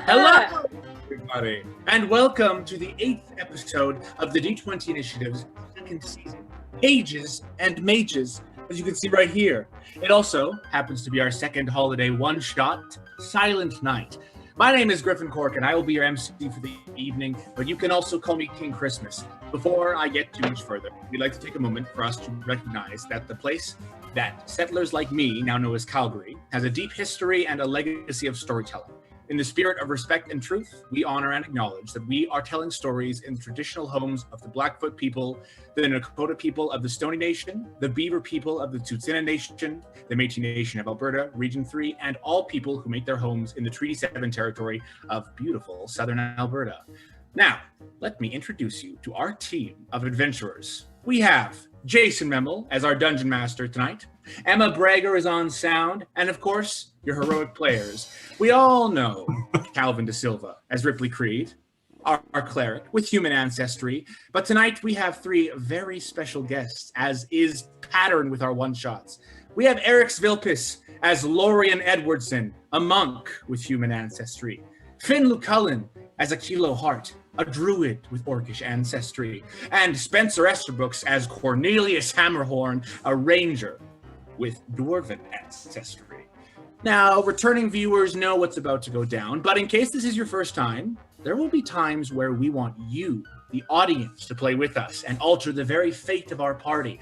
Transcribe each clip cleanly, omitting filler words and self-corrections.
Hello, everybody, and welcome to the 8th episode of the D20 Initiative's second season, Pages and Mages, as you can see right here. It also happens to be our second holiday one-shot, Silent Night. My name is Griffin Cork, and I will be your MC for the evening, but you can also call me King Christmas. Before I get too much further, we'd like to take a moment for us to recognize that the place that settlers like me now know as Calgary has a deep history and a legacy of storytelling. In the spirit of respect and truth, we honor and acknowledge that we are telling stories in the traditional homes of the Blackfoot people, the Nakota people of the Stoney Nation, the Beaver people of the Tsuut'ina Nation, the Métis Nation of Alberta, Region 3, and all people who make their homes in the Treaty 7 territory of beautiful southern Alberta. Now, let me introduce you to our team of adventurers. We have Jason Mehmel as our Dungeon Master tonight. Emma Brager is on sound, and of course, your heroic players. We all know Calvin DiSilva as Ripley Creed, our cleric with human ancestry. But tonight we have three very special guests, as is pattern with our one-shots. We have Eric Vilpis as Lorian Edwardson, a monk with human ancestry. Finn Lucullan as Aquilo Hart, a druid with orcish ancestry. And Spencer Esterbrooks as Cornelius Hammerhorn, a ranger with dwarven ancestry. Now, returning viewers know what's about to go down, but in case this is your first time, there will be times where we want you, the audience, to play with us and alter the very fate of our party.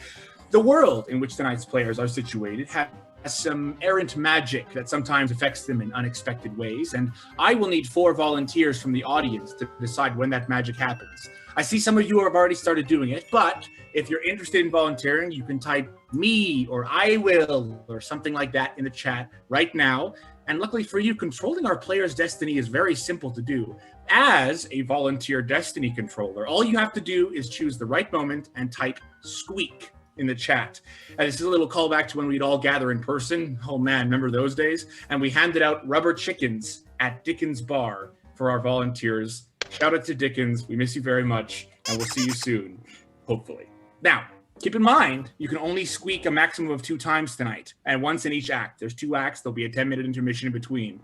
The world in which tonight's players are situated has some errant magic that sometimes affects them in unexpected ways, and I will need 4 volunteers from the audience to decide when that magic happens. I see some of you have already started doing it, but if you're interested in volunteering, you can type me or I will or something like that in the chat right now. And luckily for you, controlling our player's destiny is very simple to do. As a volunteer destiny controller, all you have to do is choose the right moment and type squeak in the chat. And this is a little callback to when we'd all gather in person. Oh man, remember those days? And we handed out rubber chickens at Dickens Bar for our volunteers. Shout out to Dickens. We miss you very much, and we'll see you soon, hopefully. Now, keep in mind, you can only squeak a maximum of 2 times tonight, and once in each act. There's 2 acts. There'll be a 10-minute intermission in between.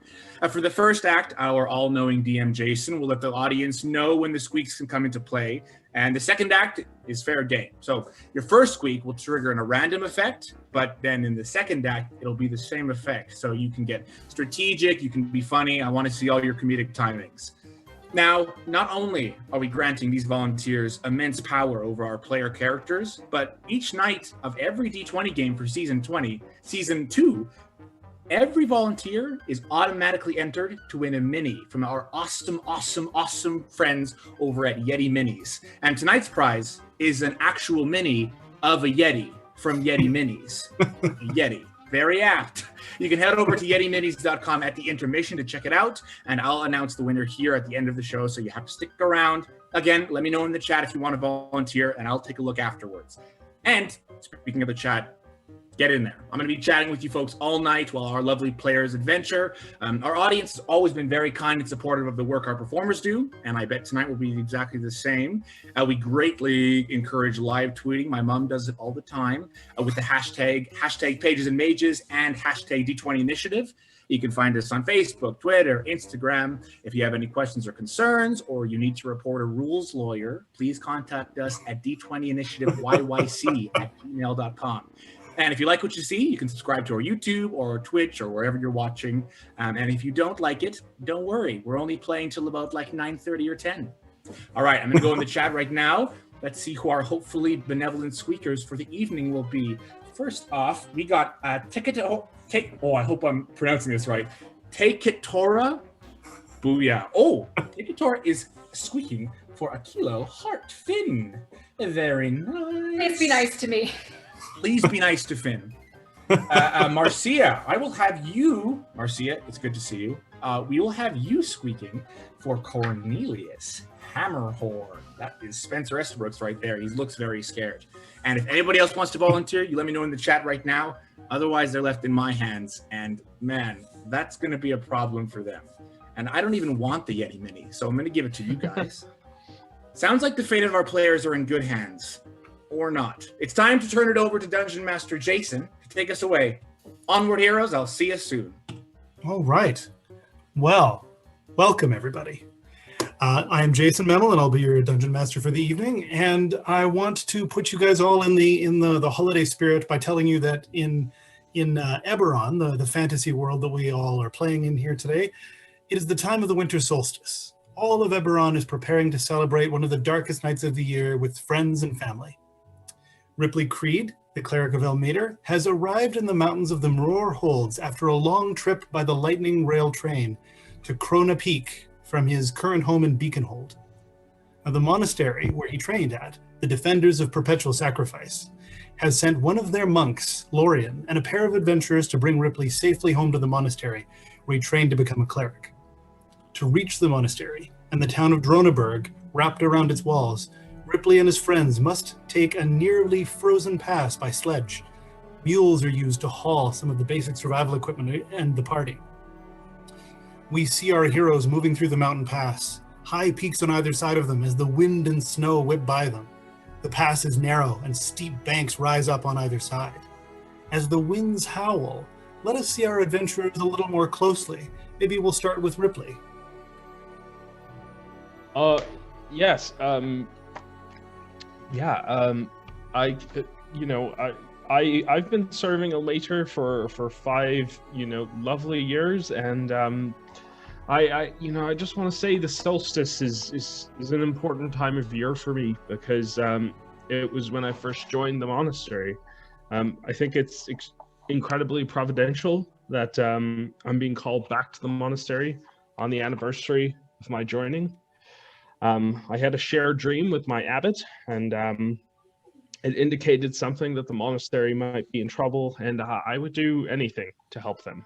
For the first act, our all-knowing DM Jason will let the audience know when the squeaks can come into play, and the second act is fair game. So your first squeak will trigger a random effect, but then in the second act, it'll be the same effect. So you can get strategic, you can be funny. I want to see all your comedic timings. Now, not only are we granting these volunteers immense power over our player characters, but each night of every D20 game for Season 2, every volunteer is automatically entered to win a mini from our awesome friends over at Yeti Minis. And tonight's prize is an actual mini of a Yeti from Yeti Minis. Yeti. Very apt. You can head over to YetiMinis.com at the intermission to check it out, and I'll announce the winner here at the end of the show, so you have to stick around. Again, let me know in the chat if you want to volunteer, and I'll take a look afterwards. And speaking of the chat, get in there. I'm going to be chatting with you folks all night while our lovely players adventure. Our audience has always been very kind and supportive of the work our performers do, and I bet tonight will be exactly the same. We greatly encourage live tweeting. My mom does it all the time with the hashtag Pages and Mages and hashtag D20 Initiative. You can find us on Facebook, Twitter, Instagram. If you have any questions or concerns, or you need to report a rules lawyer, please contact us at D20initiativeYYC@gmail.com. And if you like what you see, you can subscribe to our YouTube or Twitch or wherever you're watching. And if you don't like it, don't worry. We're only playing till about like 9:30 or 10. All right, I'm going to go in the chat right now. Let's see who our hopefully benevolent squeakers for the evening will be. First off, we got I hope I'm pronouncing this right. Tekitora. Booyah. Oh, Tekitora is squeaking for Aquilo Hart Finn. Very nice. Please be nice to me. Please be nice to Finn. Marcia, I will have you, Marcia, it's good to see you. We will have you squeaking for Cornelius Hammerhorn. That is Spencer Esterbrooks right there. He looks very scared. And if anybody else wants to volunteer, you let me know in the chat right now. Otherwise, they're left in my hands. And man, that's going to be a problem for them. And I don't even want the Yeti Mini, so I'm going to give it to you guys. Sounds like the fate of our players are in good hands. Or not. It's time to turn it over to Dungeon Master Jason to take us away. Onward, heroes. I'll see you soon. All right. Well, welcome everybody. I am Jason Mehmel, and I'll be your Dungeon Master for the evening. And I want to put you guys all in the holiday spirit by telling you that in Eberron, the fantasy world that we all are playing in here today, it is the time of the Winter Solstice. All of Eberron is preparing to celebrate one of the darkest nights of the year with friends and family. Ripley Creed, the cleric of Ilmater, has arrived in the mountains of the Mirror Holds after a long trip by the lightning rail train to Krona Peak from his current home in Beaconhold. Now, the monastery where he trained at, the Defenders of Perpetual Sacrifice, has sent one of their monks, Lorian, and a pair of adventurers to bring Ripley safely home to the monastery, where he trained to become a cleric. To reach the monastery and the town of Droneberg, wrapped around its walls, Ripley and his friends must take a nearly frozen pass by sledge. Mules are used to haul some of the basic survival equipment and the party. We see our heroes moving through the mountain pass, high peaks on either side of them as the wind and snow whip by them. The pass is narrow and steep banks rise up on either side. As the winds howl, let us see our adventurers a little more closely. Maybe we'll start with Ripley. Yes. I've been serving Ilmater for 5 lovely years, and I just want to say the solstice is an important time of year for me because it was when I first joined the monastery. I think it's incredibly providential that I'm being called back to the monastery on the anniversary of my joining. I had a shared dream with my abbot, and it indicated something that the monastery might be in trouble, and I would do anything to help them.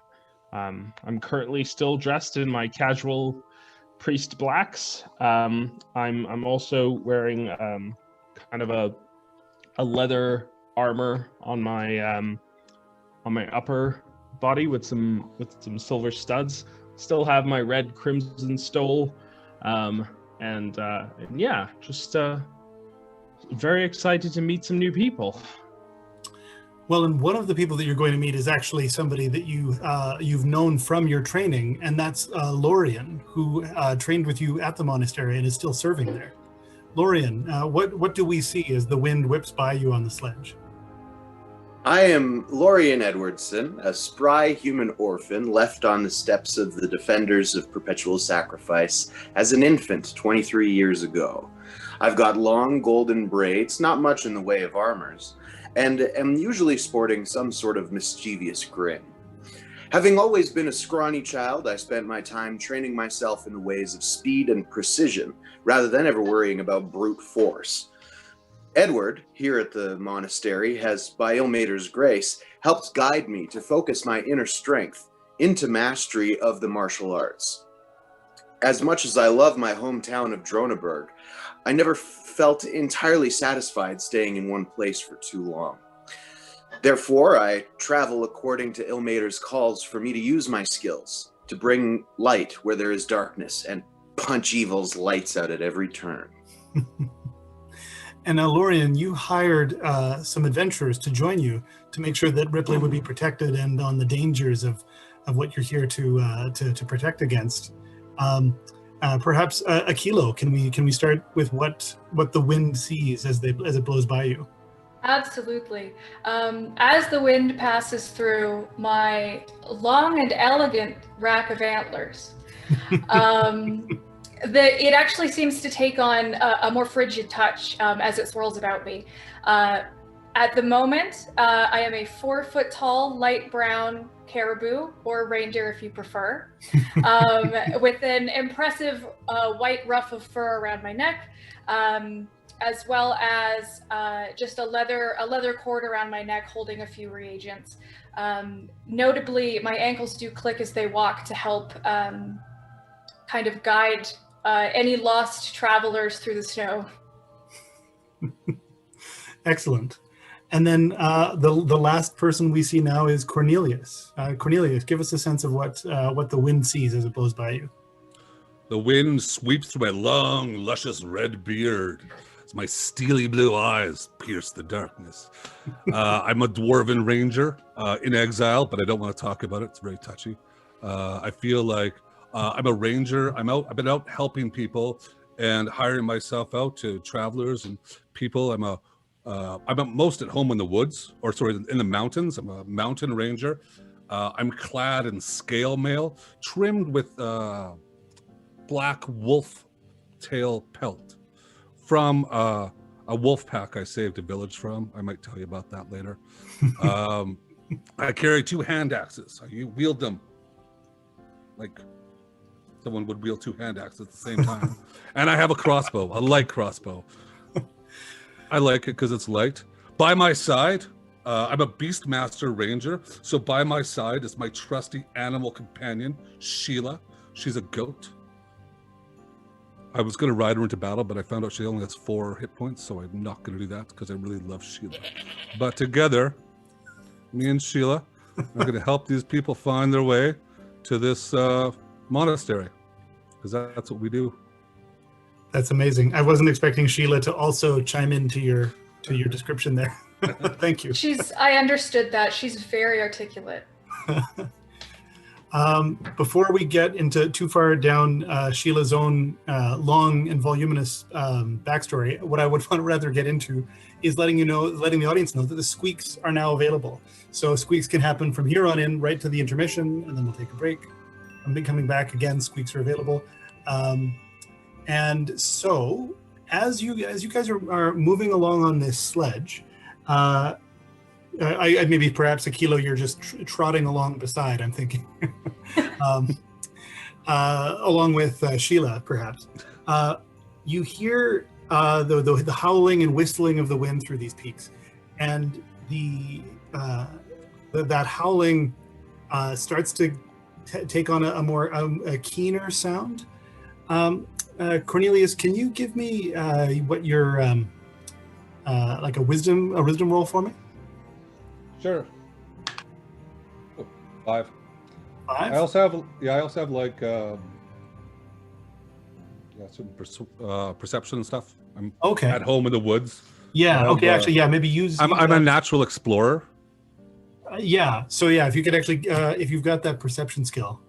I'm currently still dressed in my casual priest blacks. I'm also wearing kind of a leather armor on my upper body with some silver studs. Still have my red crimson stole. And yeah, just very excited to meet some new people. Well, and one of the people that you're going to meet is actually somebody that you've known from your training, and that's Lorian, who trained with you at the monastery and is still serving there. Lorian, what do we see as the wind whips by you on the sledge? I am Lorian Edwardson, a spry human orphan left on the steps of the Defenders of Perpetual Sacrifice as an infant 23 years ago. I've got long golden braids, not much in the way of armors, and am usually sporting some sort of mischievous grin. Having always been a scrawny child, I spent my time training myself in the ways of speed and precision, rather than ever worrying about brute force. Edward, here at the monastery, has, by Ilmater's grace, helped guide me to focus my inner strength into mastery of the martial arts. As much as I love my hometown of Droneberg, I never felt entirely satisfied staying in one place for too long. Therefore, I travel according to Ilmater's calls for me to use my skills, to bring light where there is darkness, and punch evil's lights out at every turn. And now, Lorian, you hired some adventurers to join you to make sure that Ripley would be protected and on the dangers of what you're here to protect against. Perhaps Aquilo, can we start with what the wind sees as it blows by you? Absolutely. As the wind passes through my long and elegant rack of antlers, it actually seems to take on a more frigid touch as it swirls about me. At the moment, I am a 4-foot tall, light brown caribou, or reindeer if you prefer, with an impressive white ruff of fur around my neck, as well as just a leather cord around my neck holding a few reagents. Notably, my ankles do click as they walk to help kind of guide any lost travelers through the snow. Excellent. And then the last person we see now is Cornelius. Cornelius, give us a sense of what the wind sees as it blows by you. The wind sweeps through my long, luscious red beard as my steely blue eyes pierce the darkness. I'm a dwarven ranger in exile, but I don't want to talk about it. It's very touchy. I feel like I'm a ranger. I've been out helping people and hiring myself out to travelers and people. I'm most at home in the woods, or sorry, in the mountains. I'm a mountain ranger. I'm clad in scale mail, trimmed with black wolf tail pelt from a wolf pack I saved a village from. I might tell you about that later. I carry 2 hand axes. I wield them like someone would wield 2 hand axes at the same time. And I have a crossbow, a light crossbow. I like it because it's light. By my side, I'm a beast master ranger. So by my side is my trusty animal companion, Sheila. She's a goat. I was going to ride her into battle, but I found out she only has 4 hit points, so I'm not going to do that because I really love Sheila. But together, me and Sheila are going to help these people find their way to this monastery, because that's what we do. That's amazing. I wasn't expecting Sheila to also chime into your description there. Thank you. I understood that. She's very articulate. Before we get into too far down Sheila's own long and voluminous backstory, what I would rather get into is letting the audience know that the squeaks are now available. So squeaks can happen from here on in right to the intermission, and then we'll take a break. And then coming back again, squeaks are available. And so as you guys are moving along on this sledge, I maybe perhaps Aquilo, you're just trotting along beside, I'm thinking, along with Sheila, perhaps. You hear the howling and whistling of the wind through these peaks, and that howling starts to take on a keener sound. Cornelius, can you give me what your like a wisdom roll for me? Sure. 5. 5? I also have like some perception and stuff. I'm okay. At home in the woods. Yeah. Okay. Actually, yeah. Maybe use. I'm a natural explorer. Yeah. So yeah, if you could actually, if you've got that perception skill.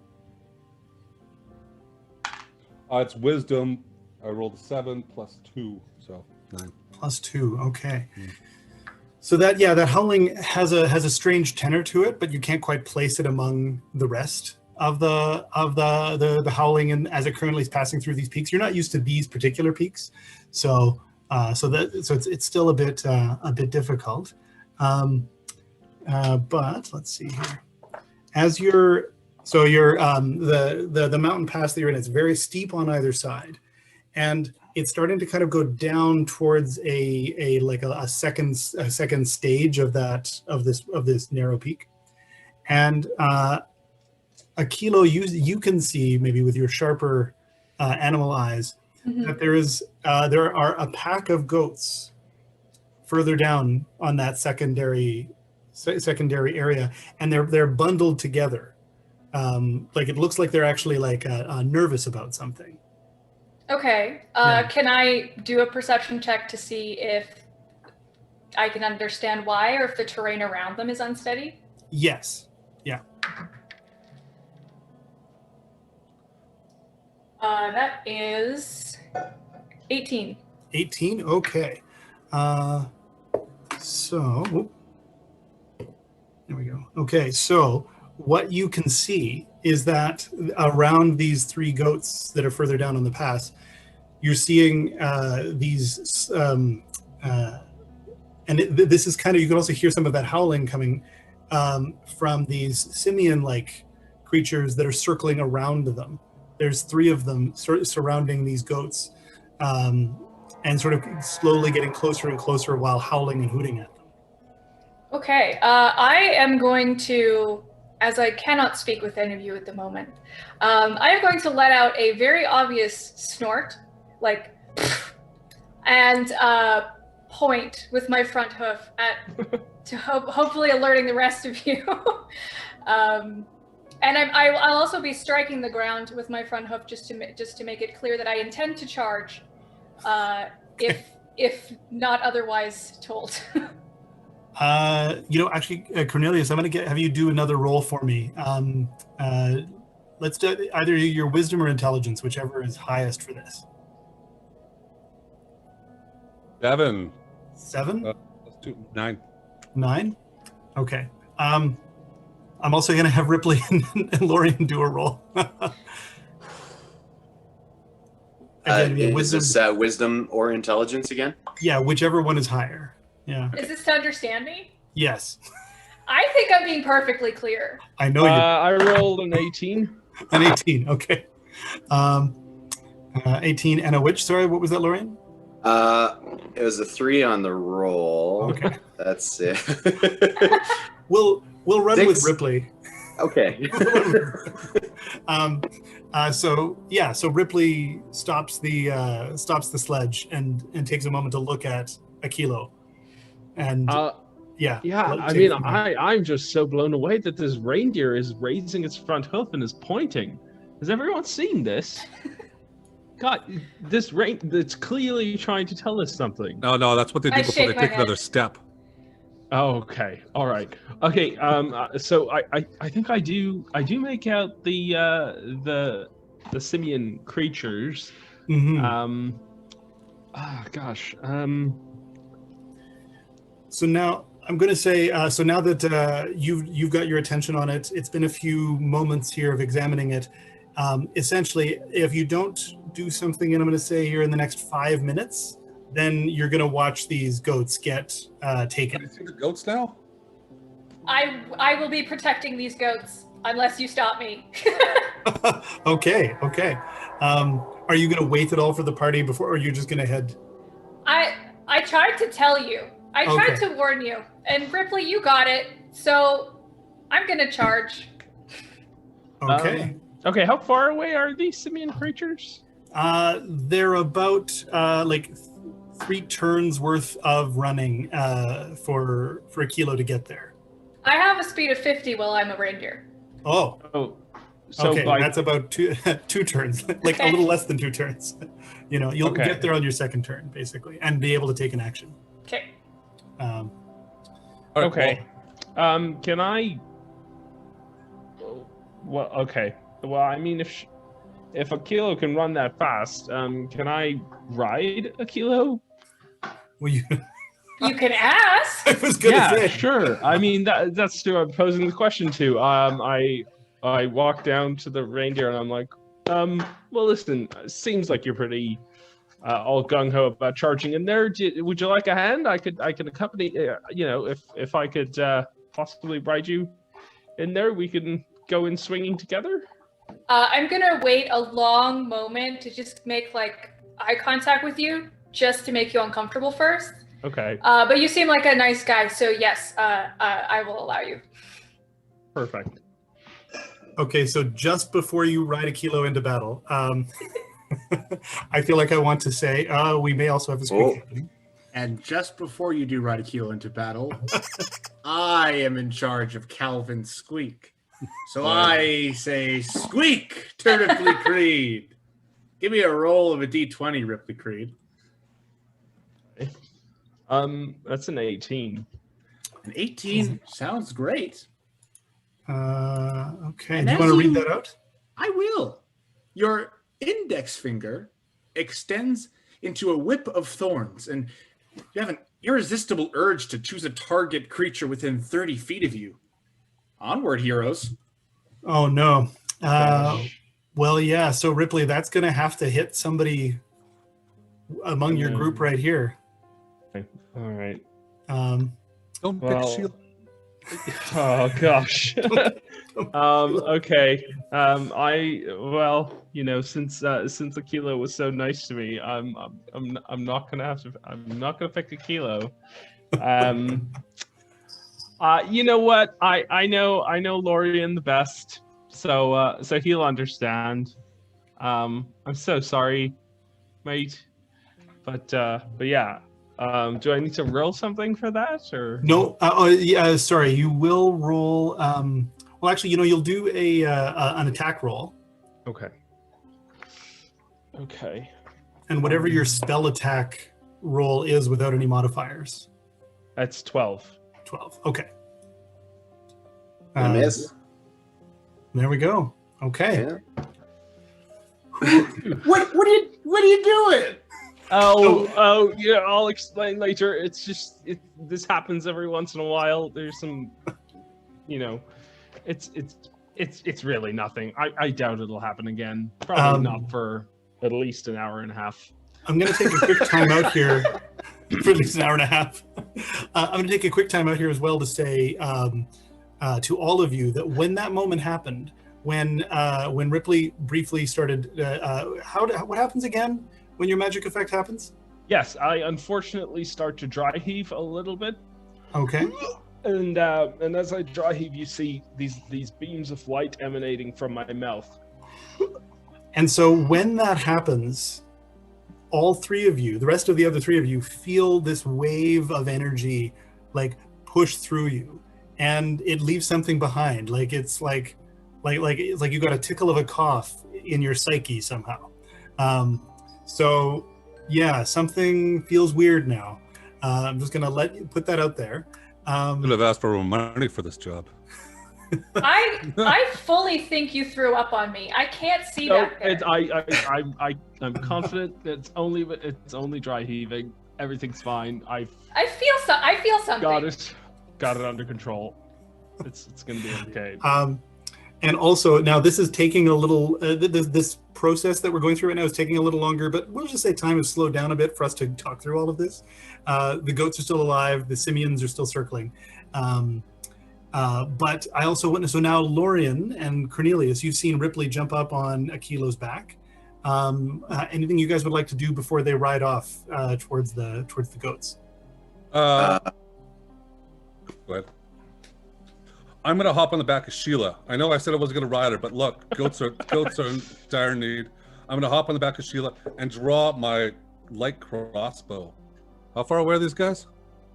It's wisdom. I rolled a 7 plus 2, so 9. Plus 2. Okay. So that howling has a strange tenor to it, but you can't quite place it among the rest of the howling, and as it currently is passing through these peaks. You're not used to these particular peaks, so it's still a bit difficult. But let's see here. As you're the mountain pass that you're in, it's very steep on either side, and it's starting to kind of go down towards a second stage of this narrow peak. And Aquilo, you can see maybe with your sharper animal eyes that there are a pack of goats further down on that secondary area, and they're bundled together. Like it looks like they're actually like nervous about something. Okay. Can I do a perception check to see if I can understand why, or if the terrain around them is unsteady? Yes. Yeah. That is 18. 18? Okay. So, there we go. Okay, so what you can see is that around these 3 goats that are further down on the pass, you're seeing these, and this is kind of, you can also hear some of that howling coming from these simian-like creatures that are circling around them. There's 3 of them surrounding these goats, and sort of slowly getting closer and closer while howling and hooting at them. Okay, I am going to, as I cannot speak with any of you at the moment, I am going to let out a very obvious snort, like, and point with my front hoof to hopefully alerting the rest of you. And I'll also be striking the ground with my front hoof just to make it clear that I intend to charge, if not otherwise told. Actually, Cornelius, I'm going to have you do another roll for me. let's do either your wisdom or intelligence, whichever is highest for this. 7. 7? Let's do 9. 9? Okay. I'm also going to have Ripley and Lorian do a roll. Again, is this wisdom or intelligence again? Yeah, whichever one is higher. Yeah. Is this to understand me? Yes. I think I'm being perfectly clear. I know you. I rolled an 18. An 18. Okay. 18 and a which? Sorry, what was that, Lorian? It was a 3 on the roll. Okay. That's it. We'll run 6. with Ripley. Okay. So Ripley stops the sledge and takes a moment to look at Aquilo. And Yeah, I mean, I'm just so blown away that this reindeer is raising its front hoof and is pointing. Has everyone seen this? God, this it's clearly trying to tell us something. No, that's what they do before they take another step. Oh, okay, all right, okay. So I think I do make out the simian creatures. Mm-hmm. Gosh. So now I'm going to say, so now that you've got your attention on it, it's been a few moments here of examining it. Essentially, if you don't do something, and I'm going to say here in the next 5 minutes, then you're going to watch these goats get taken. Can you see the goats now? I will be protecting these goats unless you stop me. Okay. Are you going to wait at all for the party before, or are you just going to head? I tried to tell you. I tried to warn you. And Ripley, you got it. So I'm going to charge. Okay. Okay, how far away are these simian creatures? They're about like 3 turns worth of running for Aquilo to get there. I have a speed of 50 while I'm a reindeer. Oh. So okay, that's about two turns, like a little less than 2 turns. You'll get there on your second turn, basically, and be able to take an action. Okay. Okay. Can I? Well, okay. Well, I mean, if Aquilo can run that fast, can I ride Aquilo? Well, you can ask. I was gonna say. Sure. I mean, that's who I'm posing the question to. I walk down to the reindeer and I'm like, well, listen, seems like you're pretty all gung ho about charging in there. Would you like a hand? I can accompany. If I could possibly ride you in there, we can go in swinging together. I'm gonna wait a long moment to just make like eye contact with you, just to make you uncomfortable first. Okay. But you seem like a nice guy, so yes, I will allow you. Perfect. Okay, so just before you ride Aquilo into battle, I feel like I want to say we may also have a squeak happening. And just before you do ride Aquilo into battle, I am in charge of Calvin's squeak. So I say, squeak, Ripley Creed. Give me a roll of a D20, Ripley Creed. Okay. That's an 18. An 18 sounds great. Okay, And do you want to read that out? I will. Your index finger extends into a whip of thorns, and you have an irresistible urge to choose a target creature within 30 feet of you. Onward, heroes. Oh, no. Well, yeah, so Ripley, that's going to have to hit somebody among your group right here. Okay. All right. Don't pick shield. Oh gosh. Okay. Since Aquilo was so nice to me, I'm not gonna pick Aquilo. You know what? I know Lorian the best, so he'll understand. I'm so sorry, mate. But yeah. Do I need to roll something for that, or no? Yeah, sorry. You will roll. Well, actually, you'll do an attack roll. Okay. Okay. And whatever your spell attack roll is, without any modifiers. That's 12. 12. Okay. Miss. There we go. Okay. Yeah. What are you doing? Oh, yeah, I'll explain later. It's just this happens every once in a while. There's some, it's really nothing. I doubt it'll happen again. Probably not for at least an hour and a half. I'm going to take a quick time out here for at least an hour and a half. I'm going to take a quick time out here as well to say to all of you that when that moment happened, when Ripley briefly started, what happens again when your magic effect happens? Yes, I unfortunately start to dry heave a little bit. Okay. And as I dry heave, you see these beams of light emanating from my mouth. And so when that happens, all three of you, the rest of the other three of you, feel this wave of energy like push through you, and it leaves something behind. Like it's like you got a tickle of a cough in your psyche somehow. So yeah, something feels weird now. I'm just gonna put that out there. I could have asked for more money for this job. I fully think you threw up on me. I can't see that. I'm confident that it's only dry heaving. Everything's fine. I feel something. Got it under control. It's gonna be okay. And also now this is taking a little. This process that we're going through right now is taking a little longer, but we'll just say time has slowed down a bit for us to talk through all of this. The goats are still alive. The simians are still circling. But I also witnessed, so now Lorian and Cornelius, you've seen Ripley jump up on Aquilo's back. Anything you guys would like to do before they ride off towards the goats? Go ahead. I'm gonna hop on the back of Sheila. I know I said I wasn't gonna ride her, but look, goats are in dire need. I'm gonna hop on the back of Sheila and draw my light crossbow. How far away are these guys?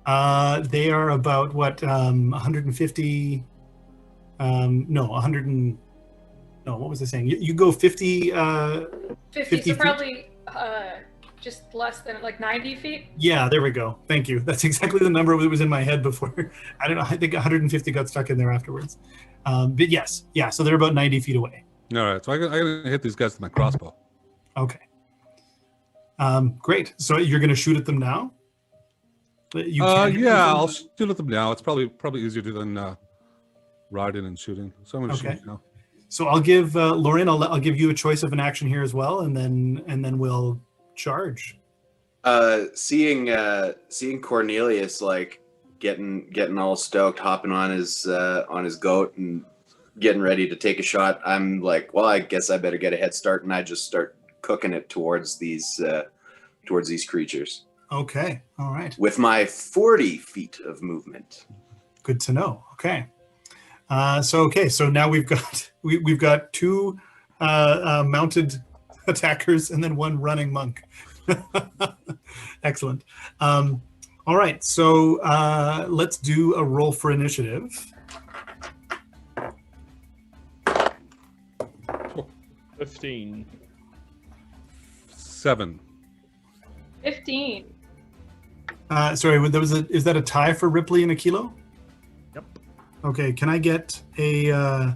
They are about 150. No, 100 and no. What was I saying? You go 50. 50 so feet? probably just less than 90 feet. Yeah, there we go. Thank you. That's exactly the number that was in my head before. I don't know. I think 150 got stuck in there afterwards. But yes, yeah. So they're about 90 feet away. All right. So I gotta hit these guys with my crossbow. Okay. Great. So you're going to shoot at them now? I'll shoot at them now. It's probably easier to do than riding and shooting. So I'm going to shoot now. So I'll give Lorian. I'll give you a choice of an action here as well, and then we'll charge. Seeing Cornelius getting all stoked, hopping on his goat and getting ready to take a shot, I'm like, well, I guess I better get a head start, and I just start cooking it towards these creatures. Okay. All right. With my 40 feet of movement. Good to know. Okay. So now we've got two mounted attackers and then one running monk. Excellent. All right. So let's do a roll for initiative. 15. 7. 15. Sorry, is that a tie for Ripley and Aquilo? Yep. Okay, can I get a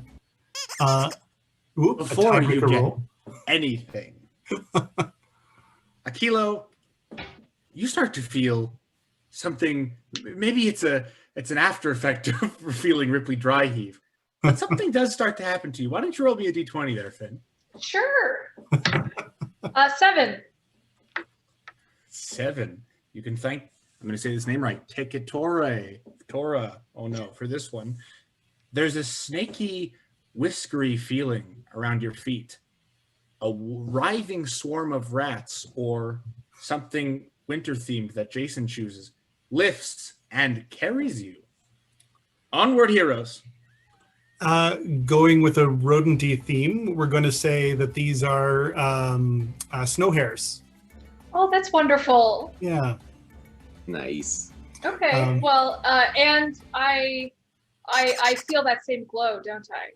before you get roll? anything? Aquilo, you start to feel something. Maybe it's an after effect of feeling Ripley dry heave, but something does start to happen to you. Why don't you roll me a d20 there, Finn? Sure. 7. 7. You can thank, I'm going to say this name right, Tora. Oh no, for this one. There's a snaky, whiskery feeling around your feet. A writhing swarm of rats or something winter themed that Jason chooses lifts and carries you. Onward, heroes. Going with a rodenty theme, we're going to say that these are snow hares. Oh, that's wonderful. Yeah. Nice. Okay. And I feel that same glow, don't I?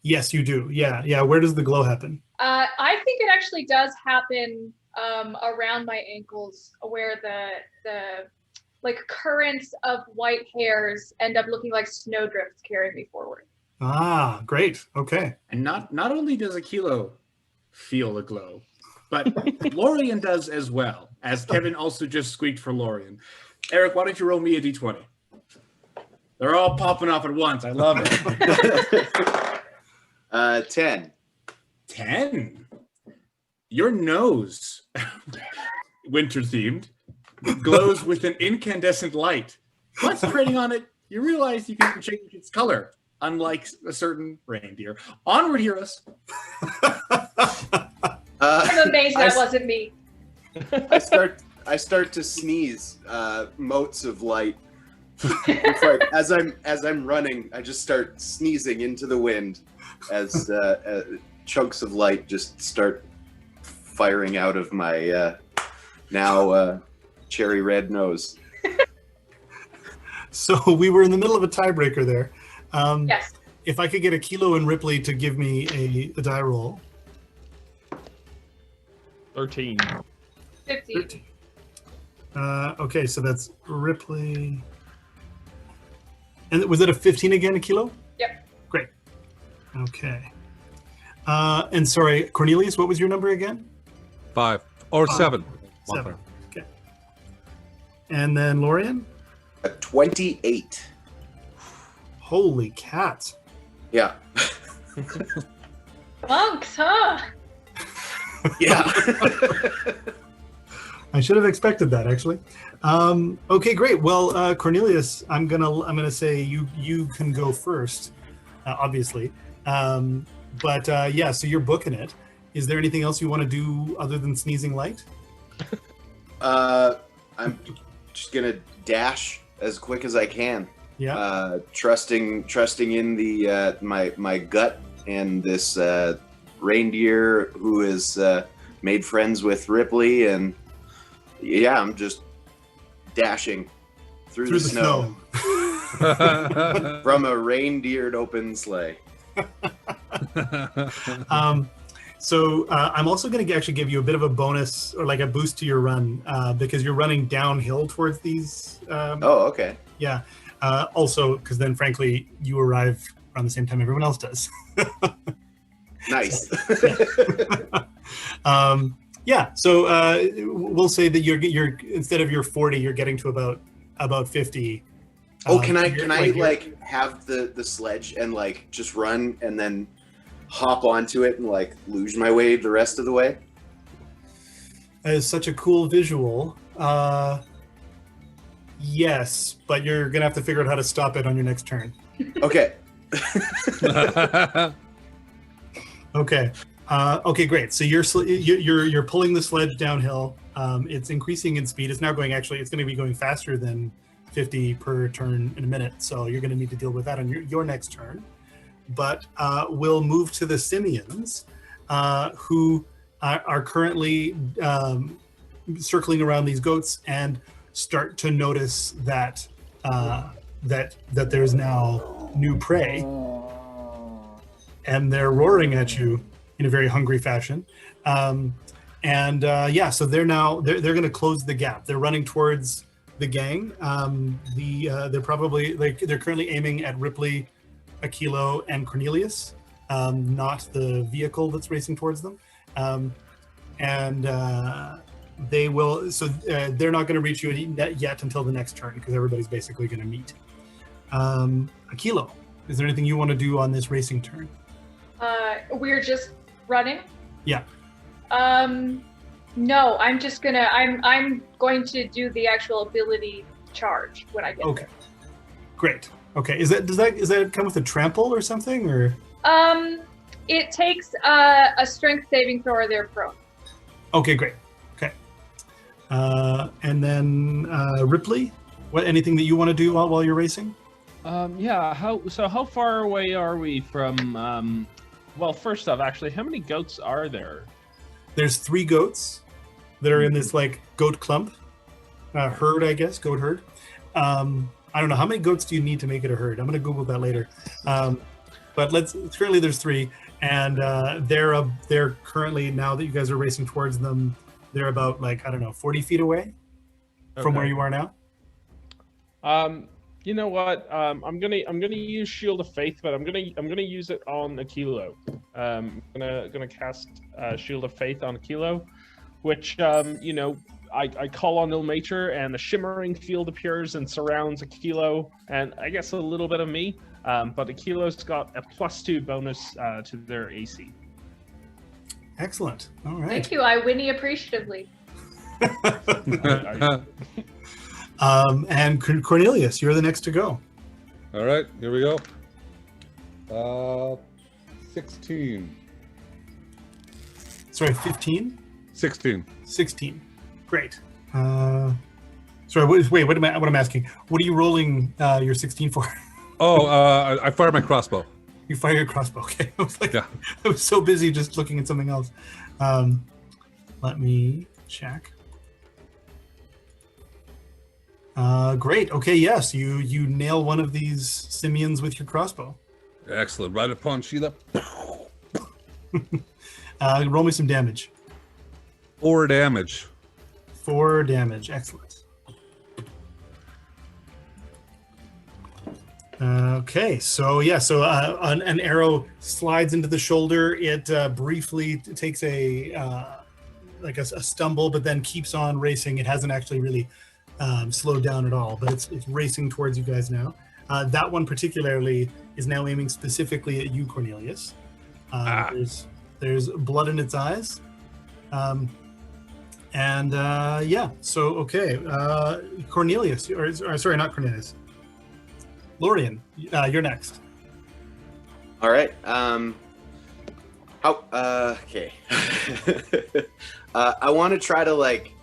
Yes, you do. Yeah. Where does the glow happen? I think it actually does happen around my ankles, where the currents of white hairs end up looking like snowdrifts carrying me forward. Ah, great. Okay. And not only does Aquilo feel the glow, but Lorian does as well, as Kevin also just squeaked for Lorian. Eric, why don't you roll me a d20? They're all popping off at once. I love it. 10. 10. Your nose, winter themed, glows with an incandescent light. Concentrating on it, you realize you can change its color, unlike a certain reindeer. Onward, heroes. I'm amazed that wasn't me. I start to sneeze motes of light. As I'm running, I just start sneezing into the wind as chunks of light just start firing out of my now cherry red nose. So we were in the middle of a tiebreaker there. Yes. If I could get Aquilo and Ripley to give me a die roll. 13. 50. Okay, so that's Ripley. And was it a 15 again, Aquilo? Yep. Great. Okay. And sorry, Cornelius, what was your number again? 5 or 7. 7. Okay. And then Lorian? A 28. Holy cats. Yeah. Monks, huh? Yeah. I should have expected that, actually. Okay, great. Well, Cornelius, I'm gonna say you can go first, obviously. But yeah, so you're booking it. Is there anything else you want to do other than sneezing light? I'm just gonna dash as quick as I can. Yeah. Trusting in the my gut and this reindeer who is made friends with Ripley, and yeah, I'm just dashing through the snow. From a reindeered open sleigh. So I'm also going to actually give you a bit of a bonus or like a boost to your run because you're running downhill towards these. Oh, okay. Yeah. Also, because then, frankly, you arrive around the same time everyone else does. Nice. Yeah. So we'll say that you're instead of your 40, you're getting to about 50. Oh, can I like have the sledge and like just run and then hop onto it and like luge my way the rest of the way? That is such a cool visual. Yes, but you're gonna have to figure out how to stop it on your next turn. Okay. Okay. Okay, great. So you're pulling the sledge downhill. It's increasing in speed. It's now going it's going to be going faster than 50 per turn in a minute. So you're going to need to deal with that on your next turn. But we'll move to the simians, who are currently circling around these goats and start to notice that that there's now new prey, and they're roaring at you in a very hungry fashion. Yeah, so they're going to close the gap. They're running towards the gang. They're currently aiming at Ripley, Aquilo, and Cornelius, not the vehicle that's racing towards them. They will. So they're not going to reach you yet until the next turn because everybody's basically going to meet. Aquilo, is there anything you want to do on this racing turn? We're just running. Yeah. No, I'm just gonna. I'm going to do the actual ability charge when I get Okay. Great. Okay. Does that come with a trample or something or? It takes a strength saving throw or they're prone. Okay. Great. Okay. And then Ripley, anything that you want to do while you're racing? Yeah. How far away are we from? Well, first off, actually, how many goats are there? There's 3 goats that are in this like goat clump, herd, I guess, goat herd. I don't know how many goats do you need to make it a herd. I'm gonna Google that later. But currently there's 3, and they're currently, now that you guys are racing towards them, they're about 40 feet away from where you are now. You know what? I'm gonna use Shield of Faith, but I'm gonna use it on Aquilo. I'm gonna cast Shield of Faith on Aquilo, which you know, I call on Ilmater, and a shimmering field appears and surrounds Aquilo, and I guess a little bit of me. But Aquilo's got a +2 bonus to their AC. Excellent. All right. Thank you. I whinny appreciatively. And Cornelius, you're the next to go. All right, here we go. 16. Sorry, 15? 16. 16. Great. Sorry, wait, what am I asking? What are you rolling your 16 for? Oh, I fired my crossbow. You fire your crossbow. Okay. I was like, Yeah. I was so busy just looking at something else. Let me check. Great. Okay. Yes, you nail one of these simians with your crossbow. Excellent. Right upon Sheila. Roll me some damage. 4 damage. 4 damage. Excellent. Okay, so yeah, an arrow slides into the shoulder. It briefly takes a stumble, but then keeps on racing. It hasn't actually really slowed down at all, but it's racing towards you guys now. That one particularly is now aiming specifically at you, Cornelius. There's blood in its eyes, and yeah. So okay, Cornelius, or sorry, not Cornelius. Lorian, you're next. All right. Okay. I want to try to like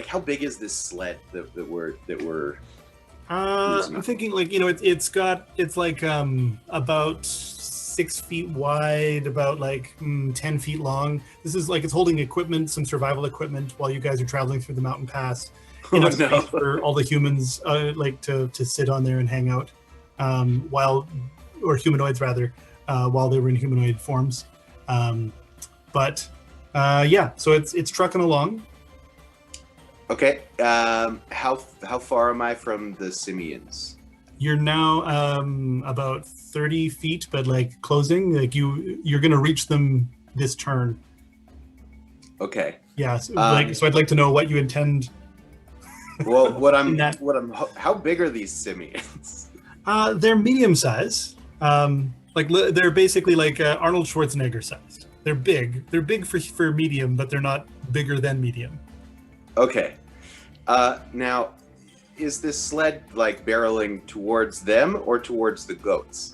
how big is this sled that we're I'm thinking like, you know, it's like about 6 feet wide, about like 10 feet long. This is like, it's holding equipment, some survival equipment while you guys are traveling through the mountain pass. Enough space for all the humans like to sit on there and hang out or humanoids rather, while they were in humanoid forms. But yeah, so it's trucking along. Okay. How far am I from the simians? You're now about 30 feet, but like closing, like you're gonna reach them this turn. Okay. Yeah. So, so I'd like to know what you intend. Well, how big are these simians? They're medium size. Like they're basically like Arnold Schwarzenegger sized. They're big. They're big for medium, but they're not bigger than medium. Okay. Now, is this sled like barreling towards them or towards the goats?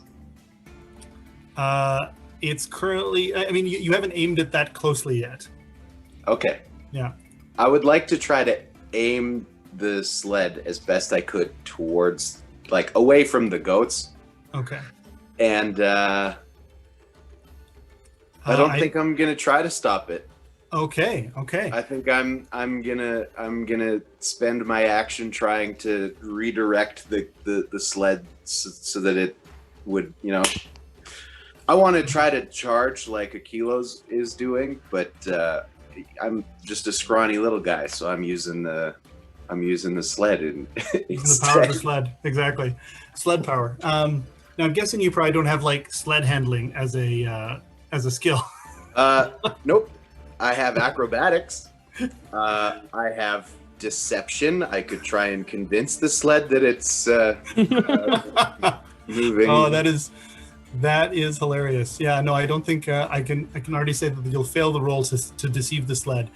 It's currently. I mean, you haven't aimed it that closely yet. Okay. Yeah. I would like to try to aim the sled as best I could towards, like, away from the goats. Okay. And I don't think I'm gonna try to stop it. Okay. I think I'm gonna spend my action trying to redirect the sled so that it would, you know. I want to try to charge like Aquilo's is doing, but I'm just a scrawny little guy, so I'm using the sled and the power of the sled. Exactly, sled power. Now I'm guessing you probably don't have like sled handling as a skill. Nope. I have acrobatics. I have deception. I could try and convince the sled that it's moving. Oh, that is hilarious. Yeah, no, I don't think I can already say that you'll fail the roll to deceive the sled.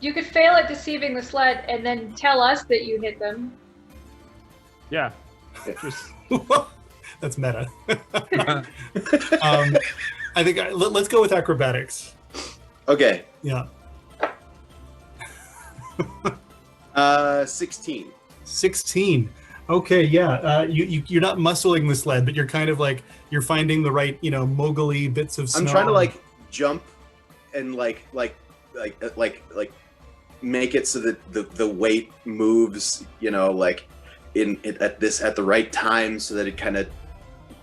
You could fail at deceiving the sled and then tell us that you hit them. Yeah. That's meta. I think let's go with acrobatics. Okay. Yeah. 16. 16. Okay, yeah. You're not muscling the sled, but you're kind of like you're finding the right, you know, mogul-y bits of snow. I'm trying to like jump and like make it so that the weight moves, you know, like at the right time, so that it kind of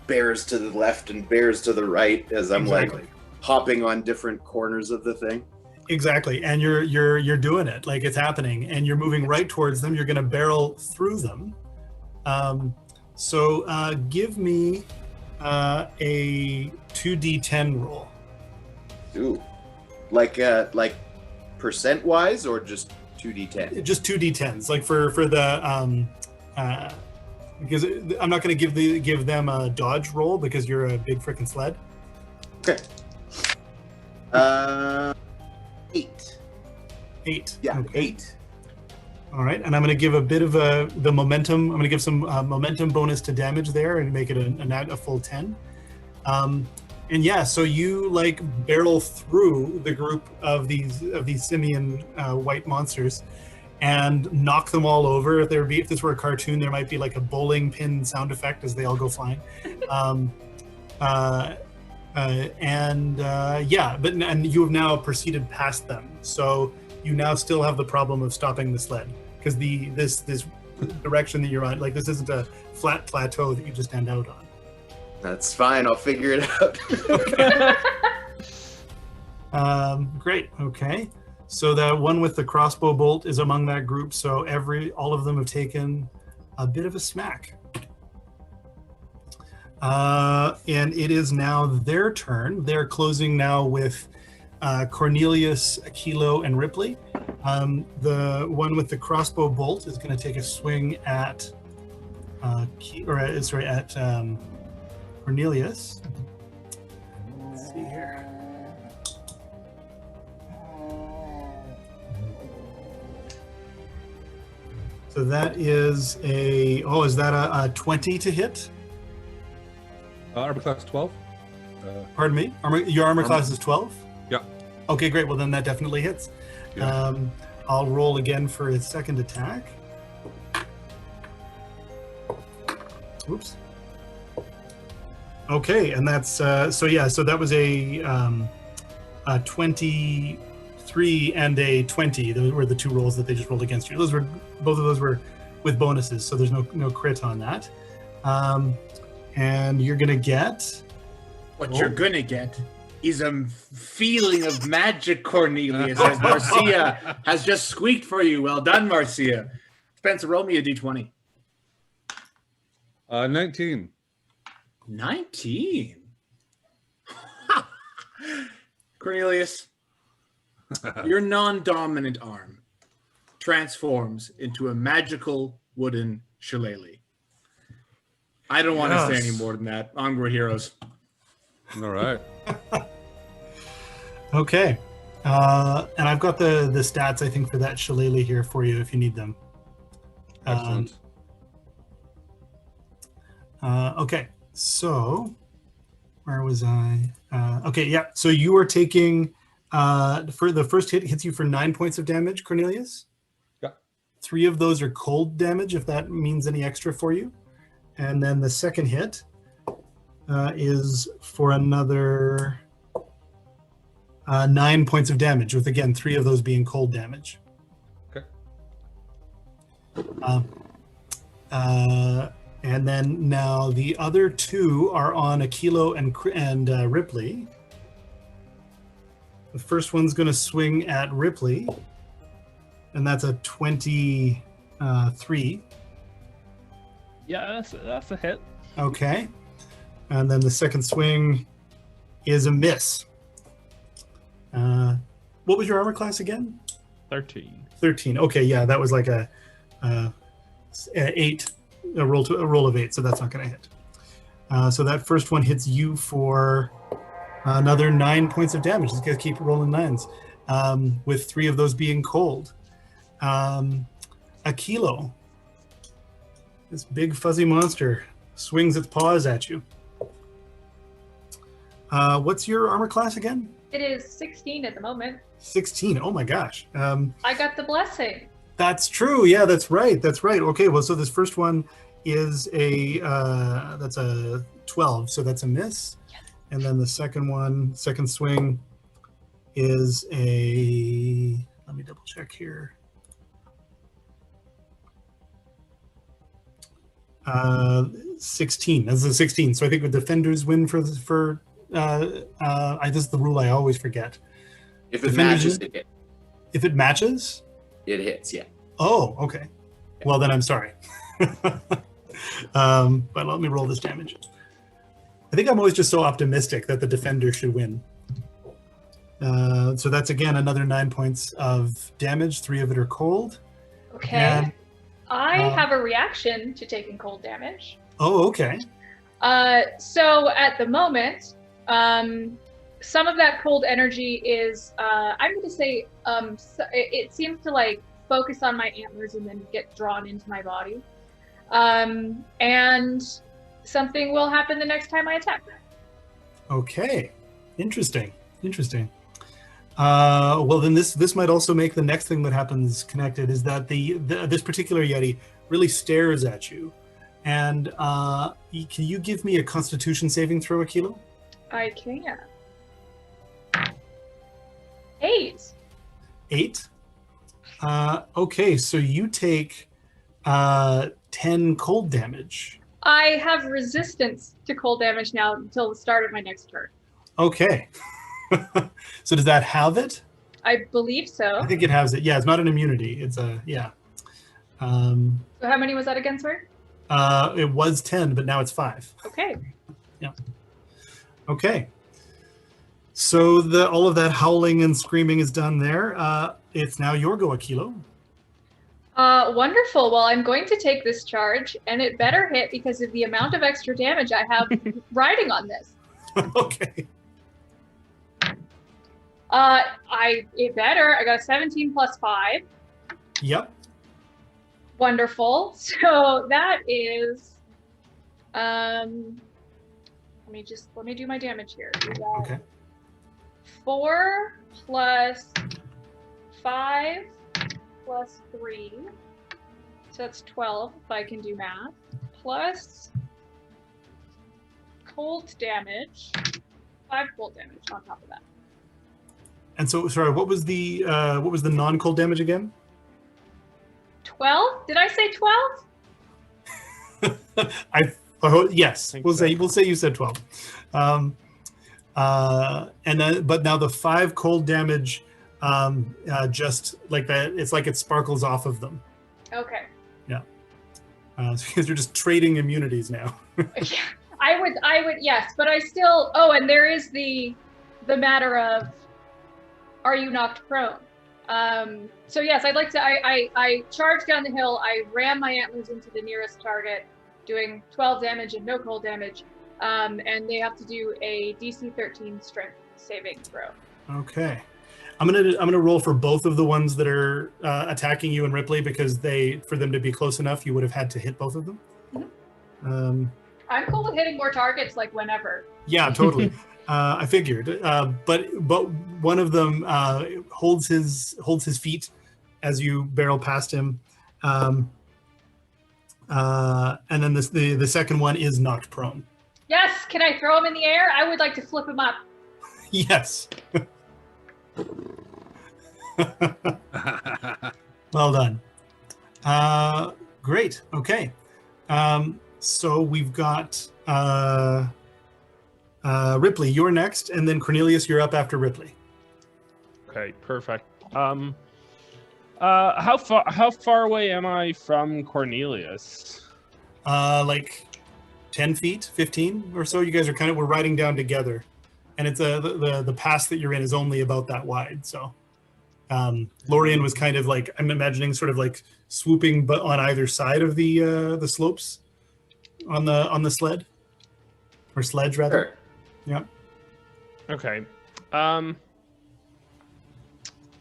bears to the left and bears to the right as I'm like hopping on different corners of the thing. Exactly, and you're doing it, like it's happening, and you're moving right towards them. You're going to barrel through them. So give me a 2d10 roll. Ooh, like percent wise, or just 2d10? Just 2d10s, like for the because I'm not going to give them a dodge roll because you're a big freaking sled. Okay. 8. 8. Yeah, okay. 8. All right, and I'm going to give a bit of the momentum. I'm going to give some momentum bonus to damage there and make it a full 10. And yeah, so you like barrel through the group of these simian white monsters and knock them all over. If this were a cartoon, there might be like a bowling pin sound effect as they all go flying. And you have now proceeded past them. So you now still have the problem of stopping the sled because this direction that you're on, like this isn't a flat plateau that you just stand out on. That's fine. I'll figure it out. Great. Okay. So the one with the crossbow bolt is among that group. So all of them have taken a bit of a smack. And it is now their turn. They're closing now with Cornelius, Aquilo, and Ripley. The one with the crossbow bolt is going to take a swing at Cornelius. Let's see here. So that is is that a 20 to hit? Armor class 12. Pardon me? Your armor class is 12? Yeah. Okay, great. Well, then that definitely hits. Yeah. I'll roll again for his second attack. Oops. Okay, and that's so that was a 23 and a 20. Those were the two rolls that they just rolled against you. Both of those were with bonuses, so there's no crit on that. And you're gonna get what you're gonna get is a feeling of magic, Cornelius, as Marcia has just squeaked for you. Well done, Marcia. Spencer, roll me a d20. 19. 19? Cornelius, your non-dominant arm transforms into a magical wooden shillelagh. I don't want to say any more than that. Onward, heroes. All right. Okay. And I've got the stats, I think, for that shillelagh here for you if you need them. Excellent. Okay, so where was I? Okay, yeah. So you are taking for the first hit hits you for 9 points of damage, Cornelius. Yeah. 3 of those are cold damage, if that means any extra for you. And then the second hit is for another 9 points of damage, with again 3 of those being cold damage. Okay. And then now the other 2 are on Aquilo and Ripley. The first one's going to swing at Ripley, and that's a 23. Yeah, that's a hit. Okay. And then the second swing is a miss. What was your armor class again? 13. 13. Okay, yeah, that was like a 8. A roll of 8, so that's not going to hit. So that first one hits you for another 9 points of damage. Just gotta keep rolling 9s, with 3 of those being cold. Aquilo, this big fuzzy monster, swings its paws at you. What's your armor class again? It is 16 at the moment. 16. Oh my gosh. I got the blessing. That's true. Yeah, that's right. Okay, well, so this first one is that's a 12, so that's a miss. Yes. And then the second swing is let me double check here. 16. That's a 16. So I think the defenders win for this is the rule I always forget. If it Defenders matches, hit? it hits. If it matches? It hits, yeah. Oh, okay. Well, then I'm sorry. But let me roll this damage. I think I'm always just so optimistic that the defender should win. So that's, again, another 9 points of damage. 3 of it are cold. Okay. And, I have a reaction to taking cold damage. oh, okay. So at the moment, some of that cold energy is, I'm going to say, it seems to like focus on my antlers and then get drawn into my body. And something will happen the next time I attack. Okay. Interesting. Well, then this might also make the next thing that happens connected, is that this particular Yeti really stares at you. And can you give me a Constitution saving throw, Aquilo? I can. 8. 8? Okay, so you take 10 cold damage. I have resistance to cold damage now until the start of my next turn. Okay. So does that have it? I believe so. I think it has it. Yeah, it's not an immunity. It's a, yeah. So how many was that again, sir? It was 10, but now it's 5. Okay. Yeah. Okay. So all of that howling and screaming is done there. It's now your go, Aquilo. Wonderful. Well, I'm going to take this charge, and it better hit because of the amount of extra damage I have riding on this. Okay. It better. I got a 17 plus 5. Yep. Wonderful. So that is, let me do my damage here. Okay. 4 plus 5 plus 3. So that's 12 if I can do math. Plus cold damage. 5 cold damage on top of that. And so, sorry, what was the non-cold damage again? 12? Did I say 12? Yes. We'll say you said 12. And then, but now the 5 cold damage, just like that, it's like it sparkles off of them. Okay. Yeah. So because you're just trading immunities now. Yeah, I would, yes, but I still. Oh, and there is the matter of, are you knocked prone? So yes, I'd like to. I charged down the hill. I ram my antlers into the nearest target, doing 12 damage and no cold damage. And they have to do a DC 13 strength saving throw. Okay. I'm gonna roll for both of the ones that are attacking you and Ripley, because for them to be close enough, you would have had to hit both of them. Mm-hmm. I'm cool with hitting more targets, like whenever. Yeah, totally. I figured, but one of them holds his feet as you barrel past him, and then the second one is knocked prone. Yes, can I throw him in the air? I would like to flip him up. Yes. Well done. Great. Okay. So we've got Ripley, you're next, and then Cornelius, you're up after Ripley. Okay, perfect. How far away am I from Cornelius? Like 10 feet, 15 or so. You guys we're riding down together, and it's the pass that you're in is only about that wide. So Lorian was kind of like, I'm imagining sort of like swooping, but on either side of the slopes on the sled, or sledge rather. Sure. Yeah. Okay.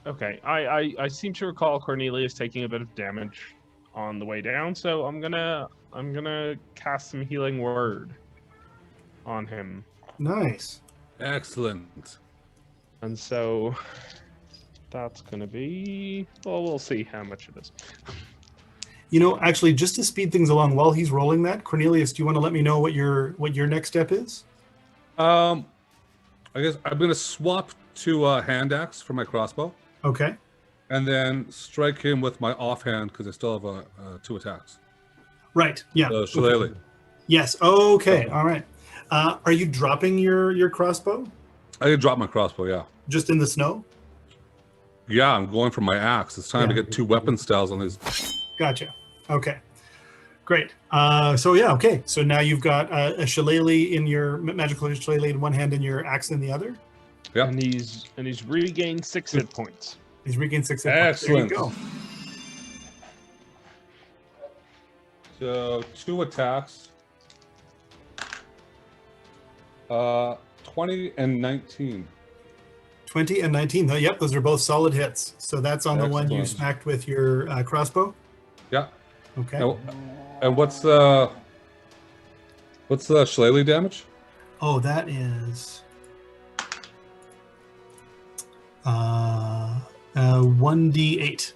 Okay. I seem to recall Cornelius taking a bit of damage on the way down, so I'm gonna cast some healing word on him. Nice. Excellent. And so that's gonna be, well, we'll see how much it is. You know, actually, just to speed things along while he's rolling that, Cornelius, do you want to let me know what your next step is? I guess I'm gonna swap to hand axe for my crossbow, Okay. and then strike him with my offhand because I still have 2 attacks. Right. Yeah. Shillelagh. Okay. Yes. Okay. All right. Are you dropping your crossbow I can drop my crossbow, yeah. just in the snow? Yeah, I'm going for my axe. It's time to get 2 weapon styles on these. Gotcha. Okay. Great. Okay. So now you've got a shillelagh in your magical shillelagh in one hand and your axe in the other. Yeah. And he's regained 6 hit points. He's regained 6 hit points. There you Excellent. go. So 2 attacks. 20 and 19. 20 and 19. Oh, yep, those are both solid hits. So that's on the one you Excellent. smacked with your crossbow. Yeah. Okay. And what's the shillelagh damage? Oh, that is 1d8.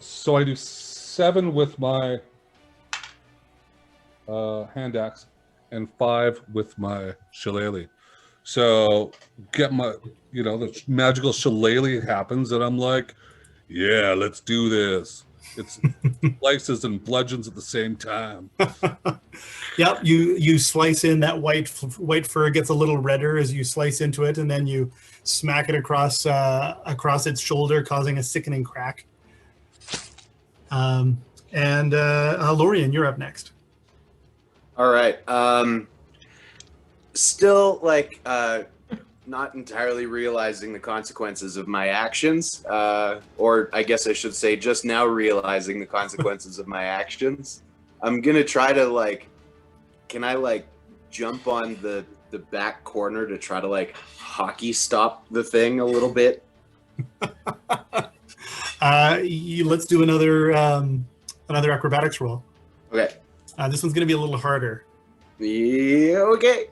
So I do 7 with my hand axe and 5 with my shillelagh. So get my, the magical shillelagh happens, and I'm like, yeah, let's do this. It's slices and bludgeons at the same time. Yep, you slice in that white fur gets a little redder as you slice into it, and then you smack it across its shoulder, causing a sickening crack. Lorian, you're up next. All right. Still, not entirely realizing the consequences of my actions, or I guess I should say just now realizing the consequences of my actions. I'm going to try to, can I, jump on the back corner to try to, hockey stop the thing a little bit? Let's do another acrobatics roll. Okay. This one's going to be a little harder. Yeah, okay.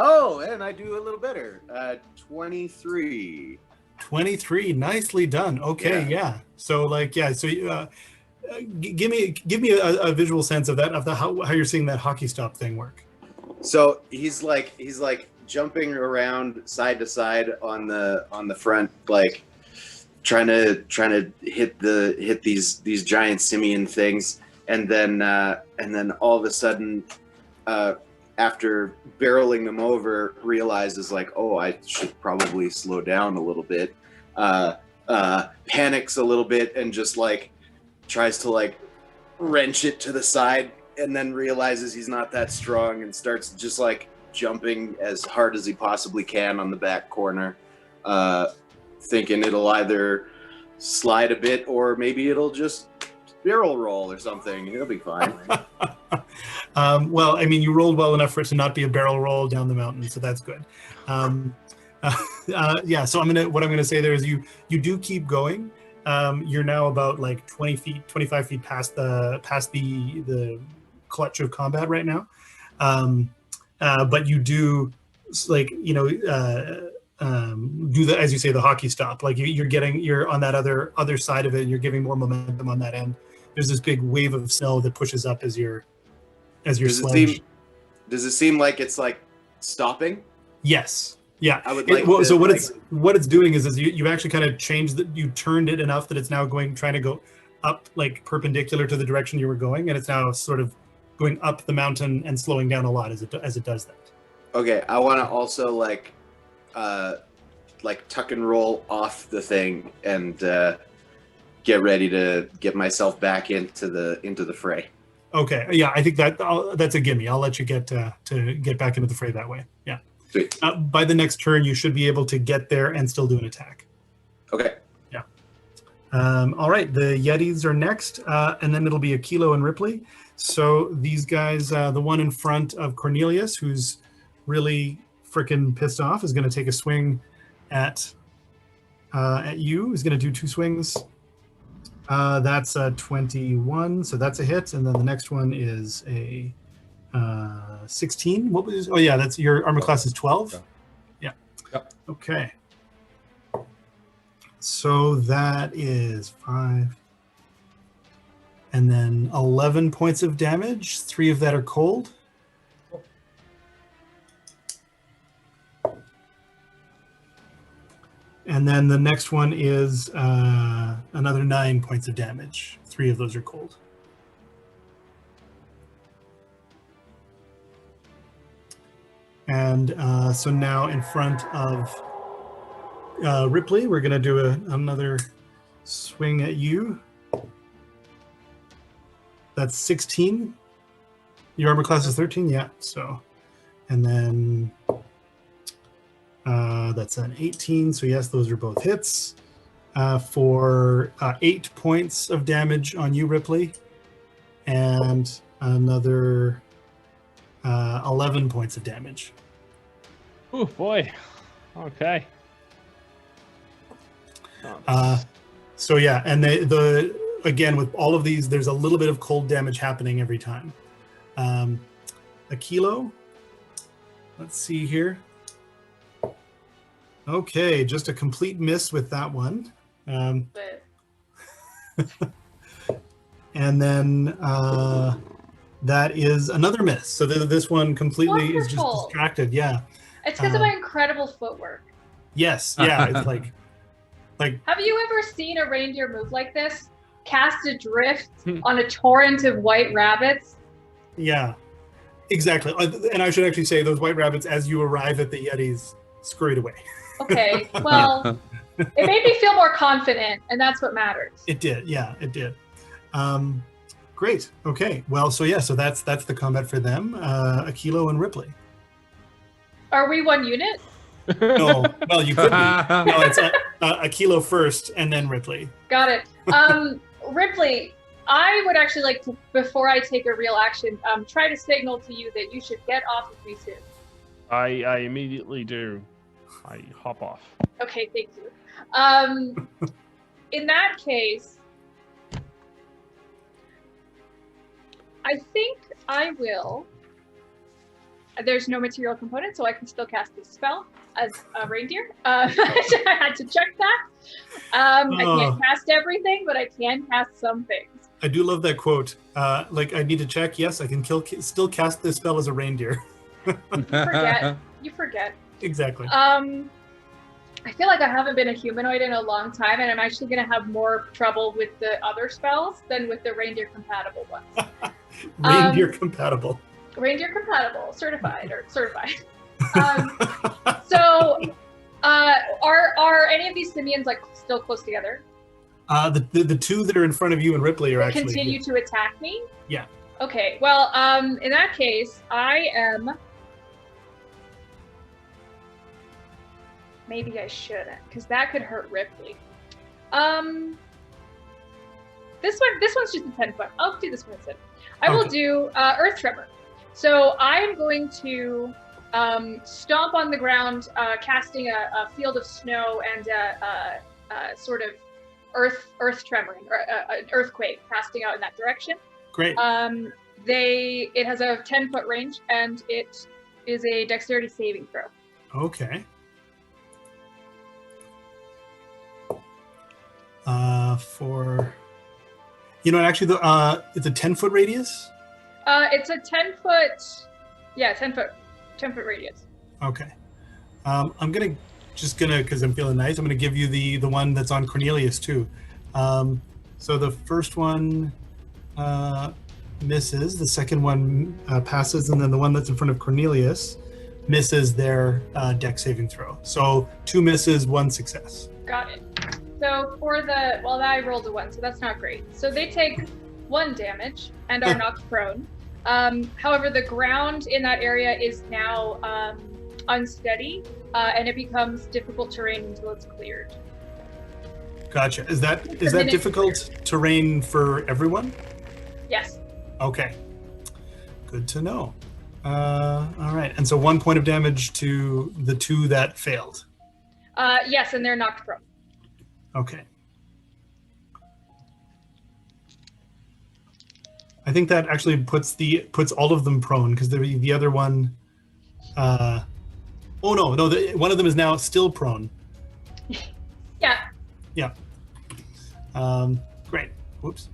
Oh, and I do a little better. 23. 23, nicely done. Okay, yeah. So give me a visual sense of that, how you're seeing that hockey stop thing work. So he's jumping around side to side on the front, trying to hit these giant simian things, and then all of a sudden, after barreling them over, realizes oh, I should probably slow down a little bit. Panics a little bit and just tries to wrench it to the side, and then realizes he's not that strong and starts just jumping as hard as he possibly can on the back corner, thinking it'll either slide a bit or maybe it'll just barrel roll or something. It'll be fine. Well, I mean, you rolled well enough for it to not be a barrel roll down the mountain, so that's good. Yeah, so what I'm gonna say there is you do keep going. You're now about 20 feet, 25 feet past the clutch of combat right now. But you do do the, as you say, the hockey stop. You're on that other side of it, and you're giving more momentum on that end. There's this big wave of snow that pushes up as your sledge. Does it seem like it's stopping? Yes. Yeah. I would so what it's doing is you've actually kind of changed you turned it enough that it's now trying to go up perpendicular to the direction you were going, and it's now sort of going up the mountain and slowing down a lot as it does that. Okay, I want to also tuck and roll off the thing and get ready to get myself back into the fray. Okay, yeah, I think that's a gimme. I'll let you get back into the fray that way. Yeah. Sweet. By the next turn, you should be able to get there and still do an attack. Okay. Yeah. All right, the Yetis are next, and then it'll be Aquilo and Ripley. So these guys, the one in front of Cornelius, who's really freaking pissed off, is going to take a swing at you. He's going to do 2 swings. That's a 21, so that's a hit, and then the next one is a 16. What was? Oh yeah, that's your armor class is 12. Yeah. Yep. Okay. So that is 5, and then 11 points of damage. 3 of that are cold. And then the next one is another 9 points of damage. 3 of those are cold. And so now in front of Ripley, we're going to do another swing at you. That's 16. Your armor class is 13, yeah. So, and then that's an 18. So yes, those are both hits for 8 points of damage on you, Ripley, and another 11 points of damage. Oh boy. Okay. So yeah, and the again with all of these, there's a little bit of cold damage happening every time. Aquilo, let's see here. Okay, just a complete miss with that one. And then that is another miss. So this one completely is just distracted. Yeah. It's because of my incredible footwork. Yes. Yeah. It's like. Have you ever seen a reindeer move like this? Cast adrift on a torrent of white rabbits? Yeah, exactly. And I should actually say those white rabbits, as you arrive at the Yetis, scurried away. Okay, well, it made me feel more confident, and that's what matters. It did, yeah, it did. Great. Okay. Well, so yeah, so that's the combat for them. Aquilo and Ripley. Are we one unit? No. Well, you could be. No, it's Aquilo first, and then Ripley. Got it. Ripley, I would actually like to, before I take a real action, try to signal to you that you should get off of me soon. I immediately do. I hop off. Okay, thank you. In that case, I think I will. There's no material component, so I can still cast this spell as a reindeer. I had to check that. I can't cast everything, but I can cast some things. I do love that quote. Like, I need to check. Yes, I can still cast this spell as a reindeer. You forget. Exactly. I feel like I haven't been a humanoid in a long time, and I'm actually going to have more trouble with the other spells than with the reindeer compatible ones. Reindeer compatible. Reindeer compatible, certified. So, are any of these simians like still close together? The two that are in front of you and Ripley are actually continue to attack me. Yeah. Okay. Well, in that case, I am. Maybe I shouldn't, because that could hurt Ripley. This one's just a 10-foot. I'll do this one instead. I will do Earth Tremor. So I am going to stomp on the ground, casting a field of snow and a sort of earth tremoring, or an earthquake casting out in that direction. Great. It has a 10-foot range, and it is a dexterity saving throw. Okay. Actually, it's a 10-foot radius. It's a 10-foot. Yeah, 10-foot radius. Okay. I'm gonna because I'm feeling nice. I'm gonna give you the one that's on Cornelius too. So the first one misses. The second one passes, and then the one that's in front of Cornelius misses their dex saving throw. So 2 misses, 1 success. Got it. So for I rolled a 1, so that's not great. So they take 1 damage and are knocked prone. However, the ground in that area is now unsteady, and it becomes difficult terrain until it's cleared. Gotcha. Is that difficult terrain for everyone? Yes. Okay. Good to know. All right. And so 1 point of damage to the 2 that failed. Yes, and they're knocked prone. Okay. I think that actually puts all of them prone, because the other one. Oh no! One of them is now still prone. Yeah. Yeah. Great. Whoops.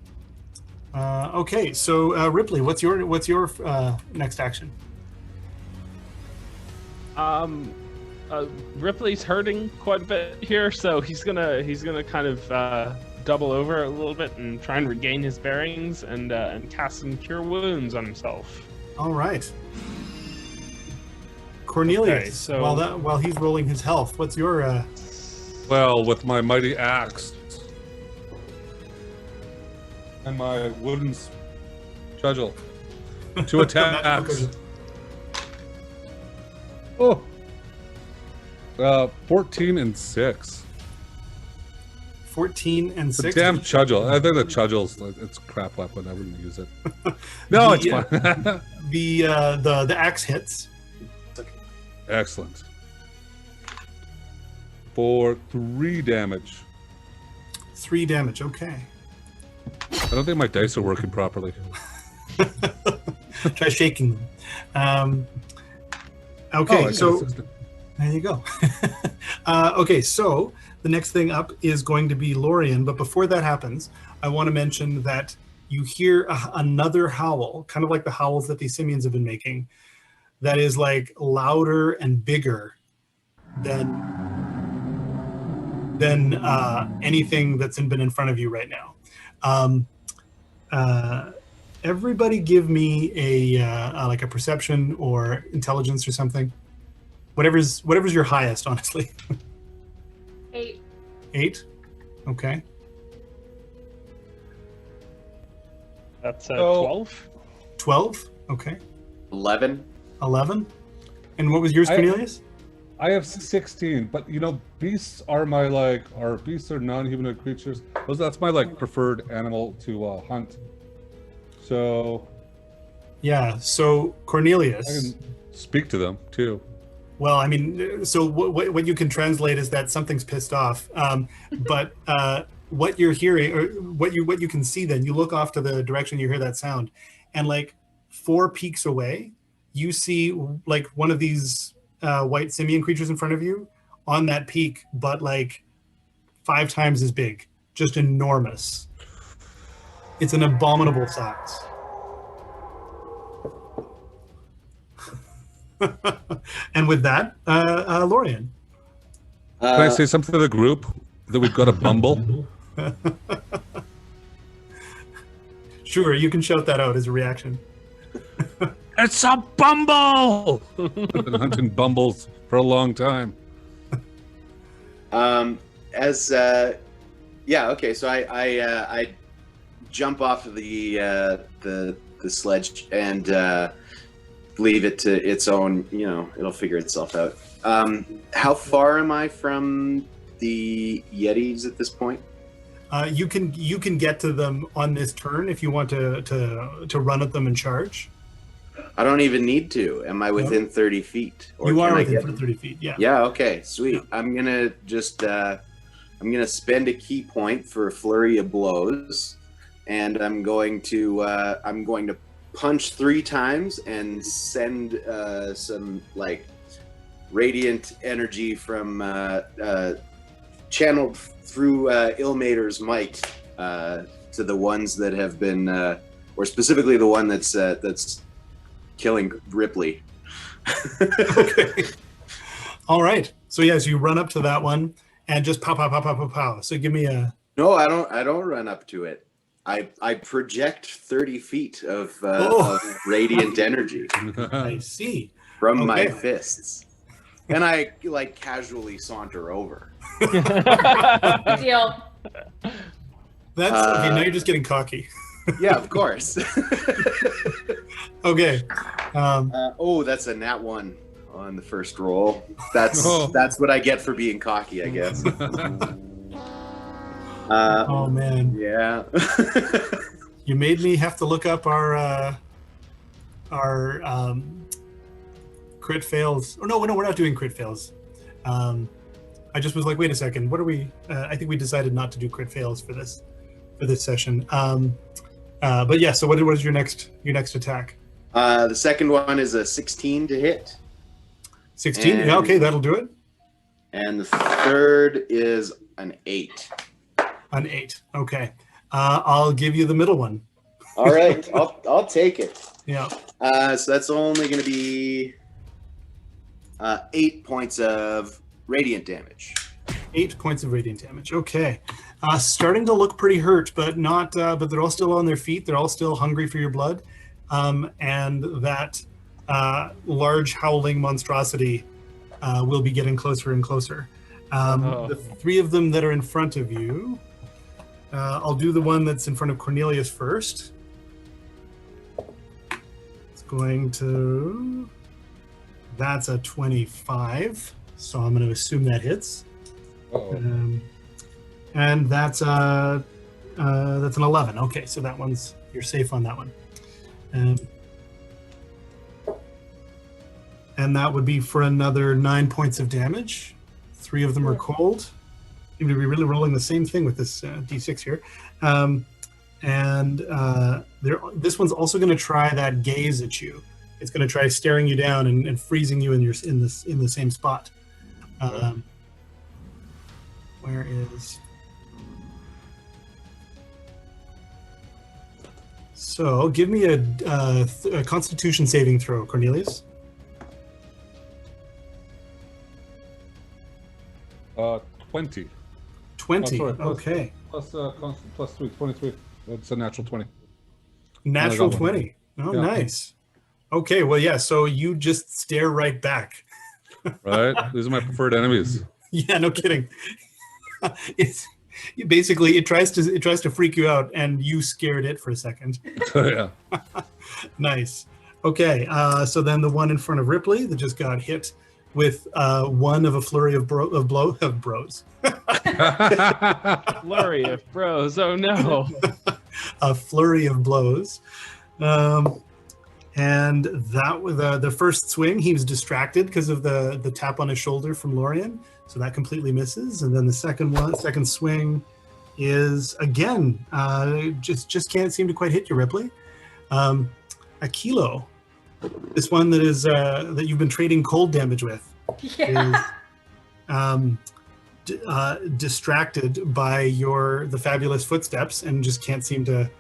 Okay, so Ripley, what's your next action? Ripley's hurting quite a bit here, so he's gonna kind of double over a little bit and try and regain his bearings and cast some Cure Wounds on himself. All right. Cornelius, Okay, so- while he's rolling his health, what's your Well, with my mighty axe and my wooden cudgel, 2 attacks. Oh, 14 and 6. 14 and The 6? damn cudgel. I think the cudgel's it's a crap weapon. I wouldn't use it. No, it's fine. The axe hits. Excellent. For 3 damage. 3 damage, okay. I don't think my dice are working properly. Try shaking them. Okay, Oh, so there you go. Okay, so the next thing up is going to be Lorian, but before that happens, I want to mention that you hear another howl, kind of like the howls that these simians have been making, that is like louder and bigger than anything that's been in front of you right now. Everybody give me a like a perception or intelligence or something. Whatever's your highest, honestly. 8. 8? Okay. That's So- 12. 12? Okay. 11. 11? And what was yours, Cornelius? I have 16, but beasts are beasts are non-humanoid creatures. That's my preferred animal to hunt. So Yeah, so Cornelius. I can speak to them too. Well, I mean, so what you can translate is that something's pissed off. But what you're hearing, or what you can see, then you look off to the direction you hear that sound, and 4 peaks away, you see one of these white simian creatures in front of you on that peak, but 5 times as big, just enormous. It's an abominable size. And with that, Lorian. Can I say something to the group that we've got a bumble? Sure, you can shout that out as a reaction. It's a bumble! I've been hunting bumbles for a long time. Okay, so I jump off of the sledge and leave it to its own, it'll figure itself out. How far am I from the Yetis at this point? You can get to them on this turn if you want to run at them and charge. I don't even need to. Am I within 30 feet? Or you are can I within get... 30 feet, yeah. Yeah, okay, sweet. Yeah. I'm gonna just I'm gonna spend a key point for a flurry of blows, and I'm going to punch 3 times and send some radiant energy from channeled through Ilmater's might to the ones that have been, or specifically the one that's killing Ripley. Okay. All right. So yes, you run up to that one and just pow, pow, pow, pow, pow, pow. So give me a. No, I don't run up to it. I project 30 feet of radiant energy I see. from my Okay. fists, and I casually saunter over. Good deal. That's okay. Now you're just getting cocky. Yeah, of course. Okay. That's a nat 1 on the first roll. That's what I get for being cocky, I guess. Oh man, Yeah. you made me have to look up our crit fails. Oh no, we're not doing crit fails. I just was like, wait a second, what are we? I think we decided not to do crit fails for this session. But yeah, so what was your next attack? The second one is a 16 to hit. 16? Yeah, okay, that'll do it. And the third is an 8. An 8. Okay. I'll give you the middle one. All right, I'll take it. Yeah. So that's only going to be 8 points of radiant damage. 8 points of radiant damage. Okay. Starting to look pretty hurt, but not. But they're all still on their feet. They're all still hungry for your blood, and that large howling monstrosity will be getting closer and closer. The three of them that are in front of you, I'll do the one that's in front of Cornelius first. It's going to... That's a 25, so I'm going to assume that hits. And that's an 11. Okay, so that one's, you're safe on that one. And that would be for another 9 points of damage. 3 of them are cold. Seem to be really rolling the same thing with this D6 here. This one's also going to try that gaze at you. It's going to try staring you down and freezing you in the same spot. Where is? So give me a Constitution saving throw, Cornelius. 20. 20. Oh, sorry, okay. Plus 3, 23. That's a natural 20. Natural 20. Oh, yeah. Nice. Okay, well, yeah, so you just stare right back. Right? These are my preferred enemies. Yeah, no kidding. It tries to freak you out, and you scared it for a second. Yeah. Nice. Okay, so then the one in front of Ripley that just got hit with one of a flurry of bros. Flurry of bros. Oh no. A flurry of blows. And that was the first swing. He was distracted because of the tap on his shoulder from Lorian, so that completely misses. And then the second swing is again just can't seem to quite hit you, Ripley. Aquilo, this one that is that you've been trading cold damage with, is distracted by the fabulous footsteps and just can't seem to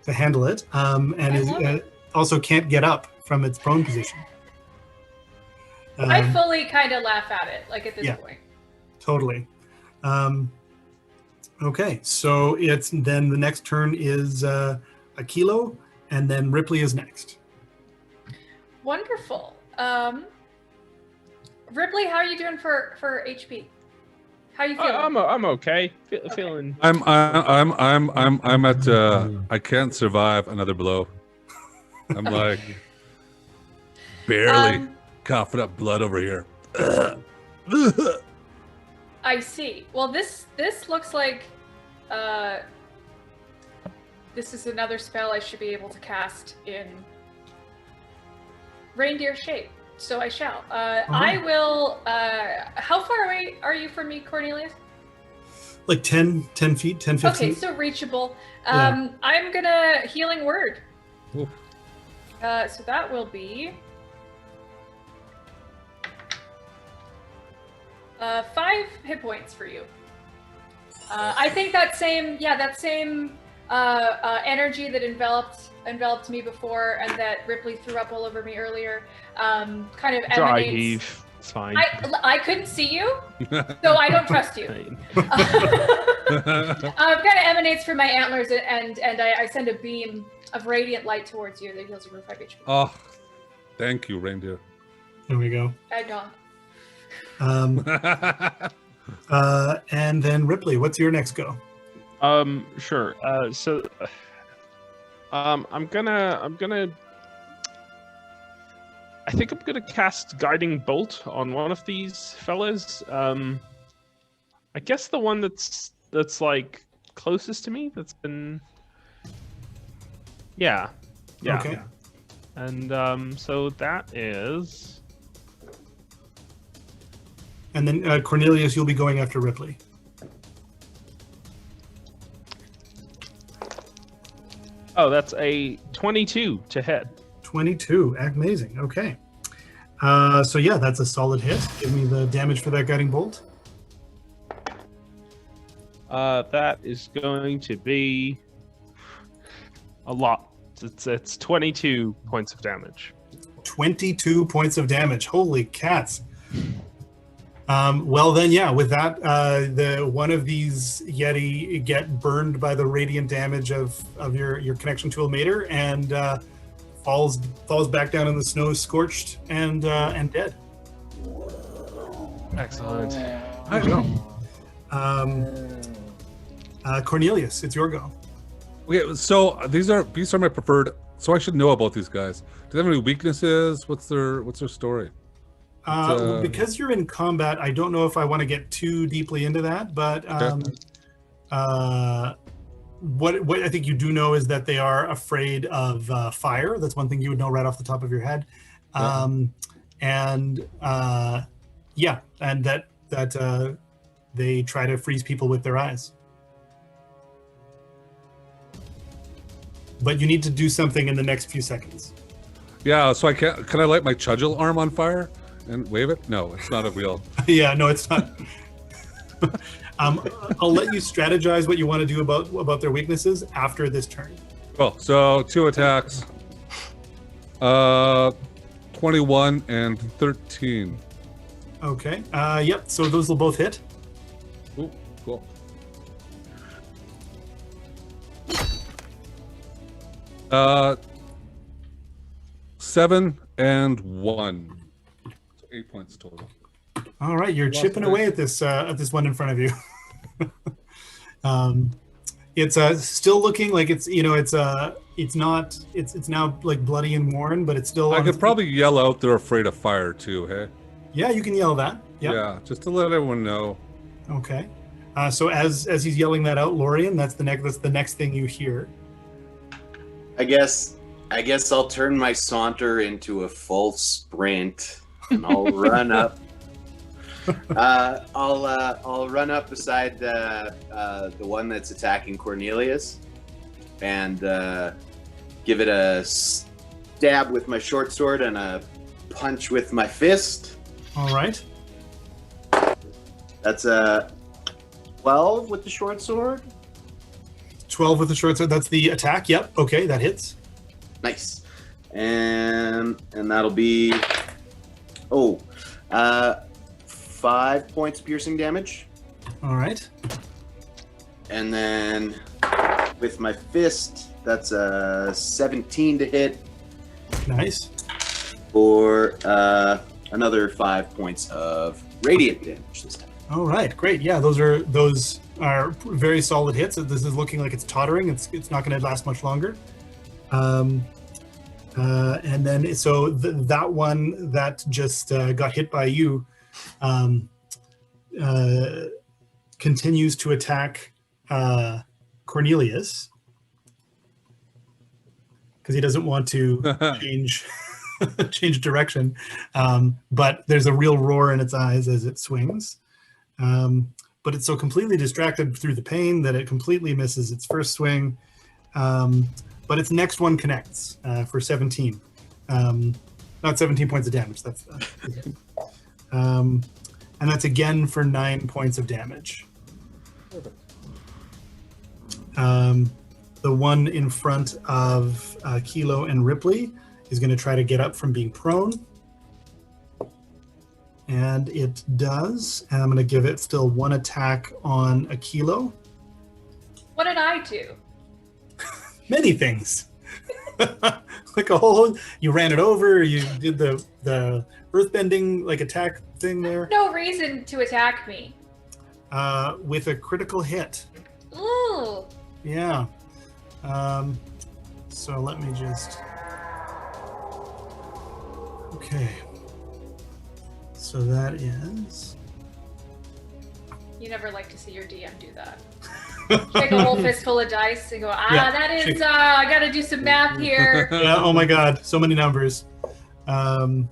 handle it. And also can't get up from its prone position. I fully kind of laugh at it, like at this point. Totally. Okay, so it's then the next turn is Aquilo, and then Ripley is next. Wonderful. Ripley, how are you doing for HP? How are you feeling? I'm okay. Feeling. I'm at. I can't survive another blow. I'm like barely coughing up blood over here. I see. Well, this looks like this is another spell I should be able to cast in reindeer shape. So I shall. I will. How far away are you from me, Cornelius? Like 10 feet, 10, 15. Okay, so reachable. I'm gonna healing word. Oof. So that will be 5 hit points for you. I think that same energy that enveloped me before and that Ripley threw up all over me earlier, kind of emanates. Dry heave. It's fine. I couldn't see you, so I don't trust you. Kind of emanates from my antlers, and I send a beam of radiant light towards you that heals you for 5 HP. Oh, thank you, reindeer. There we go. Eggnog. And then Ripley, what's your next go? Sure. I'm gonna. I think I'm gonna cast Guiding Bolt on one of these fellas. I guess the one that's like closest to me. That's been. Yeah. Okay. And so that is. And then Cornelius, you'll be going after Ripley. Oh, that's a 22 to hit. 22, amazing. Okay. So yeah, that's a solid hit. Give me the damage for that guiding bolt. That is going to be a lot. It's 22 points of damage. 22 points of damage. Holy cats. Well then, yeah, with that, the one of these Yeti get burned by the radiant damage of your connection to Ilmater and falls back down in the snow, scorched and dead. Excellent. I know. Cornelius, it's your go. Okay, so these are my preferred. So I should know about these guys. Do they have any weaknesses? What's their story? Because you're in combat, I don't know if I want to get too deeply into that, but what I think you do know is that they are afraid of fire. That's one thing you would know right off the top of your head. And that they try to freeze people with their eyes. But you need to do something in the next few seconds. Yeah, so can I light my cudgel arm on fire and wave it? No, it's not a real. Yeah, no, it's not. I'll let you strategize what you want to do about their weaknesses after this turn. Well, so 2 attacks. 21 and 13. Okay. Yep. So those will both hit. Ooh, cool. Uh, 7 and 1. So 8 points total. All right, you're chipping away at this one in front of you. It's still looking like it's now like bloody and worn, but it's still. I could probably yell out they're afraid of fire too. Hey. Yeah, you can yell that. Yep. Yeah, just to let everyone know. Okay. So as he's yelling that out, Lorian, that's the next thing you hear. I guess I'll turn my saunter into a full sprint, and I'll run up. I'll run up beside the one that's attacking Cornelius, and give it a stab with my short sword and a punch with my fist. All right. That's a 12 with the short sword. 12 with the short sword. That's the attack. Yep. Okay, that hits. Nice. And that'll be 5 points piercing damage. All right. And then with my fist, that's a 17 to hit. Nice. For another 5 points of radiant damage this time. All right, great. Yeah, those are very solid hits. This is looking like it's tottering. It's not going to last much longer. And then so that one that just got hit by you continues to attack Cornelius because he doesn't want to change direction. But there's a real roar in its eyes as it swings. But it's so completely distracted through the pain that it completely misses its first swing. But its next one connects for 17. Not 17 points of damage. That's and that's again for 9 points of damage. Perfect. The one in front of Aquilo and Ripley is going to try to get up from being prone. And it does. And I'm going to give it still one attack on Aquilo. What did I do? Many things. Like a whole, you ran it over, you did the earthbending like attack thing there. No reason to attack me. With a critical hit. Ooh. Yeah. So let me just. Okay. So that is. You never like to see your DM do that. Take a whole fistful of dice and go, that is, I gotta do some math here. Yeah, oh my god, so many numbers. Okay.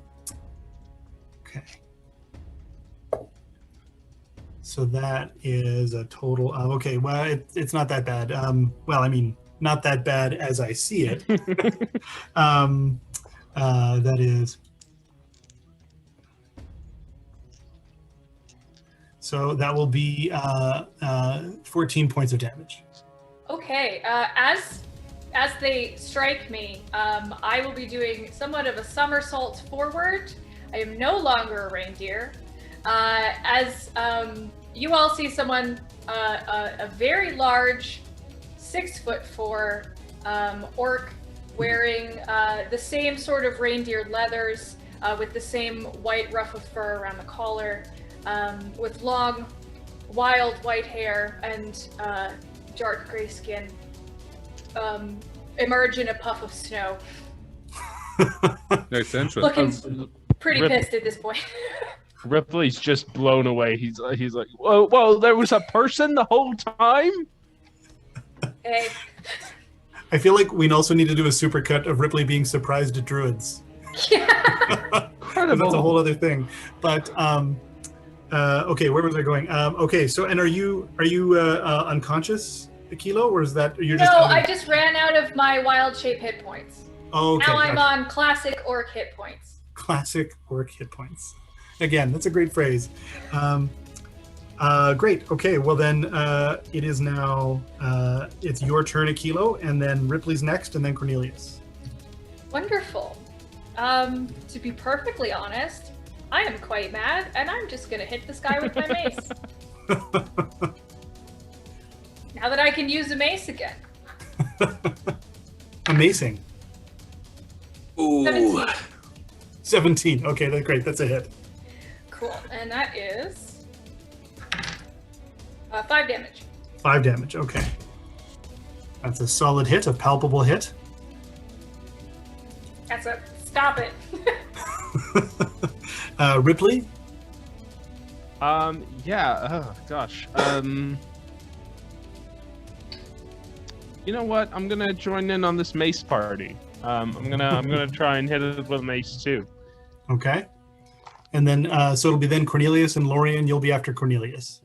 So that is a total of, okay, well, it's not that bad. Well, I mean, not that bad as I see it. That is. So that will be 14 points of damage. Okay, as they strike me, I will be doing somewhat of a somersault forward. I am no longer a reindeer. As you all see someone, a very large 6'4" orc wearing the same sort of reindeer leathers with the same white ruff of fur around the collar, with long, wild white hair and dark gray skin, emerge in a puff of snow. Nice entrance. Looking pretty pissed at this point. Ripley's just blown away. He's like, whoa, there was a person the whole time? Hey. I feel like we also need to do a supercut of Ripley being surprised at druids. Yeah. Incredible. That's a whole other thing. But okay, where was I going? Okay, so and are you unconscious, Aquilo, or is that you're just? No, I just ran out of my wild shape hit points. Oh, okay. Now I'm on classic orc hit points. Classic orc hit points. Again, that's a great phrase. Great. Okay. Well, then it is now it's your turn, Aquilo, and then Ripley's next, and then Cornelius. Wonderful. To be perfectly honest, I am quite mad, and I'm just gonna hit this guy with my mace. Now that I can use a mace again. Amazing. Ooh. 17. 17. Okay, that's great. That's a hit. Cool. And that is 5 damage. 5 damage. Okay. That's a solid hit, a palpable hit. That's a stop it. Ripley. Yeah. Oh gosh. You know what? I'm gonna join in on this mace party. I'm gonna try and hit it with a mace too. Okay. And then so it'll be then Cornelius and Lorian. You'll be after Cornelius.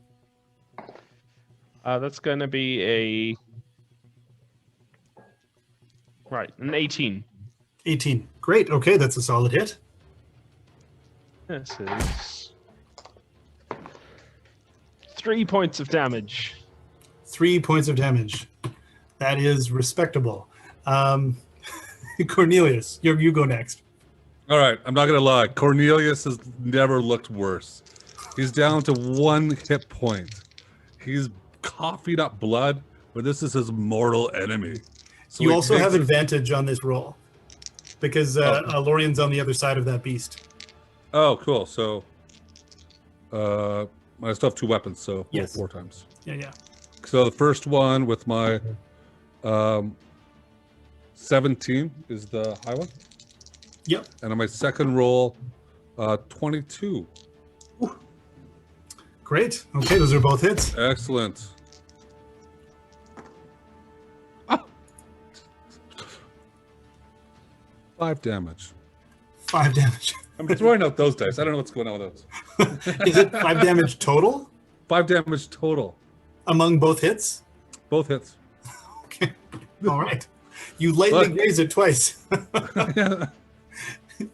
That's gonna be an 18. 18. Great. Okay, that's a solid hit. This is 3 points of damage. 3 points of damage. That is respectable. Cornelius, you go next. All right, I'm not gonna lie. Cornelius has never looked worse. He's down to 1 hit point. He's coughing up blood, but this is his mortal enemy. So You he also takes have his- advantage on this roll because Lorian's on the other side of that beast. Oh, cool. So, I still have 2 weapons, so Yes. 4 times. Yeah. So the first one with my 17 is the high one. Yep. And on my second roll, 22. Great. Okay, those are both hits. Excellent. Ah. 5 damage. 5 damage. I'm throwing out those dice. I don't know what's going on with those. Is it 5 damage total 5 damage total. among both hits? Both hits. Okay. All right. You lightly Look. grazed it twice, Yeah.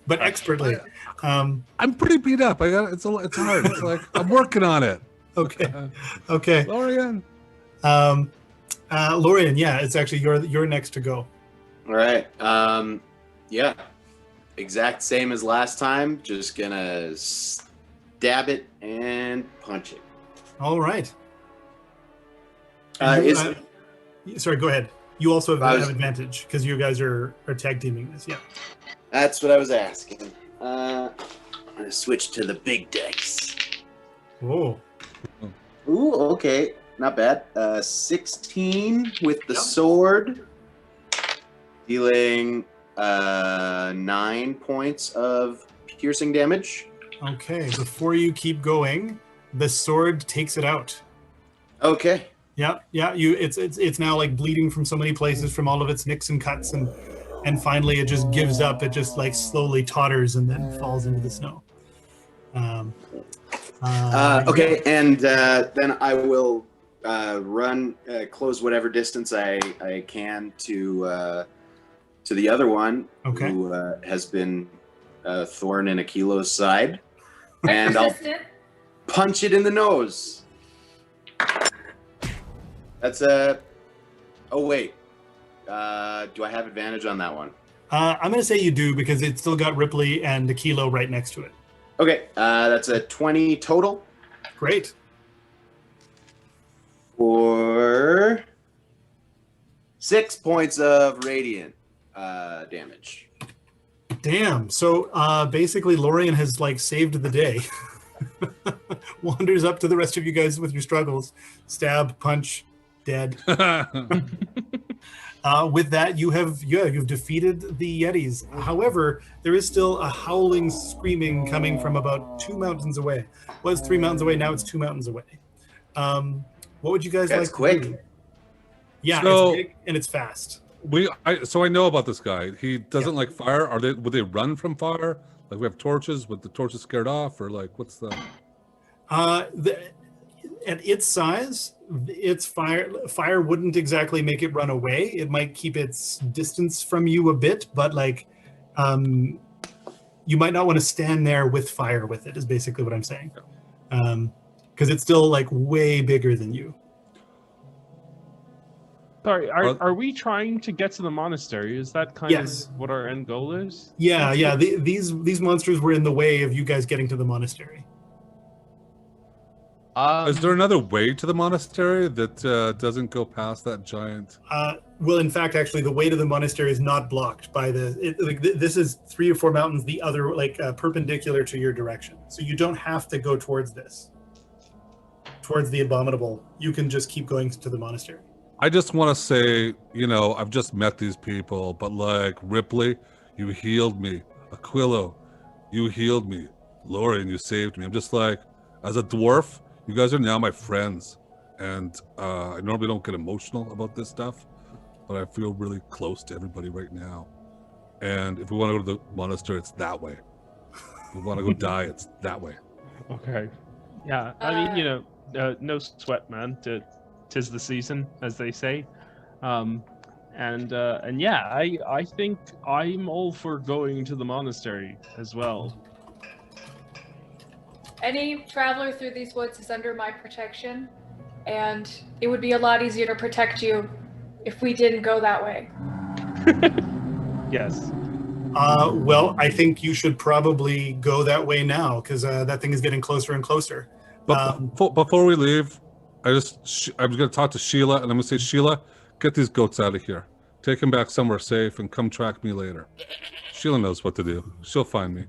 but expertly. I'm pretty beat up. It's hard. It's like I'm working on it. Okay. Okay. Lorian. Lorian, yeah, it's actually you're next to go. All right. Yeah. Exact same as last time. Just gonna stab it and punch it. All right. Sorry, go ahead. You also have advantage because you guys are tag teaming this. Yeah. That's what I was asking. I'm gonna switch to the big dice. Whoa. Ooh, okay. Not bad. 16 with the sword, dealing 9 points of piercing damage. Okay. Before you keep going, the sword takes it out. Okay. Yeah. It's now like bleeding from so many places from all of its nicks and cuts, and finally it just gives up. It just like slowly totters and then falls into the snow. Okay, and then I will run, close whatever distance I can to the other one, Okay. who has been a thorn in Aquilo's side, and I'll Persistent. punch it in the nose. That's a. Oh wait, do I have advantage on that one? I'm going to say you do because it's still got Ripley and Aquilo right next to it. Okay, that's a 20 total Great. for 6 points of radiant. damage. Damn. So basically, Lorian has like saved the day. Wanders up to the rest of you guys with your struggles. Stab, punch, dead. With that, you've defeated the Yetis. However, there is still a howling, screaming coming from about 2 mountains away. Was 3 mountains away, now it's 2 mountains away. What would you guys That's like quick. to do? Yeah, So- it's big and it's fast. So I know about this guy. He doesn't like fire. Would they run from fire? Like we have torches. Would the torches scared off, or like what's the? At its size, its fire wouldn't exactly make it run away. It might keep its distance from you a bit, but like you might not want to stand there with fire with it, is basically what I'm saying. Because it's still like way bigger than you. Sorry, are we trying to get to the monastery? Is that kind Yes. of what our end goal is? Yeah. These monsters were in the way of you guys getting to the monastery. Is there another way to the monastery that doesn't go past that giant? Well, in fact, actually, the way to the monastery is not blocked by this is 3 or 4 mountains, the other perpendicular to your direction. So you don't have to go towards the abominable. You can just keep going to the monastery. I just want to say, I've just met these people, but like Ripley, you healed me. Aquilo, you healed me. Lorian, you saved me. I'm just like, as a dwarf, you guys are now my friends. And I normally don't get emotional about this stuff, but I feel really close to everybody right now. And if we want to go to the monastery, it's that way. If we want to go die, it's that way. Okay. Yeah, I mean, no sweat, man. Tis the season, as they say. And yeah, I think I'm all for going to the monastery as well. Any traveler through these woods is under my protection, and it would be a lot easier to protect you if we didn't go that way. Yes. Well, I think you should probably go that way now, because that thing is getting closer and closer. But before we leave, I'm going to talk to Sheila, and I'm going to say, Sheila, get these goats out of here. Take them back somewhere safe and come track me later. Sheila knows what to do. She'll find me.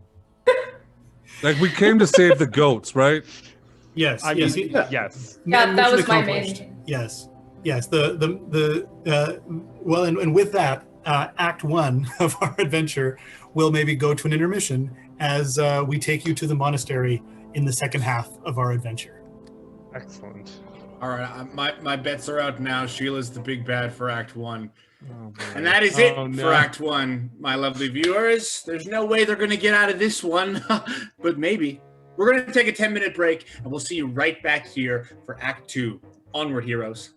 Like, we came to save the goats, right? Yes. I yes. mean, yes. Yeah, that mission was my accomplished. main. Yes. Well, and with that, Act 1 of our adventure will maybe go to an intermission as we take you to the monastery in the second half of our adventure. Excellent. All right, my bets are out now. Sheila's the big bad for Act 1. Oh, And that is it no. for Act 1, my lovely viewers. There's no way they're going to get out of this one, but maybe. We're going to take a 10-minute break, and we'll see you right back here for Act 2. Onward, heroes.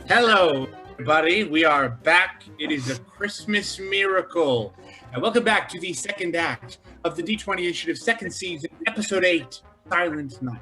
Hello, everybody. We are back. It is a Christmas miracle. And welcome back to the second act of the D20 Initiative second season, Episode 8, Silent Night.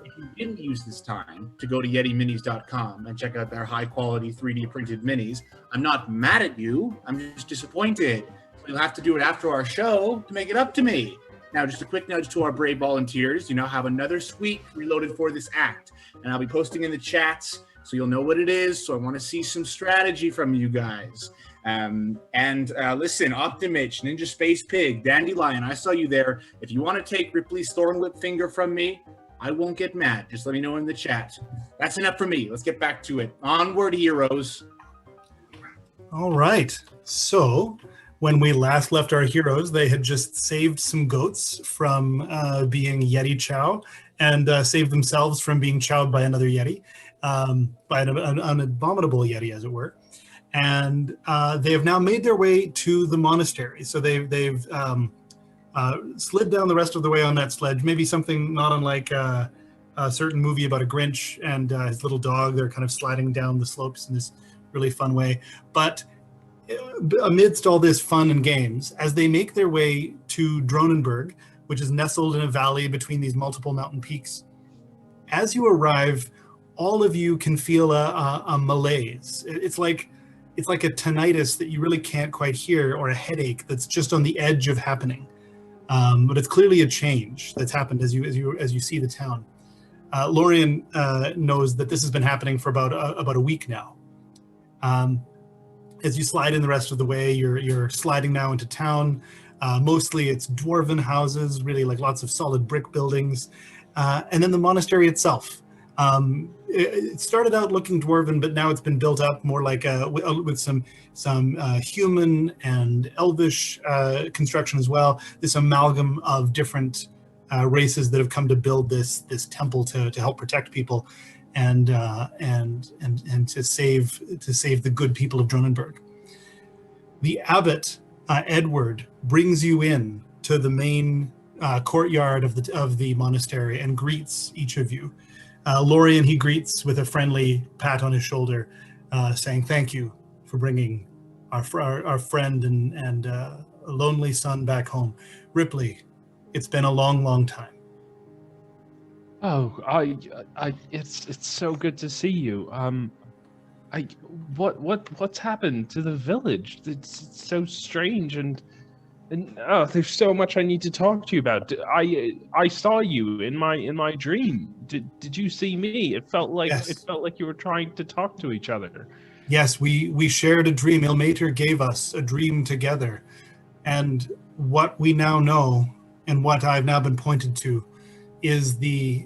If you didn't use this time to go to YetiMinis.com and check out their high-quality 3D printed minis, I'm not mad at you. I'm just disappointed. You'll have to do it after our show to make it up to me. Now, just a quick nudge to our brave volunteers. You now have another suite reloaded for this act, and I'll be posting in the chats so you'll know what it is. So I want to see some strategy from you guys. Listen, Optimich, Ninja Space Pig, Dandelion, I saw you there. If you want to take Ripley's Thorn Whip finger from me, I won't get mad. Just let me know in the chat. That's enough for me. Let's get back to it. Onward, heroes. All right. So when we last left our heroes, they had just saved some goats from being Yeti chow and saved themselves from being chowed by another Yeti, by an abominable Yeti, as it were. And they have now made their way to the monastery. So they've slid down the rest of the way on that sledge, maybe something not unlike a certain movie about a Grinch and his little dog. They're kind of sliding down the slopes in this really fun way. But amidst all this fun and games, as they make their way to Dronenberg, which is nestled in a valley between these multiple mountain peaks, as you arrive, all of you can feel a malaise. It's like a tinnitus that you really can't quite hear, or a headache that's just on the edge of happening. But it's clearly a change that's happened as you see the town. Lorian knows that this has been happening for about a week now. As you slide in the rest of the way, you're sliding now into town. Mostly it's dwarven houses, really like lots of solid brick buildings. And then the monastery itself. It started out looking dwarven, but now it's been built up more like with some human and elvish construction as well. This amalgam of different races that have come to build this temple to help protect people and to save the good people of Dronenberg. The abbot Edward brings you in to the main courtyard of the monastery and greets each of you. Lorian he greets with a friendly pat on his shoulder, saying thank you for bringing our friend and a lonely son back home. Ripley, it's been a long time. Oh, it's so good to see you. What's happened to the village? It's so strange and oh, there's so much I need to talk to you about. I saw you in my dream. Did you see me? It felt like Yes. you were trying to talk to each other. Yes, we shared a dream. Ilmater gave us a dream together, and what we now know and what I've now been pointed to is the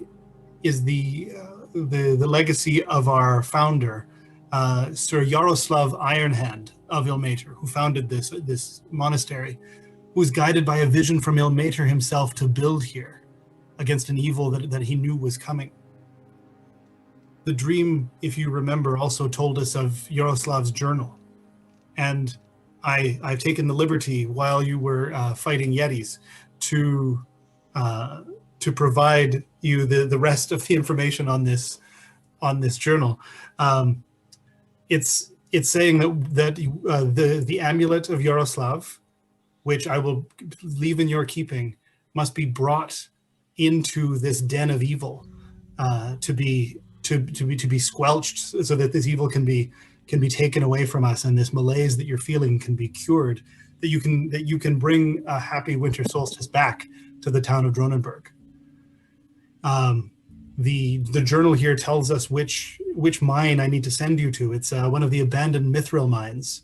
legacy of our founder, Sir Yaroslav Ironhand of Ilmater, who founded this monastery, who was guided by a vision from Ilmater himself to build here against an evil that he knew was coming. The dream, if you remember, also told us of Yaroslav's journal, and I've taken the liberty while you were fighting Yetis to provide you the rest of the information on this journal. It's saying that the amulet of Yaroslav, which I will leave in your keeping, must be brought into this den of evil to be squelched, so that this evil can be taken away from us, and this malaise that you're feeling can be cured. That you can bring a happy winter solstice back to the town of Dronenberg. The journal here tells us which mine I need to send you to. It's one of the abandoned Mithril mines,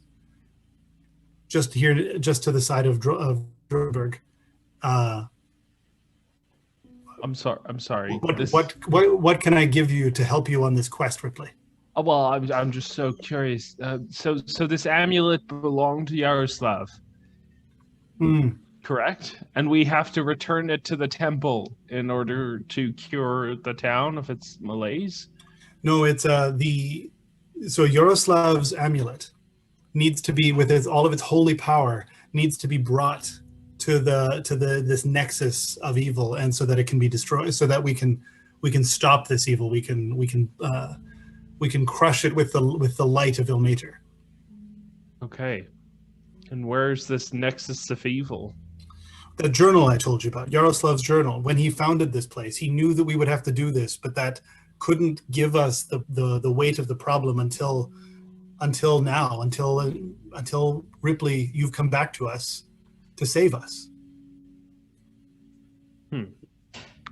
just to the side of Dronenberg. I'm sorry. What can I give you to help you on this quest, Ripley? Well, I'm just so curious. So this amulet belonged to Yaroslav, correct? And we have to return it to the temple in order to cure the town of its malaise? No, it's so Yaroslav's amulet needs to be, with all of its holy power, needs to be brought to this nexus of evil, and so that it can be destroyed, so that we can stop this evil. We can crush it with the light of Ilmater. Okay. And where's this nexus of evil? The journal I told you about, Yaroslav's journal. When he founded this place, he knew that we would have to do this, but that couldn't give us the weight of the problem until now, until Ripley, you've come back to us to save us.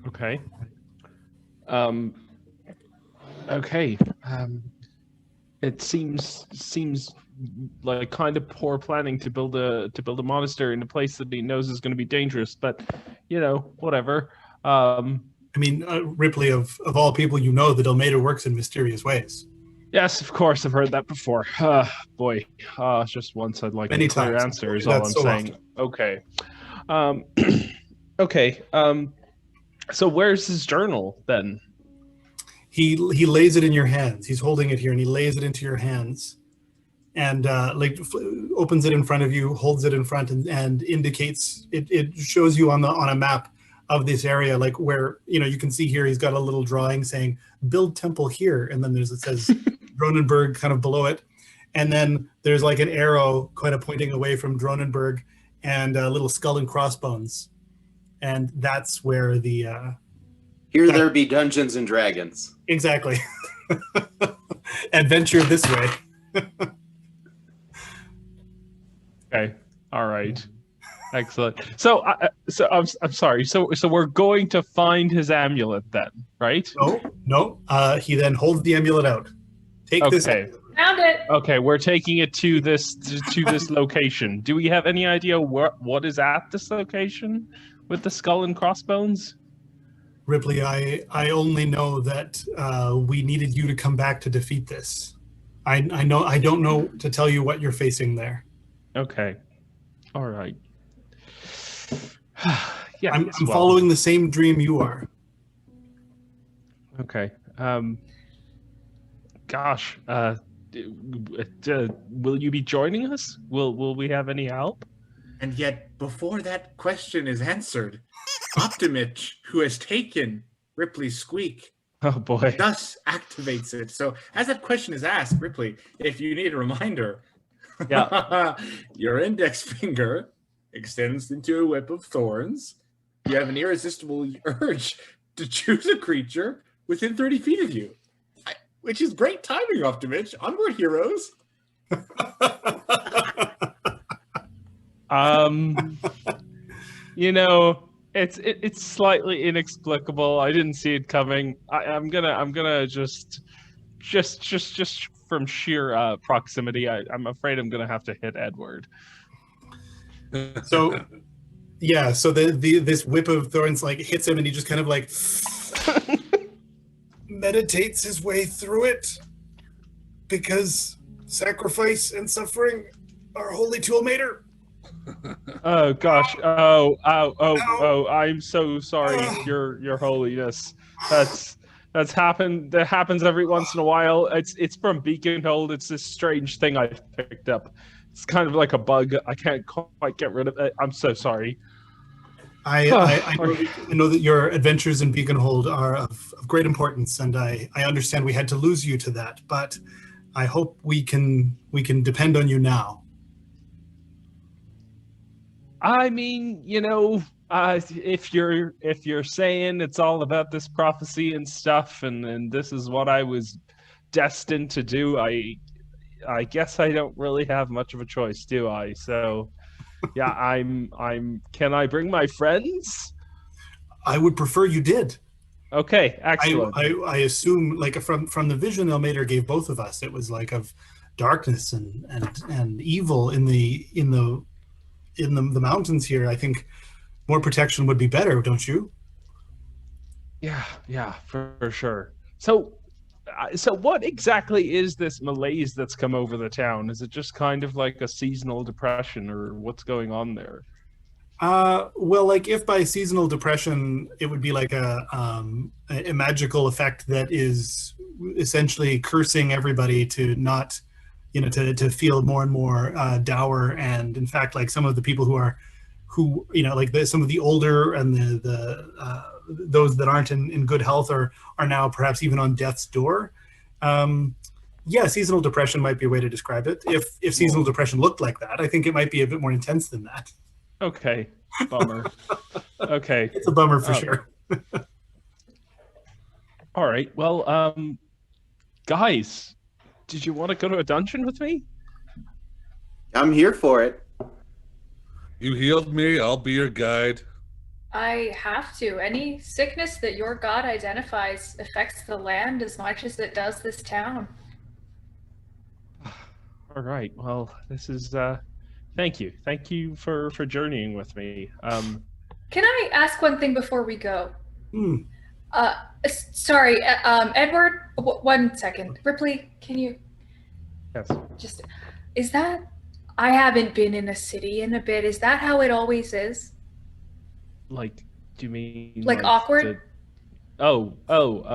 Okay. Okay. It seems like kind of poor planning to build a monastery in a place that he knows is going to be dangerous, but whatever. I mean, Ripley, of all people, that Ilmater works in mysterious ways. Yes, of course, I've heard that before. Boy, just once I'd like Many a clear times. answer is all I'm So saying. often. Okay. Okay. So where's his journal then? He lays it in your hands. He's holding it here, and he lays it into your hands, and opens it in front of you, holds it in front, and indicates it. It shows you on a map of this area, like where you can see here. He's got a little drawing saying "Build temple here," and then it says Dronenberg kind of below it, and then there's like an arrow kind of pointing away from Dronenberg, and a little skull and crossbones, and that's where the Here there be Dungeons and Dragons. exactly adventure this way. Okay. All right. Excellent. So, I'm sorry. So we're going to find his amulet then, right? No. He then holds the amulet out. Take this. Okay. Found it. Okay, we're taking it to this location. Do we have any idea what is at this location with the skull and crossbones? Ripley, I only know that we needed you to come back to defeat this. I don't know to tell you what you're facing there. Okay. All right. Yeah. I'm following the same dream you are. Okay. Gosh. Will you be joining us? Will we have any help? And yet, before that question is answered, Optimich, who has taken Ripley's squeak, Oh boy. thus activates it. So, as that question is asked, Ripley, if you need a reminder, Yeah. your index finger extends into a whip of thorns. You have an irresistible urge to choose a creature within 30 feet of you, which is great timing, Optimich. Onward, heroes. You know, it's slightly inexplicable. I didn't see it coming. I'm gonna just from sheer proximity, I'm afraid I'm gonna have to hit Edward. So, yeah. So this whip of thorns like hits him, and he just kind of like meditates his way through it, because sacrifice and suffering are holy to Ilmater. Oh gosh! Oh! I'm so sorry, Your Holiness. That's happened. That happens every once in a while. It's from Beaconhold. It's this strange thing I've picked up. It's kind of like a bug. I can't quite get rid of it. I'm so sorry. I know that your adventures in Beaconhold are of great importance, and I understand we had to lose you to that, but I hope we can depend on you now. I mean, you know, if you're saying it's all about this prophecy and stuff, and this is what I was destined to do, I guess I don't really have much of a choice, do I? So, yeah, I'm. Can I bring my friends? I would prefer you did. Okay, excellent. I assume, like from the vision Ilmater gave both of us, it was like of darkness and evil in the mountains here. I think more protection would be better, don't you? Yeah, for sure. So what exactly is this malaise that's come over the town? Is it just kind of like a seasonal depression, or what's going on there? Well, like if by seasonal depression, it would be like a magical effect that is essentially cursing everybody to not, to feel more and more dour. And in fact, like some of the people who some of the older and the those that aren't in good health are now perhaps even on death's door. Yeah, seasonal depression might be a way to describe it. If seasonal depression looked like that, I think it might be a bit more intense than that. Okay, bummer. Okay. It's a bummer for sure. All right, well, guys, did you want to go to a dungeon with me? I'm here for it. You healed me. I'll be your guide. I have to. Any sickness that your god identifies affects the land as much as it does this town. All right, well, this is... Thank you for journeying with me. Can I ask one thing before we go? Hmm. Sorry, Edward. 1 second. Ripley, can you? Yes. Just, is that? I haven't been in a city in a bit. Is that how it always is? Like, do you mean like awkward? Do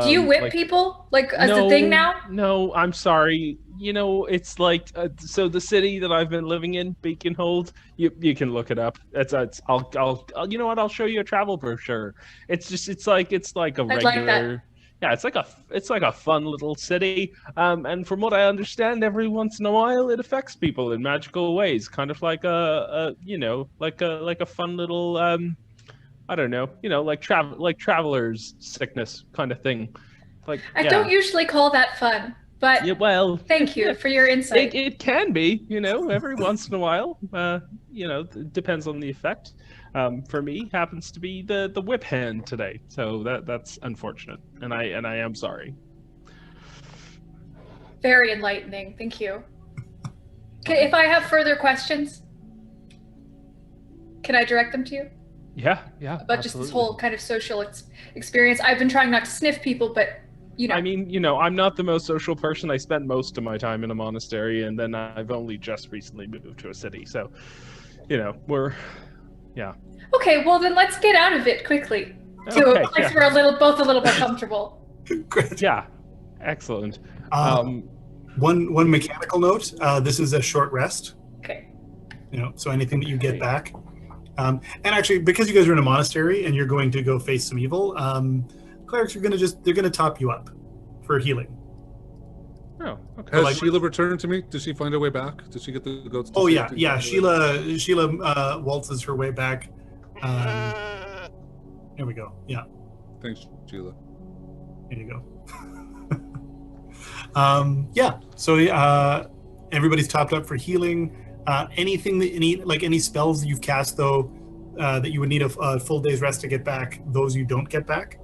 you whip people like as a thing now? No, I'm sorry. It's like so the city that I've been living in, Beaconhold. You can look it up. I'll you know what? I'll show you a travel brochure. It's like a regular. Like that. Yeah, it's like a fun little city. And from what I understand, every once in a while it affects people in magical ways, kind of like a fun little I don't know, like traveler's sickness kind of thing. Like I don't usually call that fun, but yeah, well, thank you for your insight. It can be, every once in a while. depends on the effect. For me, happens to be the whip hand today, so that's unfortunate, and I am sorry. Very enlightening. Thank you. If I have further questions, can I direct them to you? Yeah. About just this whole kind of social experience. I've been trying not to sniff people, but I mean, I'm not the most social person. I spent most of my time in a monastery, and then I've only just recently moved to a city. So, we're. Okay, well then let's get out of it quickly to a place where both a little more comfortable. Great. Yeah, excellent. One mechanical note: this is a short rest. Okay. So anything that you get back, and actually, because you guys are in a monastery and you're going to go face some evil, clerics are they're gonna top you up for healing. Oh, okay. Has Sheila returned to me? Did she find her way back? Did she get the goats? Oh yeah. Sheila waltzes her way back. There we go. Yeah. Thanks, Sheila. There you go. Yeah. So everybody's topped up for healing. Anything that any spells that you've cast though that you would need a full day's rest to get back, those you don't get back.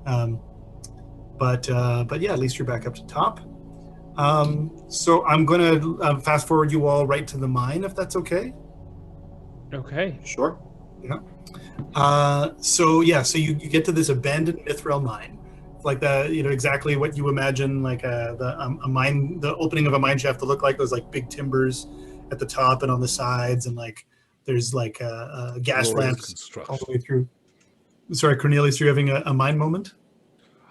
But yeah, at least you're back up to top. So I'm gonna fast forward you all right to the mine, if that's okay. Okay. Sure. Yeah. So you get to this abandoned Mithril mine, like exactly what you imagine, like a mine, the opening of a mine shaft to look like. Those like big timbers at the top and on the sides, and like there's like gas lamps all the way through. Sorry, Cornelius, you're having a mine moment?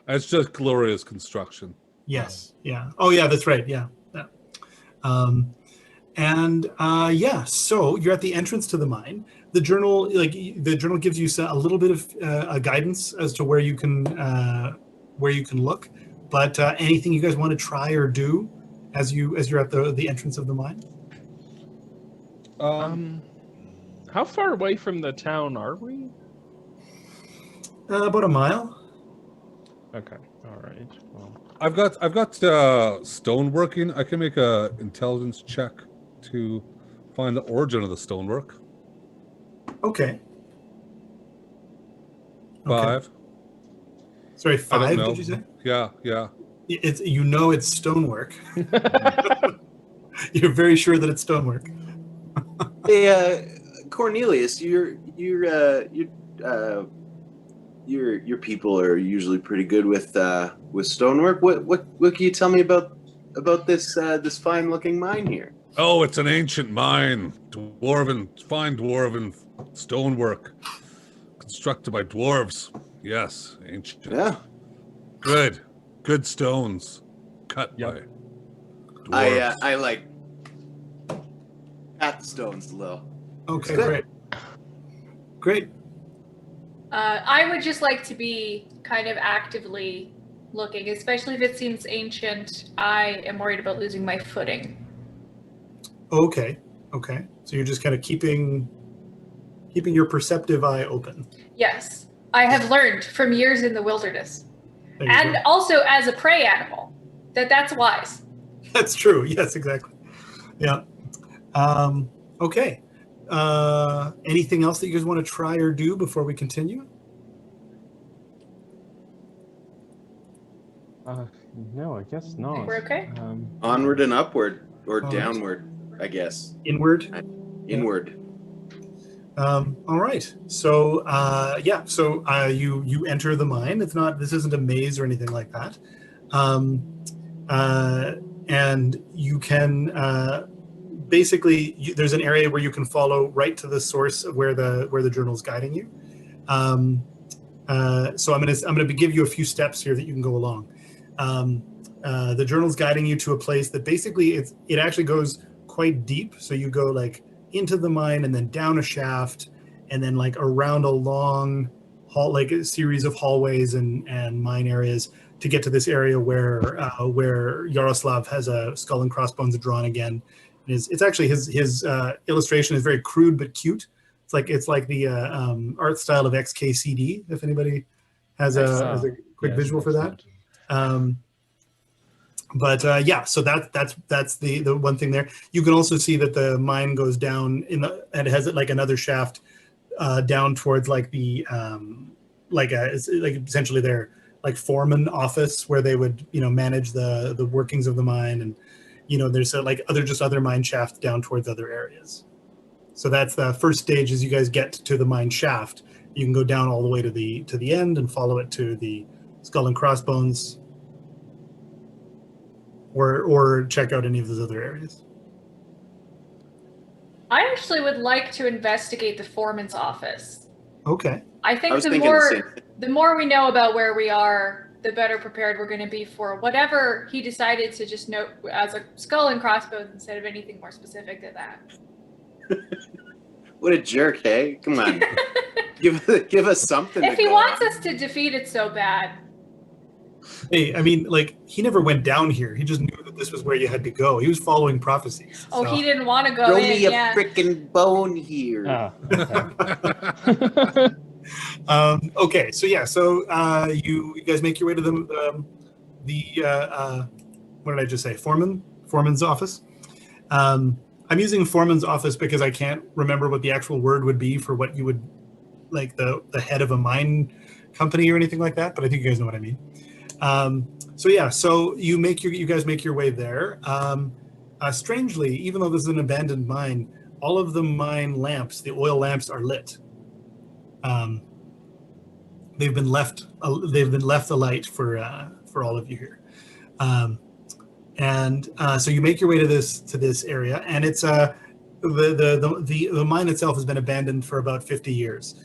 It's just glorious construction. Yes. Yeah. Oh, yeah. That's right. Yeah. So you're at the entrance to the mine. The journal gives you a little bit of guidance as to where you can look. But anything you guys want to try or do as you're at the entrance of the mine? How far away from the town are we? About a mile. Okay. All right. Well. I've got stoneworking. I can make a intelligence check to find the origin of the stonework. Okay. 5. Sorry, 5. Did you say? Yeah. It's stonework. You're very sure that it's stonework. Hey, Cornelius, your people are usually pretty good with stonework. What can you tell me about this fine looking mine here? Oh, it's an ancient mine, fine dwarven stonework, constructed by dwarves. Yes, ancient. Yeah, good stones, cut by dwarves. I like at the stones a little. Okay, great. I would just like to be kind of actively looking, especially if it seems ancient. I am worried about losing my footing. Okay. So you're just kind of keeping your perceptive eye open. Yes, I have learned from years in the wilderness, and go. also as a prey animal, that's wise. That's true. Yes, exactly. Yeah. Okay. Anything else that you guys want to try or do before we continue? No, I guess not. We're okay? Onward and upward, or downward, I guess. Inward? Inward. All right. So, you enter the mine. This isn't a maze or anything like that. And you can, basically, there's an area where you can follow right to the source of where the journal is guiding you. So I'm gonna give you a few steps here that you can go along. The journal's guiding you to a place that basically it actually goes quite deep. So you go like into the mine and then down a shaft and then like around a long hall, like a series of hallways and mine areas to get to this area where Yaroslav has a skull and crossbones drawn again. It's actually his illustration is very crude but cute. It's like the art style of XKCD. If anybody has a quick visual for that. But yeah, so that's the one thing there. You can also see that the mine goes down and it has like another shaft down towards like the it's like essentially their like foreman office where they would manage the workings of the mine, and there's like other mine shafts down towards other areas. So that's the first stage. As you guys get to the mine shaft, you can go down all the way to the end and follow it to the Skull and Crossbones, or check out any of those other areas. I actually would like to investigate the foreman's office. Okay. I think the more we know about where we are, the better prepared we're going to be for whatever he decided to just note as a skull and crossbones instead of anything more specific than that. What a jerk, hey? Come on. give us something. If he wants us to defeat it so bad. Hey, I mean, like, he never went down here. He just knew that this was where you had to go. He was following prophecies. Oh, so. He didn't want to go Throw in. me a freaking bone here. Okay, so yeah, so you guys make your way to the what did I just say? Foreman's office. I'm using foreman's office because I can't remember what the actual word would be for what you would like the head of a mine company or anything like that. But I think you guys know what I mean. So yeah, so you guys make your way there. Strangely, even though this is an abandoned mine, all of the mine lamps, the oil lamps, are lit. They've been left alight for all of you here, and so you make your way to this area, and it's the mine itself has been abandoned for about 50 years.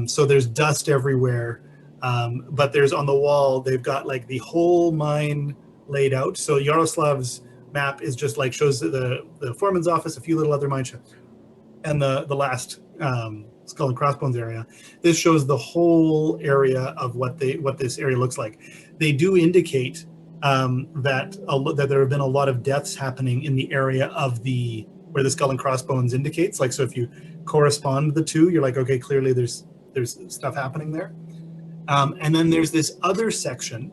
So there's dust everywhere, but there's on the wall they've got like the whole mine laid out. So Yaroslav's map is just like shows the foreman's office, a few little other mine shafts, and the last Skull and Crossbones area. This shows the whole area of what this area looks like. They do indicate that there have been a lot of deaths happening in the area of where the Skull and Crossbones indicates. Like, so if you correspond the two, you're like, okay, clearly there's stuff happening there. And then there's this other section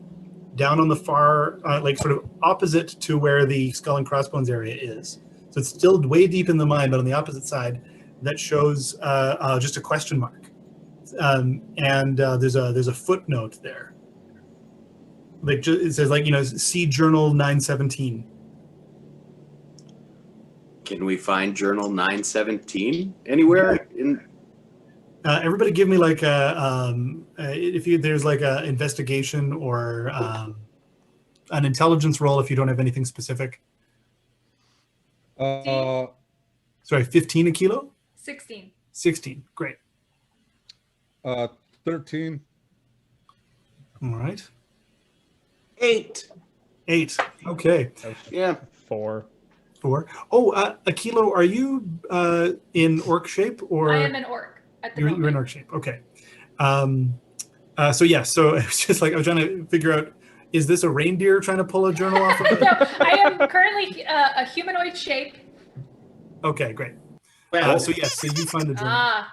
down on the far, like sort of opposite to where the Skull and Crossbones area is. So it's still way deep in the mine, but on the opposite side, that shows just a question mark, and there's a footnote there. Like it says, like, see Journal 917. Can we find Journal 917 anywhere in? Everybody, give me like there's like a investigation or an intelligence roll if you don't have anything specific. Sorry, 15 Aquilo? 16. 16, great. 13. All right. 8. 8, okay. Yeah. 4. Oh, Aquilo, are you in orc shape or? I am an orc at the moment. You're in orc shape, okay. So yeah, so it's just like I was trying to figure out, is this a reindeer trying to pull a journal off of it? No, I am currently a humanoid shape. Okay, great. Well, so yes, so you find the journal.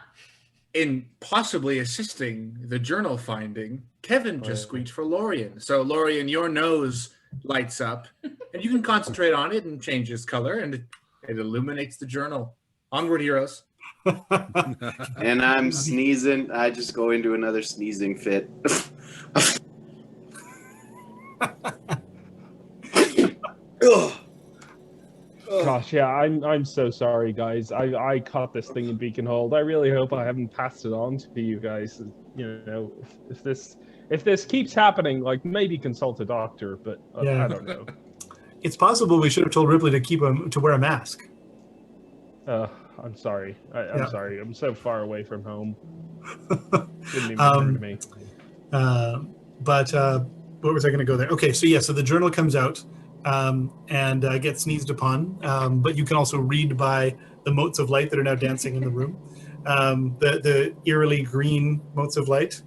In possibly assisting the journal finding, Kevin just squeaked for Lorian. So Lorian, your nose lights up, and you can concentrate on it and change its color, and it illuminates the journal. Onward, heroes. And I'm sneezing. I just go into another sneezing fit. Gosh, yeah, I'm so sorry, guys. I caught this thing in Beaconhold. I really hope I haven't passed it on to you guys. If this keeps happening, like, maybe consult a doctor, but I don't know. It's possible we should have told Ripley to wear a mask. I'm sorry. I'm sorry. I'm so far away from home. Didn't even occur to me. But what was I going to go there? Okay, so yeah, so the journal comes out and gets sneezed upon, but you can also read by the motes of light that are now dancing in the room. The eerily green motes of light,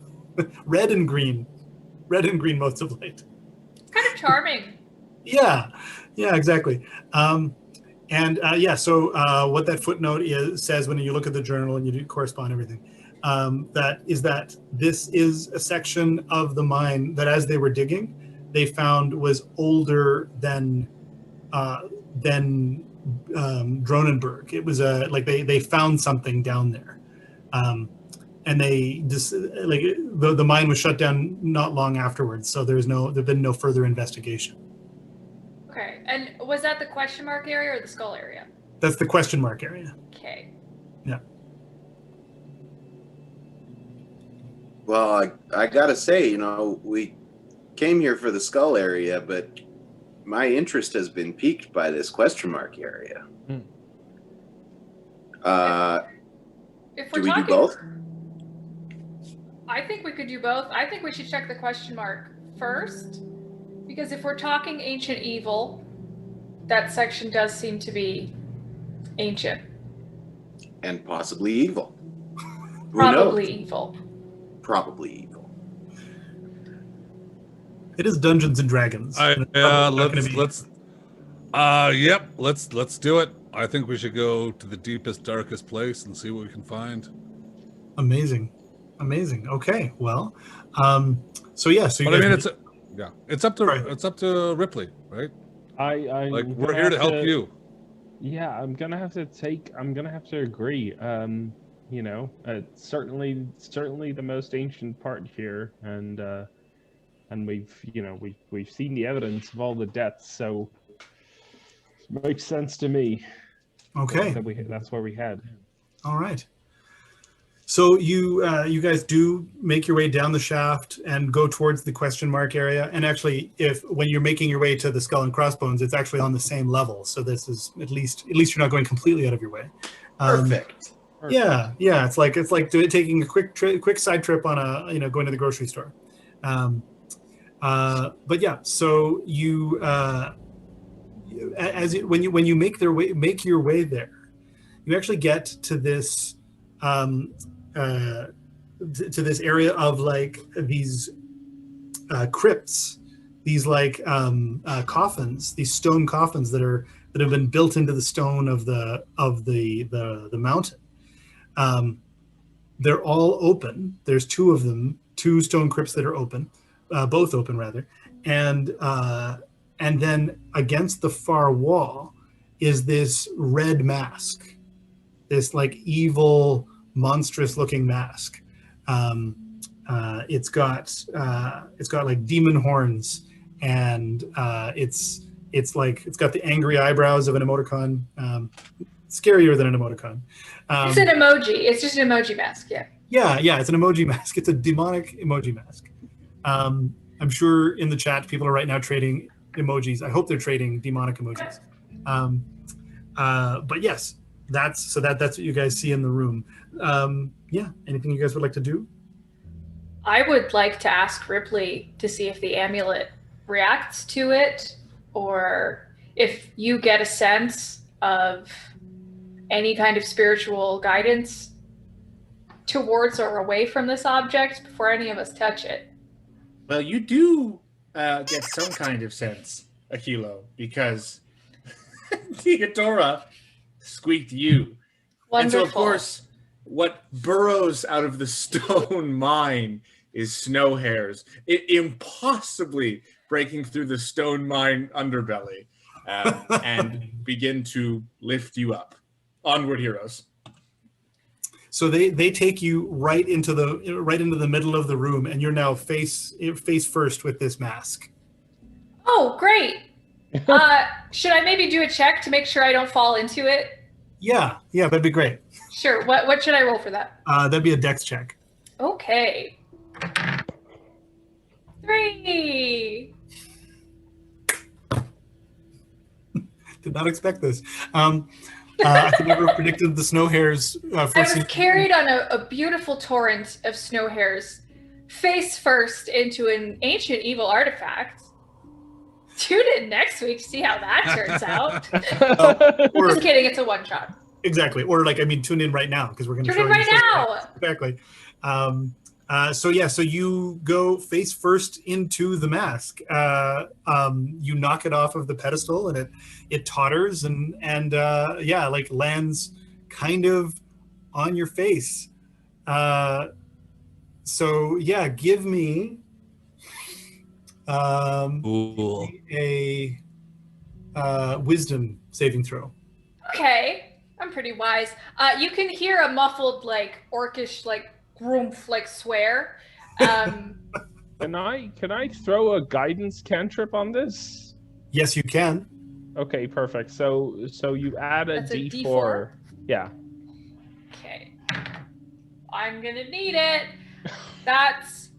red and green motes of light. It's kind of charming. Yeah, exactly. So what that footnote says when you look at the journal and you do correspond everything, that this is a section of the mine that as they were digging, they found was older than Dronenberg. It was they found something down there, and they just the mine was shut down not long afterwards. So there've been no further investigation. Okay, and was that the question mark area or the skull area? That's the question mark area. Okay. Yeah. Well, I gotta say, we came here for the skull area, but my interest has been piqued by this question mark area. If Do we're we talking, do both? I think we could do both. I think we should check the question mark first, because if we're talking ancient evil, that section does seem to be ancient. And possibly evil. Who Probably knows? evil. Probably evil. It is Dungeons and Dragons. Let's do it. I think we should go to the deepest, darkest place and see what we can find. Amazing. Okay, well, so you But I mean, it's up to Ripley, right? We're here to help you. Yeah, I'm gonna have to agree. It's certainly the most ancient part here, and we've seen the evidence of all the deaths, so it makes sense to me. Okay, that's where we head. All right. So you guys do make your way down the shaft and go towards the question mark area. And actually, when you're making your way to the skull and crossbones, it's actually on the same level. So this is at least you're not going completely out of your way. Perfect. Yeah. It's like taking a quick side trip on going to the grocery store. But yeah, so you when you make your way there, you actually get to this to this area of these crypts, these coffins, these stone coffins that have been built into the stone of the mountain. They're all open. There's two of them, two stone crypts that are open, both open rather, and then against the far wall is this red mask, this evil, monstrous looking mask. It's got demon horns, and it's got the angry eyebrows of an emoticon. Scarier than an emoticon. It's an emoji. It's just an emoji mask. Yeah. Yeah. It's an emoji mask. It's a demonic emoji mask. I'm sure in the chat people are right now trading emojis. I hope they're trading demonic emojis. But yes. That's what you guys see in the room. Anything you guys would like to do? I would like to ask Ripley to see if the amulet reacts to it, or if you get a sense of any kind of spiritual guidance towards or away from this object before any of us touch it. Well, you do get some kind of sense, Aquilo, because Theodora squeaked you. Wonderful. And so, of course, what burrows out of the stone mine is snow hairs, impossibly breaking through the stone mine underbelly, and begin to lift you up. Onward, heroes. So they take you right into the middle of the room, and you're now face first with this mask. Oh, great! Should I maybe do a check to make sure I don't fall into it? Yeah, that'd be great. Sure. What should I roll for that? That'd be a dex check. Okay. 3. Did not expect this. I could never have predicted the snow hairs. I was carried on a beautiful torrent of snow hairs, face first into an ancient evil artifact. Tune in next week to see how that turns out. Just kidding, it's a one-shot. Exactly. Or tune in right now, because we're going to tune in right now. Exactly. So you go face first into the mask. You knock it off of the pedestal, and it totters and lands kind of on your face. Give me Cool. A wisdom saving throw. Okay, I'm pretty wise. You can hear a muffled, like, orcish, like, groomph, like, swear. Can I throw a guidance cantrip on this? Yes, you can. Okay, perfect. So you add a That's a D4. D4? Yeah. Okay. I'm gonna need it. That's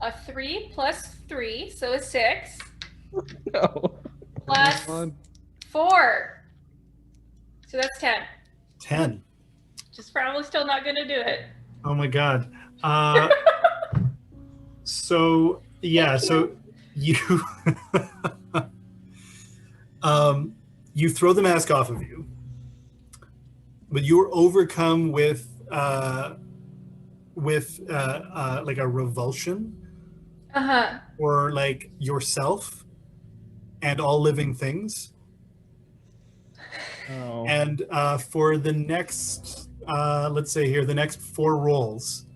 a 3 plus 3, so a 6. No. Plus Come on. 4. So that's 10. 10. Just probably still not gonna do it. Oh my god. So yeah, so you you throw the mask off of you, but you are overcome with like a revulsion for like yourself and all living things. Oh. And for the next, let's say here, the next 4 rolls,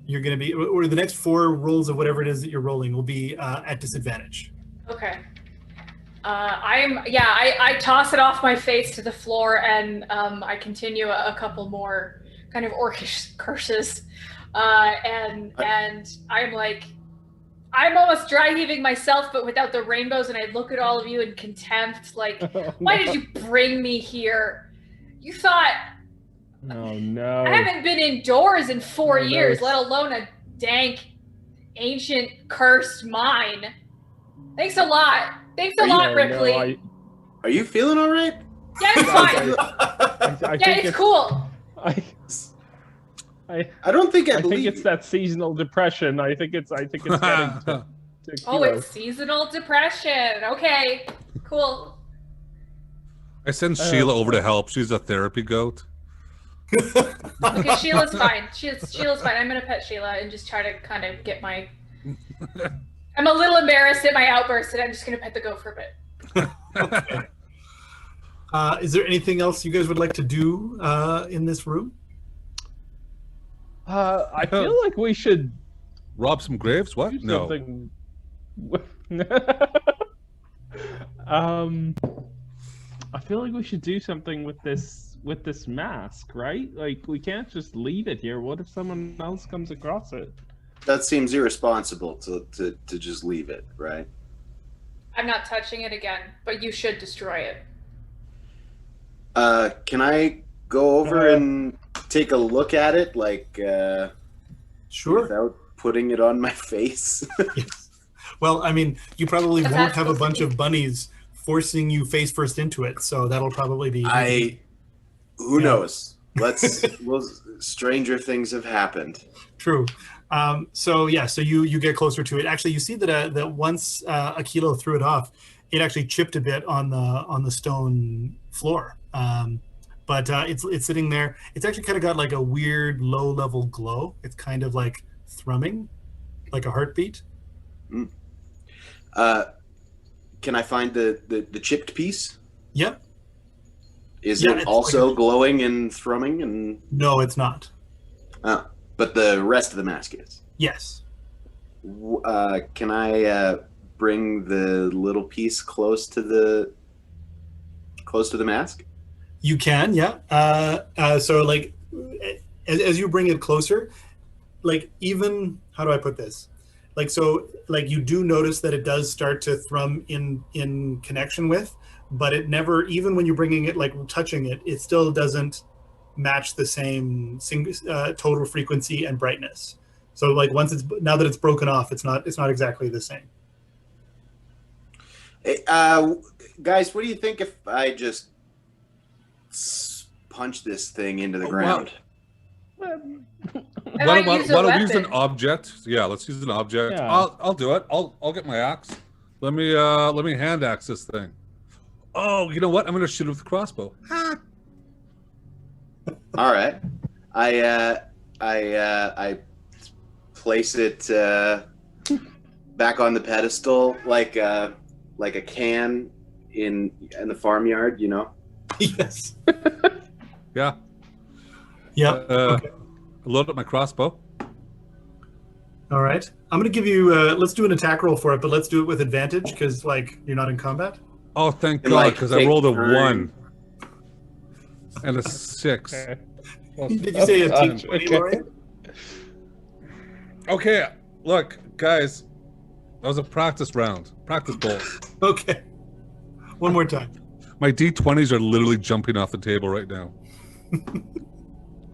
you're going to be, or the next 4 rolls of whatever it is that you're rolling will be at disadvantage. Okay. I toss it off my face to the floor, and I continue a couple more kind of orcish curses, and I'm like, I'm almost dry heaving myself, but without the rainbows, and I look at all of you in contempt, like, why did you bring me here? You thought Oh no. I haven't been indoors in 4 Oh, no, years, it's- let alone a dank, ancient, cursed mine. Thanks a lot. Thanks a lot, Oh, Ripley. no, Are you feeling all right? Yeah, it's fine. I Yeah, think it's cool. I don't think I, I believe think it's that seasonal depression. I think it's getting to Oh, kilo. it's seasonal depression. Okay, cool. I send Sheila over to help. She's a therapy goat. Okay, Sheila's fine. Sheila's fine. I'm gonna pet Sheila and just try to kind of get my. I'm a little embarrassed at my outburst, and I'm just gonna pet the goat for a bit. Okay. Is there anything else you guys would like to do in this room? I feel like we should Rob some graves? What? do No. something. I feel like we should do something with this mask, right? Like, we can't just leave it here. What if someone else comes across it? that seems irresponsible to just leave it, right? I'm not touching it again, but you should destroy it. Can I go over and take a look at it, like, Sure. without putting it on my face? Yes. Well, I mean, you probably That's won't not have a supposed bunch to be. of bunnies forcing you face first into it, so that'll probably be. Who Yeah. knows? Well, stranger things have happened. True. So you get closer to it. Actually, you see that once Aquilo threw it off, it actually chipped a bit on the stone floor. But it's sitting there. It's actually kind of got like a weird low level glow. It's kind of like thrumming, like a heartbeat. Can I find the chipped piece? Yep. Is Yeah, it it's also like glowing and thrumming? And No, it's not. but the rest of the mask is. Yes. Can I bring the little piece close to the mask? You can, yeah. So like, as you bring it closer, like even how do I put this? Like so, like you do notice that it does start to thrum in connection with, but it never, even when you're bringing it, like touching it, it still doesn't match the same total frequency and brightness. So like now that it's broken off, it's not exactly the same. Hey, guys, what do you think if I just punch this thing into the ground? I Why might use a don't we use an weapon. object? Yeah, let's use an object. Yeah. I'll do it. I'll get my axe. Let me hand axe this thing. Oh, you know what? I'm gonna shoot it with a crossbow. All right, I place it back on the pedestal like a can in the farmyard, you know. Yes. Yeah. Yeah. Load up my crossbow. All right. I'm going to give you, let's do an attack roll for it, but let's do it with advantage because, like, you're not in combat. Oh, thank And, God, like, because I take rolled a turn. 1 and a 6. Okay. Did you say a D20, Okay. Lorian? Okay, look, guys, that was a practice round. Practice bowl. Okay. One more time. My D20s are literally jumping off the table right now.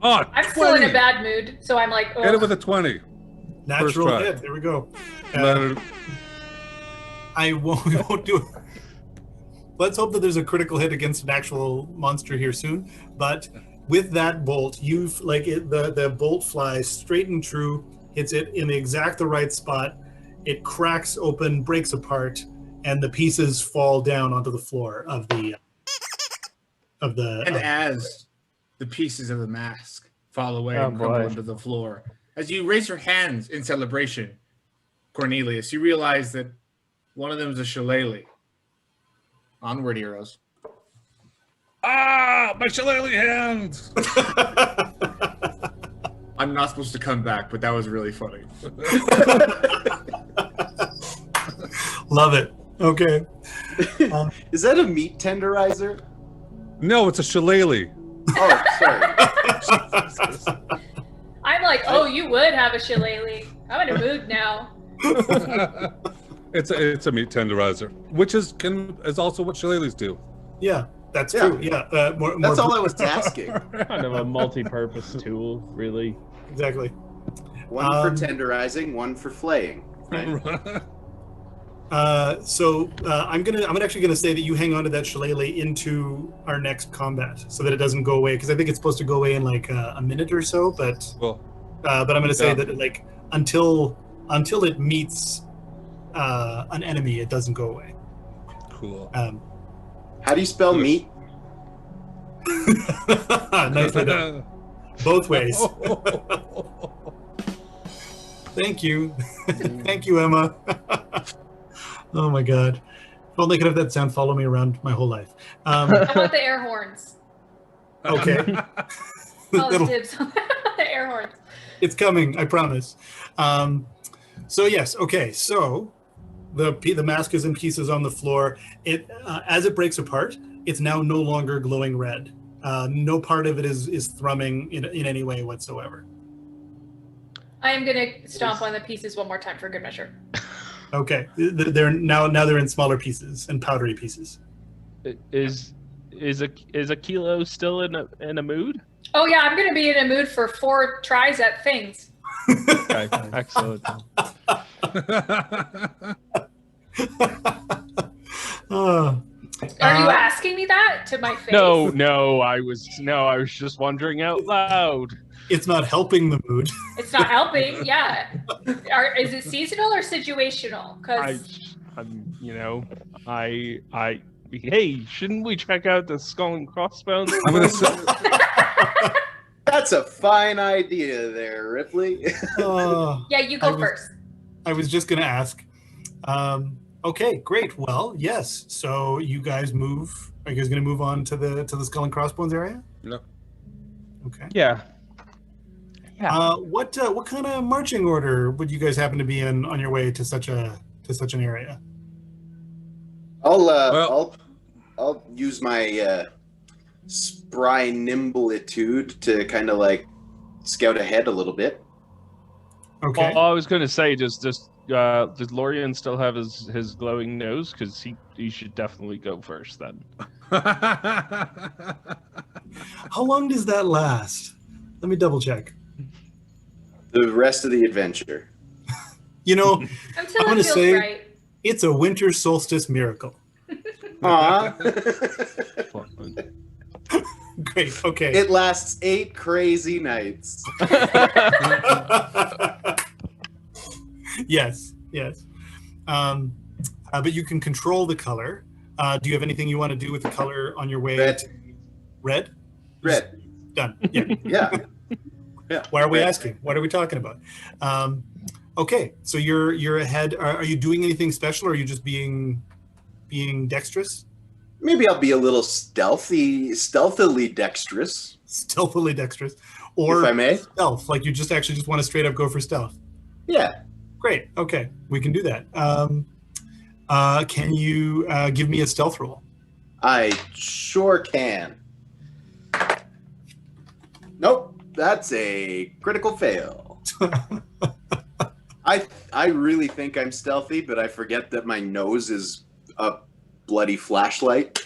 Oh, I'm still in 20. a bad mood, so I'm like, Hit it ugh. with a 20. Natural try. hit. There we go. Then- I won't do it. Let's hope that there's a critical hit against an actual monster here soon. But with that bolt, you've the bolt flies straight and true, hits it in the right spot. It cracks open, breaks apart, and the pieces fall down onto the floor of the. And as the pieces of the mask fall away Oh, and crumble boy. onto the floor, as you raise your hands in celebration, Cornelius, you realize that one of them is a shillelagh. Onward, heroes. Ah, my shillelagh hands! I'm not supposed to come back, but that was really funny. Love it. Okay. Is that a meat tenderizer? No, it's a shillelagh. Oh, sorry. I'm like, oh, you would have a shillelagh. I'm in a mood now. It's a meat tenderizer, which is also what shillelaghs do. Yeah, that's Yeah. true. Yeah, That's all I was asking. Kind of a multi-purpose tool, really. Exactly. One for tenderizing, one for flaying. Right? I'm actually gonna say that you hang on to that shillelagh into our next combat, so that it doesn't go away. Because I think it's supposed to go away in like a minute or so. But Well, I'm gonna say yeah. that like until it meets an enemy, it doesn't go away. cool. How do you spell meat? Nicely done. Both ways. Thank you. Thank you, Emma. Oh my God. If only I could have that sound follow me around my whole life. I want the air horns. Okay. I'll It'll- dibs on the air horns. It's coming, I promise. So yes, okay. So the mask is in pieces on the floor. It as it breaks apart, it's now no longer glowing red. No part of it is thrumming in any way whatsoever. I am gonna stomp on the pieces one more time for good measure. Okay, they're now they're in smaller pieces and powdery pieces. Is Aquilo still in a mood? Oh yeah, I'm gonna be in a mood for 4 tries at things. Okay, excellent. Oh. Are you asking me that to my face? No, I was just wondering out loud. It's not helping the mood. It's not helping. Yeah. Is it seasonal or situational? Hey, shouldn't we check out the skull and crossbones? I'm gonna say, That's a fine idea there, Ripley. Yeah, you go first. I was just going to ask. Okay, great. Well, yes. So you guys move. Are you guys going to move on to the skull and crossbones area? no. Okay. Yeah. What kind of marching order would you guys happen to be in on your way to such an area? I'll use my spry nimbleitude to kind of like scout ahead a little bit. Okay. Well, I was going to say, does Lorian still have his glowing nose? Because he should definitely go first then. How long does that last? Let me double check. The rest of the adventure. You know, Until I'm it gonna feels say- right. it's a winter solstice miracle. Aw. Great. Okay. It lasts 8 crazy nights. Yes. But you can control the color. Do you have anything you want to do with the color on your way? Red. to- Red? Red. Done. Yeah. Yeah. Yeah. Why are we Red. asking? What are we talking about? Okay. So you're ahead. Are you doing anything special, or are you just being dexterous? Maybe I'll be a little stealthily dexterous, Stealthily dexterous, or if I may. stealth? Like you just want to straight up go for stealth? Yeah. Great. Okay, we can do that. Can you give me a stealth roll? I sure can. Nope, that's a critical fail. I really think I'm stealthy, but I forget that my nose is a bloody flashlight.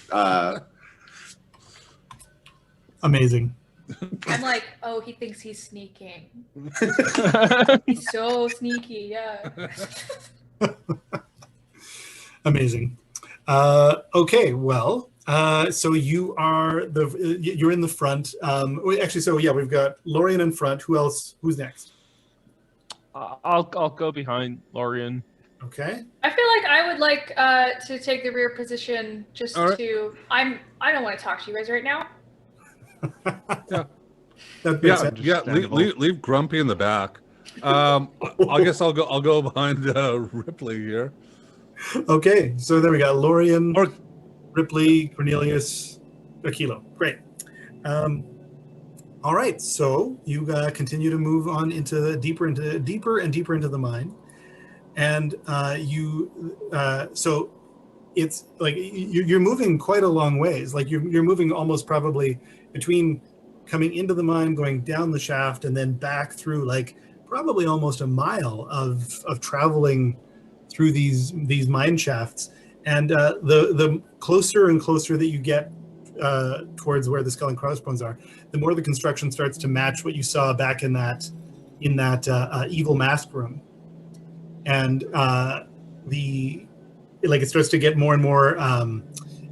Amazing. I'm like, oh, he thinks he's sneaking. He's so sneaky, yeah. Amazing. Okay, well, so you're in the front. Actually, so yeah, we've got Lorian in front. Who else? Who's next? I'll go behind Lorian. Okay. I feel like I would like to take the rear position just All right. to. I don't want to talk to you guys right now. Yeah. That makes Yeah, sense. yeah. Leave Grumpy in the back. I guess I'll go behind Ripley here. Okay, so there we got Lorian, Or Ripley, Cornelius, Aquilo. Great. All right, so you continue to move on deeper and deeper into the mine, and so it's like you're moving quite a long ways. Like you're moving almost probably between coming into the mine, going down the shaft, and then back through like probably almost a mile of traveling through these mine shafts. And the closer and closer that you get towards where the skull and crossbones are, the more the construction starts to match what you saw back in that evil mask room. And it starts to get more and more,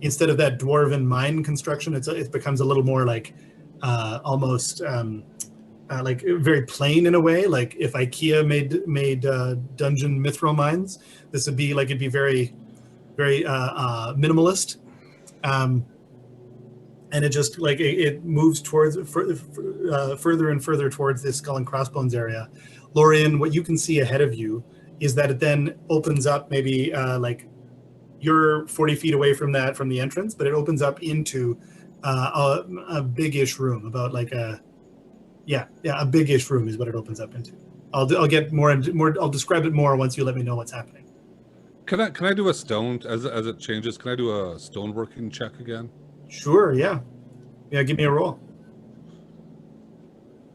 instead of that dwarven mine construction, it becomes a little more like almost like very plain in a way. Like if IKEA made dungeon mithril mines, this would be like, it'd be very, very minimalist. And it just like it moves towards further and further towards this skull and crossbones area. Lorian, what you can see ahead of you is that it then opens up maybe like you're 40 feet away from the entrance, but it opens up into a big-ish room, about like a big-ish room is what it opens up into. I'll get more. I'll describe it more once you let me know what's happening. can I do a stone as it changes? Can I do a stoneworking check again? Sure. Yeah. Give me a roll.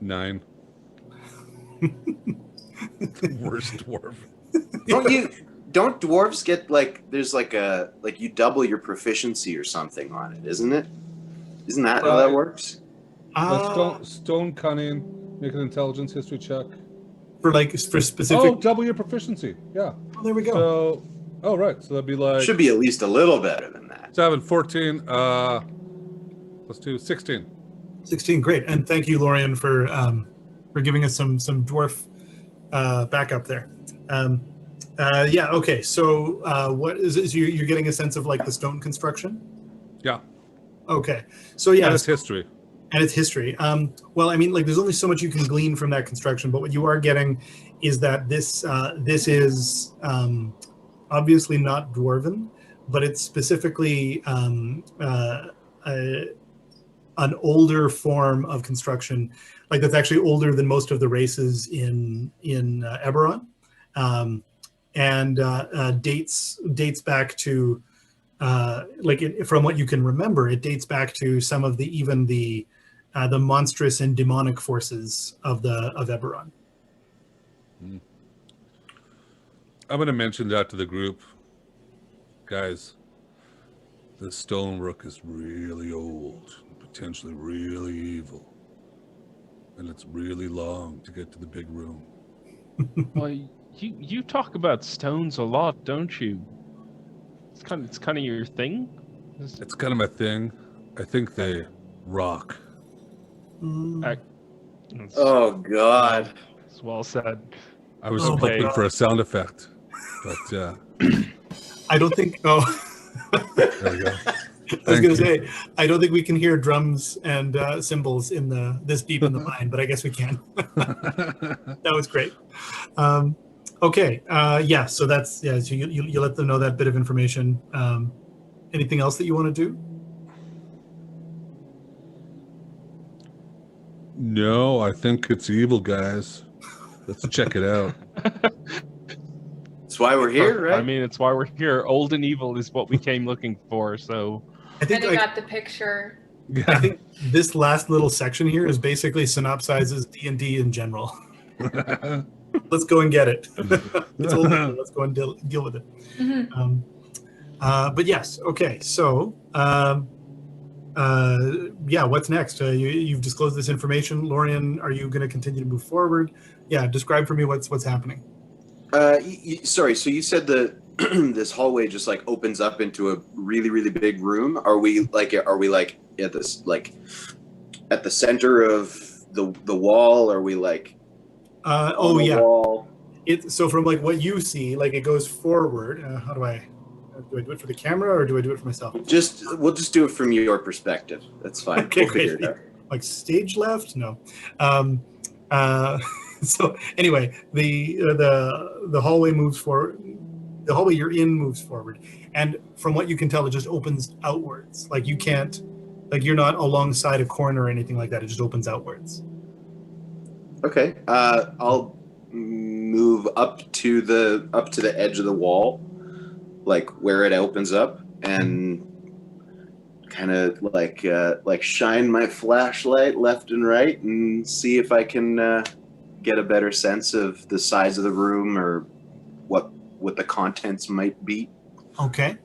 9. Worst dwarf. Don't dwarves get like there's like you double your proficiency or something on it, isn't it? Isn't that how that works? Stone cunning. Make an intelligence history check. For specific. Oh, double your proficiency. Yeah. Oh, there we go. So, right. So that'd be like Should be at least a little better than that. 7, 14. Plus 2, 16. 16, great. And thank you, Lorian, for giving us some dwarf backup there. Okay. So what is it? So you're getting a sense of like the stone construction? Yeah. Okay. So yeah. And it's history. And it's history. Well, I mean, like there's only so much you can glean from that construction, but what you are getting is that this is obviously not dwarven, but it's specifically an older form of construction, like that's actually older than most of the races in Eberron, and dates back to from what you can remember, it dates back to some of the monstrous and demonic forces of Eberron. I'm going to mention that to the group, guys. The stonework is really old, potentially really evil, and it's really long to get to the big room. Well, you talk about stones a lot, don't you? It's kind of your thing. It's kind of my thing. I think they rock. Oh God! It's well said. I was Okay. hoping for a sound effect, but I don't think. Oh, there we go. I was going to say, I don't think we can hear drums and cymbals in this deep in the mine, but I guess we can. That was great. Okay. So that's So you let them know that bit of information. Anything else that you want to do? No, I think it's evil, guys. Let's check it out. That's why we're here, right? I mean, it's why we're here. Old and evil is what we came looking for. So I think And I got the picture. I think this last little section here is basically synopsizes D&D in general. Let's go and get it. It's old. Let's go and deal with it. Mhm. But yes, okay. So, yeah, what's next? You've disclosed this information, Lorian. Are you going to continue to move forward? Yeah, describe for me what's happening. Sorry. So you said that this hallway just like opens up into a really, really big room. Are we like at this at the center of the wall? Are we like? Oh yeah. Wall? So from like what you see, like it goes forward. How do I do it for the camera or do I do it for myself? We'll just do it from your perspective. That's fine. Okay, We'll figure it out. Like stage left? No. So anyway, the hallway moves forward. The hallway you're in moves forward, and from what you can tell, it just opens outwards. Like you can't, like you're not alongside a corner or anything like that. It just opens outwards. Okay. I'll move up to the edge of the wall, like where it opens up, and kind of like shine my flashlight left and right and see if I can get a better sense of the size of the room or what the contents might be. Okay.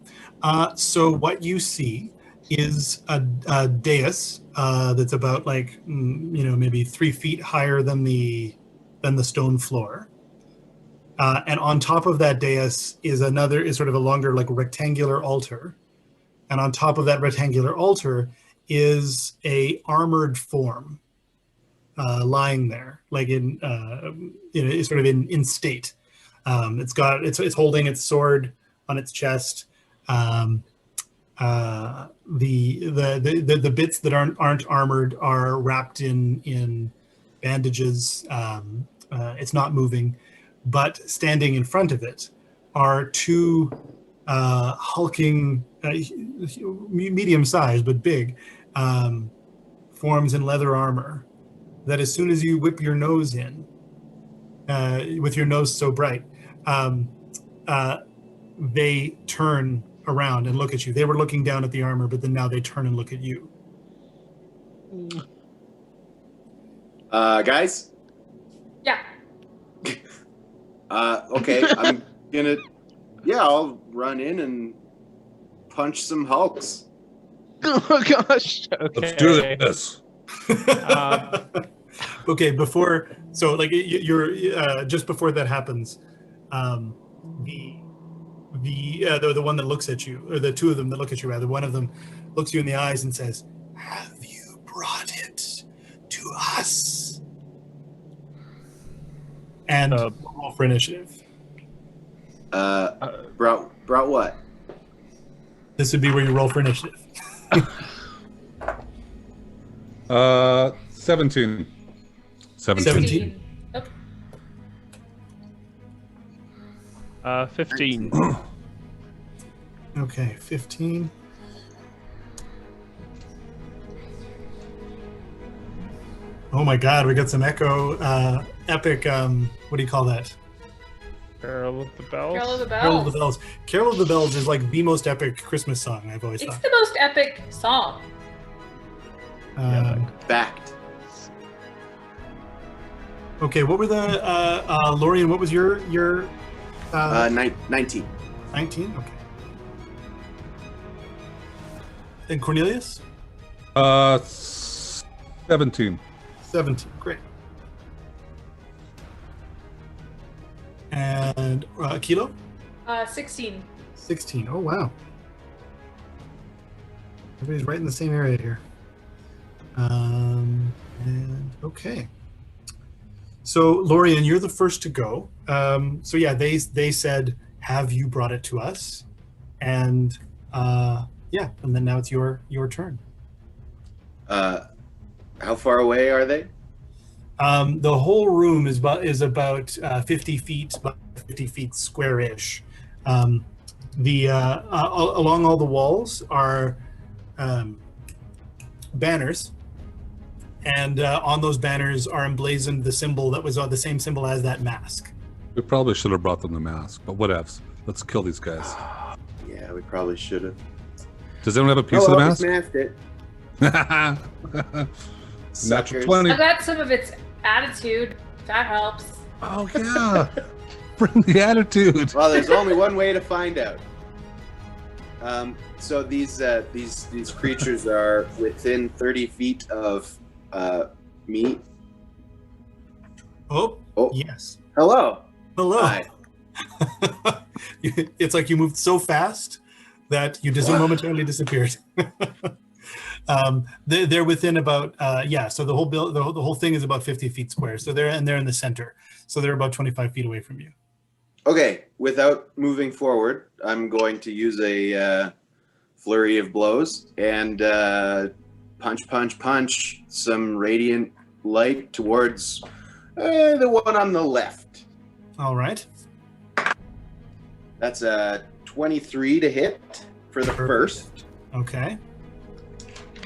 So what you see is a dais that's about like maybe 3 feet higher than the stone floor, and on top of that dais is sort of a longer like rectangular altar, and on top of that rectangular altar is a armored form lying there, like in sort of in state. It's holding its sword on its chest. The bits that aren't armored are wrapped in bandages. It's not moving, but standing in front of it are two hulking, medium-sized but big forms in leather armor. That as soon as you whip your nose in, with your nose so bright, they turn around and look at you. They were looking down at the armor, but then now they turn and look at you. Guys? Yeah. Okay, I'll run in and punch some hulks. oh gosh. Okay. Let's do this. Okay, you're just before that happens, the one that looks at you, or the two of them that look at you rather, one of them looks you in the eyes and says, "Have you brought it to us?" And roll for initiative. Brought what? This would be where you roll for initiative. 17. 17. Oh, 15. Okay, 15. Oh my God, we got some epic. What do you call that? Carol of the Bells. Carol of the Carol of the Bells. Bells. Carol of the Bells is like the most epic Christmas song I've always It's thought. the most epic song. Fact. Okay, what were the Lorian? What was your 19. 19? Okay. And Cornelius? 17. 17. Great. And Aquilo? 16. 16. Oh wow. Everybody's right in the same area here. And okay. So Lorian, you're the first to go. So yeah, they said, "Have you brought it to us?" And yeah, and then now it's your turn. How far away are they? The whole room is about 50 feet, about 50 feet square-ish. Along all the walls are banners, and on those banners are emblazoned the symbol that was the same symbol as that mask. We probably should have brought them the mask, but whatevs. Let's kill these guys. Yeah, we probably should have. Does anyone have a piece of the We mask? smashed it. Natural Suckers. 20. I got some of its attitude. That helps. Oh yeah. Bring the attitude. Well, there's only one way to find out. So these creatures are within 30 feet of me. Oh, Oh, yes. hello. Hello. Hi. It's like you moved so fast that you just momentarily disappeared. They're within about so the whole thing is about 50 feet square. So they're in the center. So they're about 25 feet away from you. Okay, without moving forward, I'm going to use a flurry of blows and punch some radiant light towards the one on the left. All right. That's a 23 to hit for the first. Okay.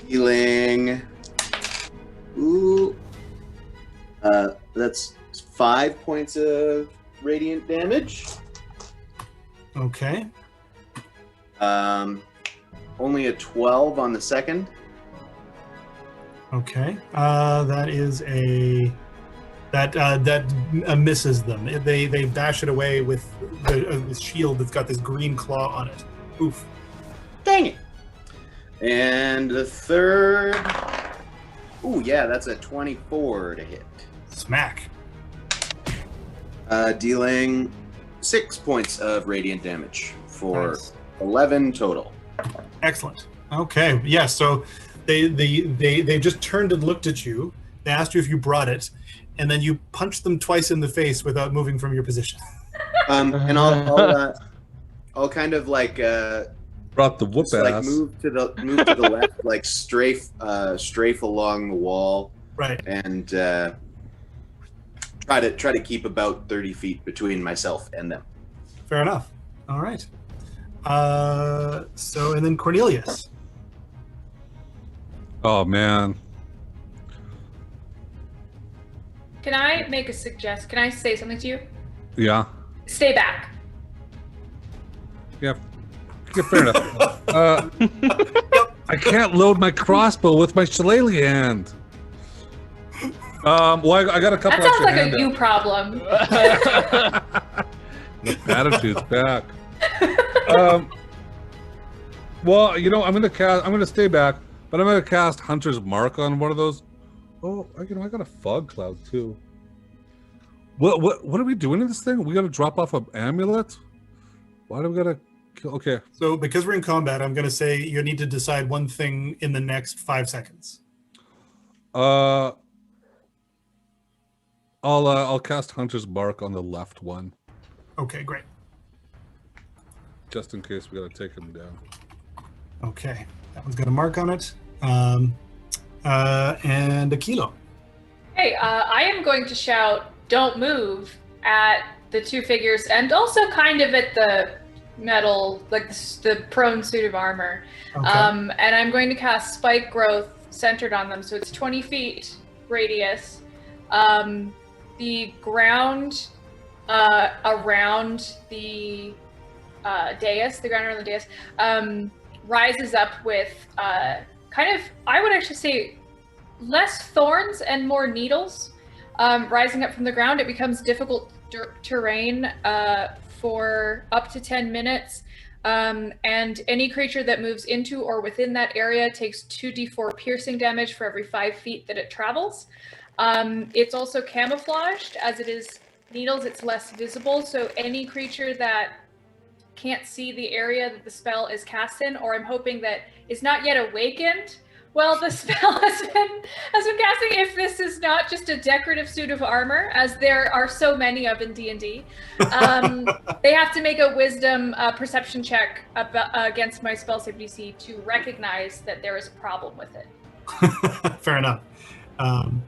Healing. Ooh. That's 5 points of radiant damage. Okay. Only a 12 on the second. Okay. That is that misses them. They bash it away with this shield that's got this green claw on it. Oof. Dang it. And the third. Ooh, yeah, that's a 24 to hit. Smack. Dealing 6 points of radiant damage for Nice. 11 total. Excellent. Okay. Yeah. So they just turned and looked at you. They asked you if you brought it, and then you punched them twice in the face without moving from your position. And I'll kind of like Brought the whoop just, like ass. move to the left, like strafe along the wall, Right. and try to keep about 30 feet between myself and them. Fair enough. All right. So and then Cornelius. Oh man. Can I make a suggestion? Can I say something to you? Yeah. Stay back. Yeah. Fair enough. I can't load my crossbow with my shillelagh hand. Well, I got a couple That sounds extra like a handouts. you problem. The attitude's back. Well, you know, I'm gonna stay back, but I'm gonna cast Hunter's Mark on one of those. Oh, I got a fog cloud too. What are we doing in this thing? We gotta drop off an amulet? Why do we gotta kill? Okay. So because we're in combat, I'm going to say you need to decide one thing in the next 5 seconds. I'll cast Hunter's Mark on the left one, Okay, great. just in case we gotta take him down. Okay, that one's got a mark on it. And Aquilo. Hey, I am going to shout, "Don't move," at the two figures, and also kind of at the metal, like the prone suit of armor. Okay. And I'm going to cast Spike Growth centered on them, so it's 20 feet radius. The ground around the dais, rises up with kind of, I would actually say, less thorns and more needles rising up from the ground. It becomes difficult terrain for up to 10 minutes. And any creature that moves into or within that area takes 2d4 piercing damage for every 5 feet that it travels. It's also camouflaged. As it is needles, it's less visible. So any creature that can't see the area that the spell is cast in, or I'm hoping that is not yet awakened, well, the spell has been casting, if this is not just a decorative suit of armor, as there are so many of in D&D, they have to make a wisdom perception check against my spell save DC to recognize that there is a problem with it. Fair enough. And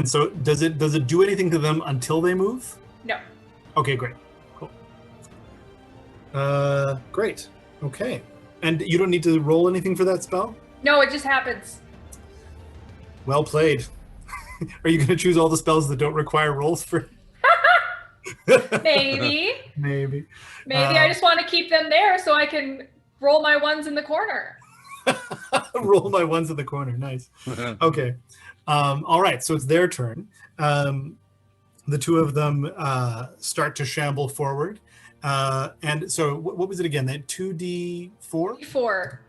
so does it do anything to them until they move? No. Okay, great. Cool. Great. Okay. And you don't need to roll anything for that spell? No, it just happens. Well played. Are you going to choose all the spells that don't require rolls for? Maybe. Maybe. I just want to keep them there so I can roll my ones in the corner. Roll my ones in the corner. Nice. Okay. All right. So it's their turn. The two of them start to shamble forward. And so what was it again? That 2d4? 4.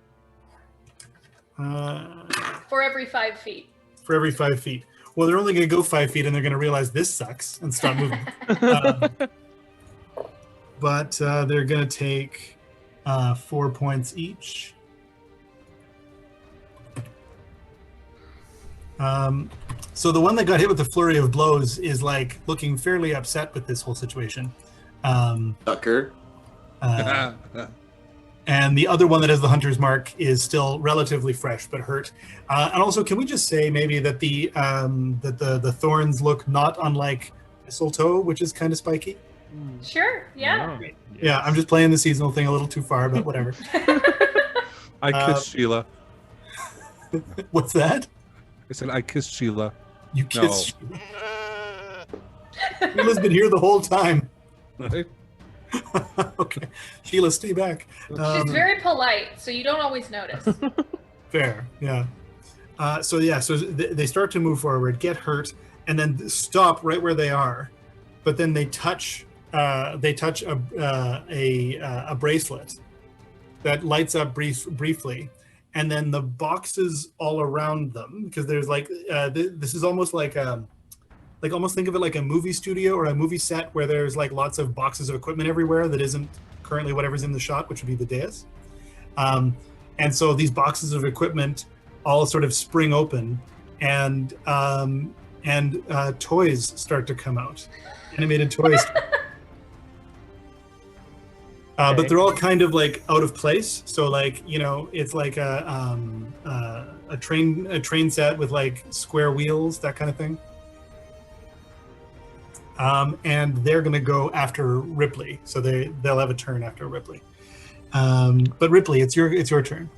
For every 5 feet. For every 5 feet. Well, they're only going to go 5 feet, and they're going to realize this sucks and stop moving. But they're going to take 4 points each. So the one that got hit with the flurry of blows is like looking fairly upset with this whole situation. Tucker. And the other one that has the hunter's mark is still relatively fresh but hurt. And also, can we just say maybe that the thorns look not unlike mistletoe, which is kind of spiky? Sure. Yeah. Oh, Yeah, I'm just playing the seasonal thing a little too far, but whatever. I kissed Sheila. What's that? I said I kissed Sheila. You kissed Sheila. Sheila's been here the whole time. Right? Okay. Sheila, stay back. She's very polite, so you don't always notice. Fair, yeah. So they start to move forward, get hurt, and then stop right where they are. But then they touch a bracelet that lights up briefly, and then the boxes all around them, because there's like this is almost like almost think of it like a movie studio or a movie set where there's like lots of boxes of equipment everywhere that isn't currently whatever's in the shot, which would be the dais. And so these boxes of equipment all sort of spring open, and toys start to come out, animated toys. But they're all kind of like out of place. So like, you know, it's like a train set with like square wheels, that kind of thing. And they're going to go after Ripley, so they'll have a turn after Ripley. But Ripley, it's your turn.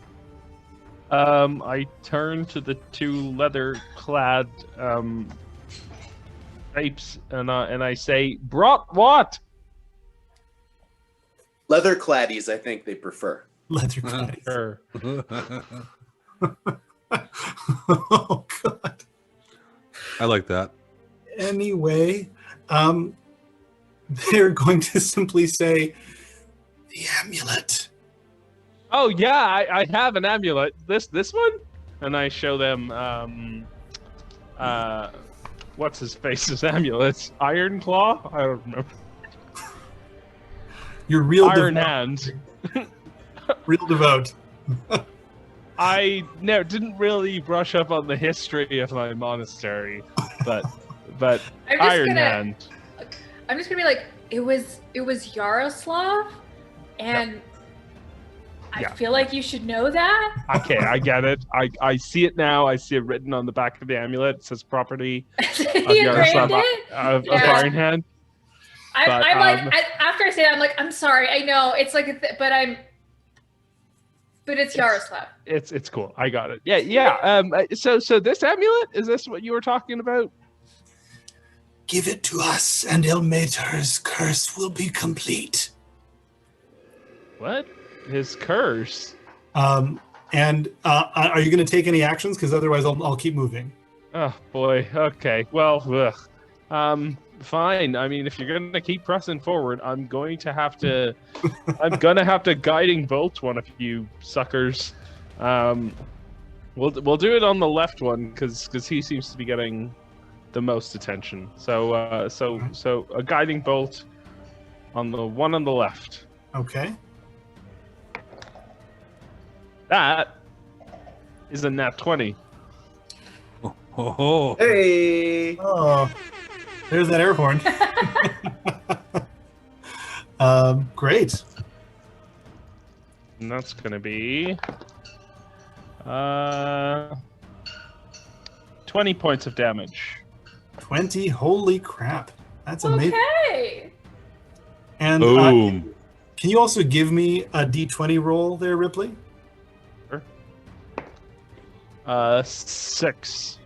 I turn to the two leather-clad apes and I say, "Brought what?" Leather claddies, I think they prefer. Leather claddies. Sure. Oh God. I like that. Anyway, they're going to simply say, "The amulet." Oh yeah, I have an amulet. This one, and I show them what's his face's amulet? Iron Claw? I don't remember. You're real Iron devout. Hand. Real devout. I didn't really brush up on the history of my monastery, but Iron Hand. I'm just gonna be like, it was Yaroslav, and I feel like you should know that. Okay, I get it. I see it now. I see it written on the back of the amulet. It says property of Yaroslav of Iron Hand. I'm like, after I say that, I'm like, I'm sorry. I know it's like, but it's Yaroslav. It's cool. I got it. Yeah. So this amulet, is this what you were talking about? Give it to us, and Ilmater's curse will be complete. What? His curse? And are you going to take any actions? Because otherwise, I'll keep moving. Oh boy. Okay. Well, fine. I mean, if you're gonna keep pressing forward, I'm gonna have to guiding bolt one of you suckers. We'll do it on the left one because he seems to be getting the most attention. So a guiding bolt on the one on the left. Okay. That is a nat 20. Oh. Hey! Oh, there's that air horn. Great. And that's gonna be 20 points of damage. 20. Holy crap. That's amazing. Okay. And Boom. can you also give me a D20 roll there, Ripley? Sure. 6.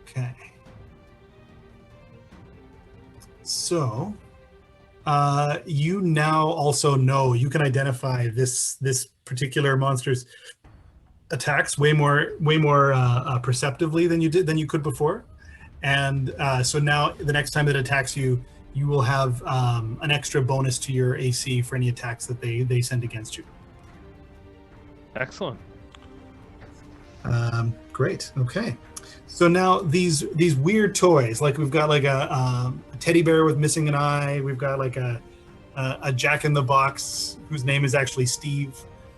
Okay. So, you now also know, you can identify this particular monster's attacks way more perceptively than you could before. And so now the next time it attacks you, you will have an extra bonus to your AC for any attacks that they send against you. Excellent. Great. Okay. So now these weird toys, like we've got like a teddy bear with missing an eye. We've got like a Jack in the Box whose name is actually Steve.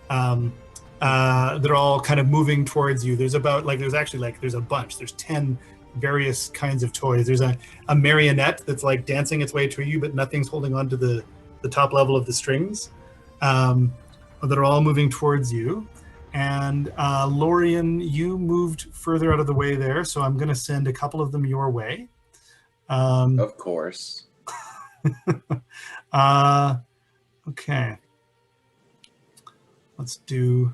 They're all kind of moving towards you. There's a bunch. There's 10 various kinds of toys. There's a marionette that's like dancing its way to you, but nothing's holding on to the top level of the strings. That are all moving towards you. And Lorian, you moved further out of the way there, so I'm going to send a couple of them your way. Of course. Okay. Let's do.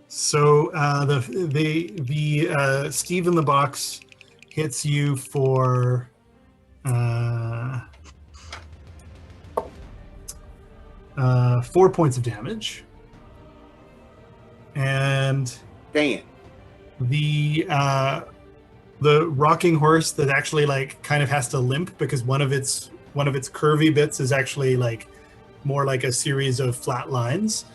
So the Steve in the Box hits you for 4 points of damage, and Dang it. the rocking horse that actually like kind of has to limp because one of its curvy bits is actually like more like a series of flat lines,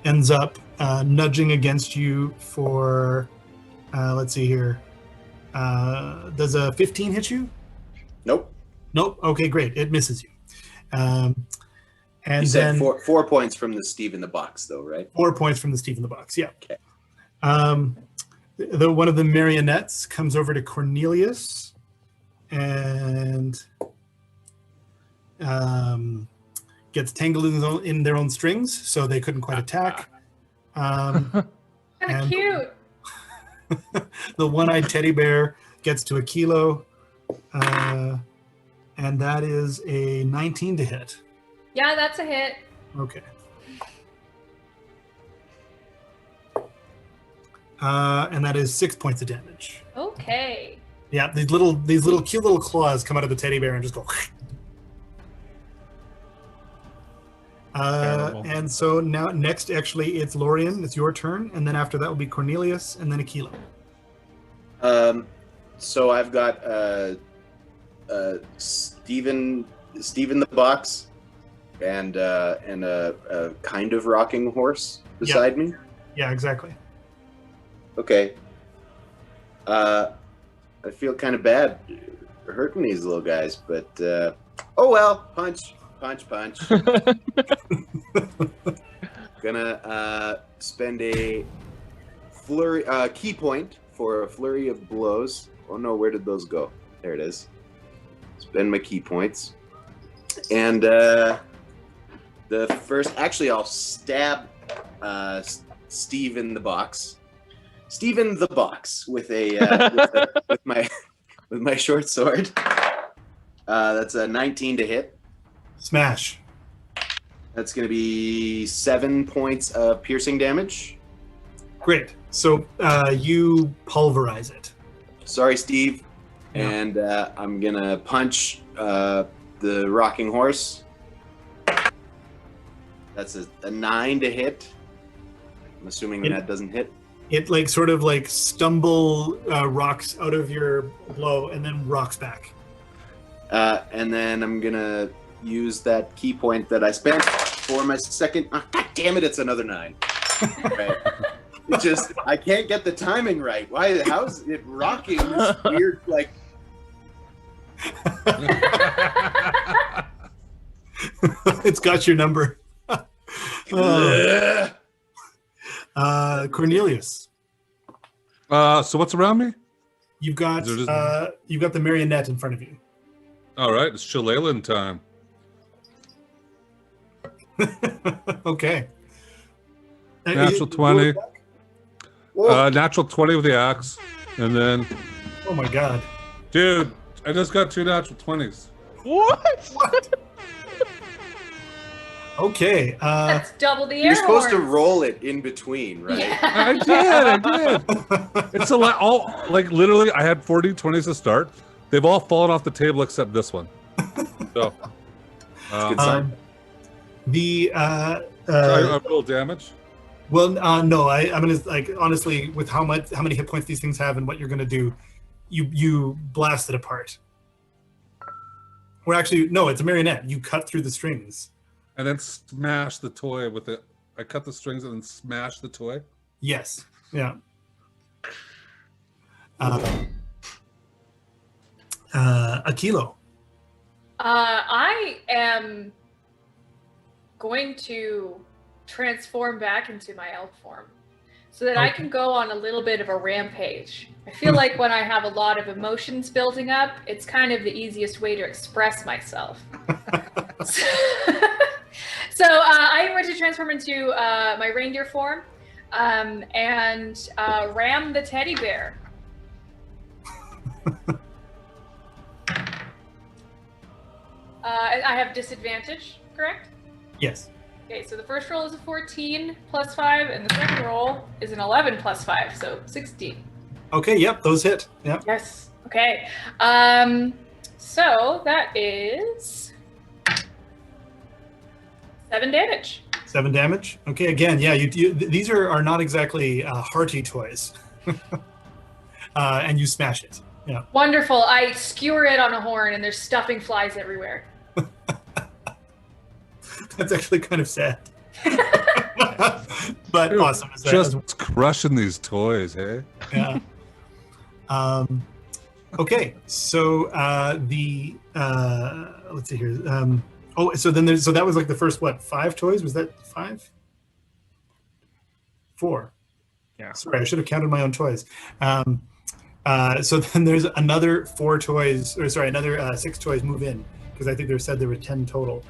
ends up nudging against you for let's see here, does a 15 hit you? Nope. Okay, great, it misses you. And You said then 4 points from the Steve in the Box, though, right? 4 points from the Steve in the Box, yeah. Okay. One of the marionettes comes over to Cornelius and gets tangled in their own strings, so they couldn't quite attack. Kind of cute. The one-eyed teddy bear gets to Aquilo, and that is a 19 to hit. Yeah, that's a hit. Okay. And that is 6 points of damage. Okay. Yeah, these little cute little claws come out of the teddy bear and just go. And so now next, actually, it's Lorian. It's your turn, and then after that will be Cornelius, and then Aquilo. So I've got Steven the Box, and a kind of rocking horse beside me. Yeah, exactly. Okay. I feel kind of bad hurting these little guys, but oh well. Punch. Gonna spend a flurry key point for a flurry of blows. Oh no, where did those go? There it is. Spend my key points, and the first. Actually, I'll stab Steve in the Box. Steve in the Box with with my short sword. That's a 19 to hit. Smash. That's going to be 7 points of piercing damage. Great. So you pulverize it. Sorry, Steve. Yeah. And I'm going to punch the rocking horse. That's a 9 to hit. I'm assuming that doesn't hit. It like sort of like stumble rocks out of your blow and then rocks back. And then I'm going to use that key point that I spent for my second. Oh, God damn it, it's another 9. Right. It just, I can't get the timing right. Why? How's it rocking this weird, like. It's got your number. Cornelius. So what's around me? You've got the marionette in front of you. All right, it's shillelagh time. Okay. Natural 20. Natural 20 with the axe, and then. Oh my god, dude! I just got 2 natural 20s. What? Okay. That's double the air You're supposed to horns. roll it in between, right? Yeah. I did. It's a lot. All like literally, I had 40 20s to start. They've all fallen off the table except this one. So, Good sign. The I roll damage. well, no, I'm gonna like honestly with how many hit points these things have and what you're gonna do, you blast it apart. Or actually, no, it's a marionette. You cut through the strings. And then smash the toy with it. I cut the strings and then smash the toy. Yes. Yeah. Aquilo. I am going to transform back into my elf form so that I can go on a little bit of a rampage. I feel like when I have a lot of emotions building up, it's kind of the easiest way to express myself. So I'm going to transform into my reindeer form and ram the teddy bear. I have disadvantage, correct? Yes. Okay, so the first roll is a 14 plus 5, and the second roll is an 11 plus 5, so 16. Okay. Yep. Those hit. Yep. Yes. Okay. So that is 7 damage. 7 damage. Okay. Again, yeah. These are not exactly hearty toys, and you smash it. Yeah. Wonderful. I skewer it on a horn, and there's stuffing flies everywhere. That's actually kind of sad. But awesome. Just crushing these toys, hey? Yeah. Okay, so let's see here. So that was like the first 5 toys? Was that 5? 4. Yeah. Sorry, I should have counted my own toys. So then there's another 4 toys, or sorry, another 6 toys move in because I think there said there were 10 total.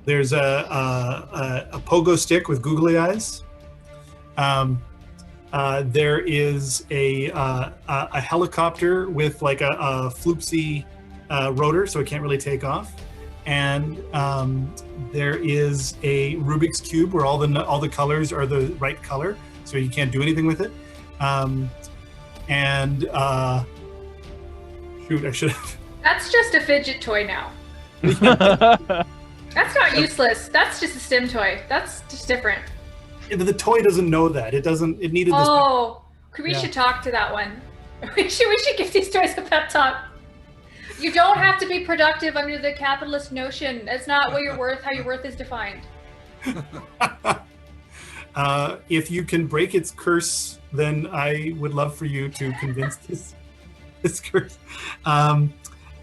There's a pogo stick with googly eyes. There is a helicopter with like a floopsy rotor, so it can't really take off. And there is a Rubik's cube where all the colors are the right color, so you can't do anything with it. Shoot, I should have. That's just a fidget toy now. That's not useless. That's just a sim toy. That's just different. Yeah, but the toy doesn't know that. It doesn't. It needed this. Oh, we should talk to that one. We should give these toys a pep talk. You don't have to be productive under the capitalist notion. That's not what you're worth. How your worth is defined. If you can break its curse, then I would love for you to convince this curse.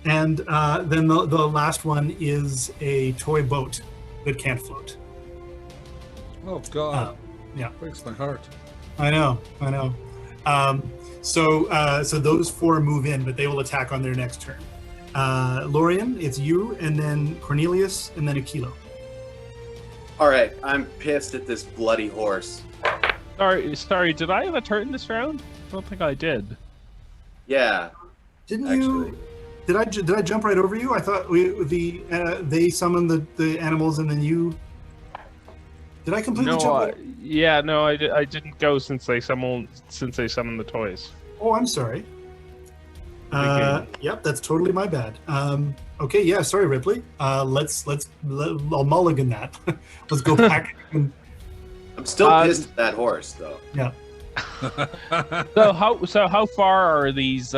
And then the last one is a toy boat that can't float. Oh God! Yeah, Breaks my heart. I know. So those 4 move in, but they will attack on their next turn. Lorian, it's you, and then Cornelius, and then Aquilo. All right, I'm pissed at this bloody horse. Sorry. Did I have a turn this round? I don't think I did. Yeah, Didn't actually. you? Did I jump right over you? I thought they summoned the animals, and then you. Did I completely jump? I didn't go since they summoned the toys. Oh, I'm sorry. Yep, that's totally my bad. Okay, yeah, sorry, Ripley. I'll mulligan that. Let's go back. I'm still pissed at that horse, though. Yeah. So how far are these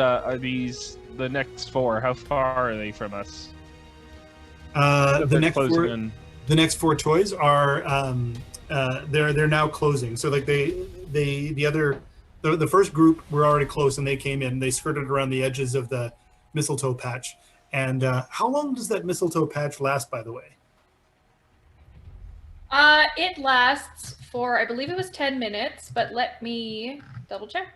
the next 4? How far are they from us? The next 4 toys are they're now closing. So like the first group were already close and they came in. They skirted around the edges of the mistletoe patch. And how long does that mistletoe patch last, by the way? It lasts for, I believe it was 10 minutes, but let me double check.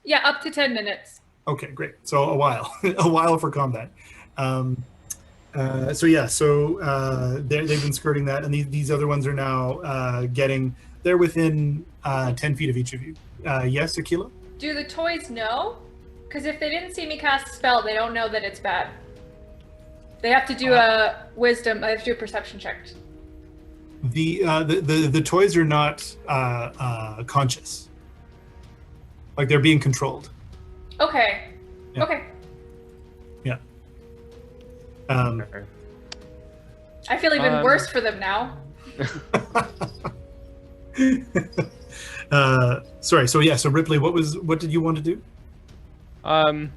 Yeah, up to 10 minutes. Okay, great. So a while, a while for combat. They've been skirting that, and these other ones are now they're within 10 feet of each of you. Yes, Aquilo? Do the toys know? Because if they didn't see me cast a spell, they don't know that it's bad. They have to do a wisdom. They have to do a perception check. The toys are not conscious. Like they're being controlled. Okay. Yeah. Okay. Yeah. I feel even worse for them now. Sorry. So Ripley, what did you want to do? I'm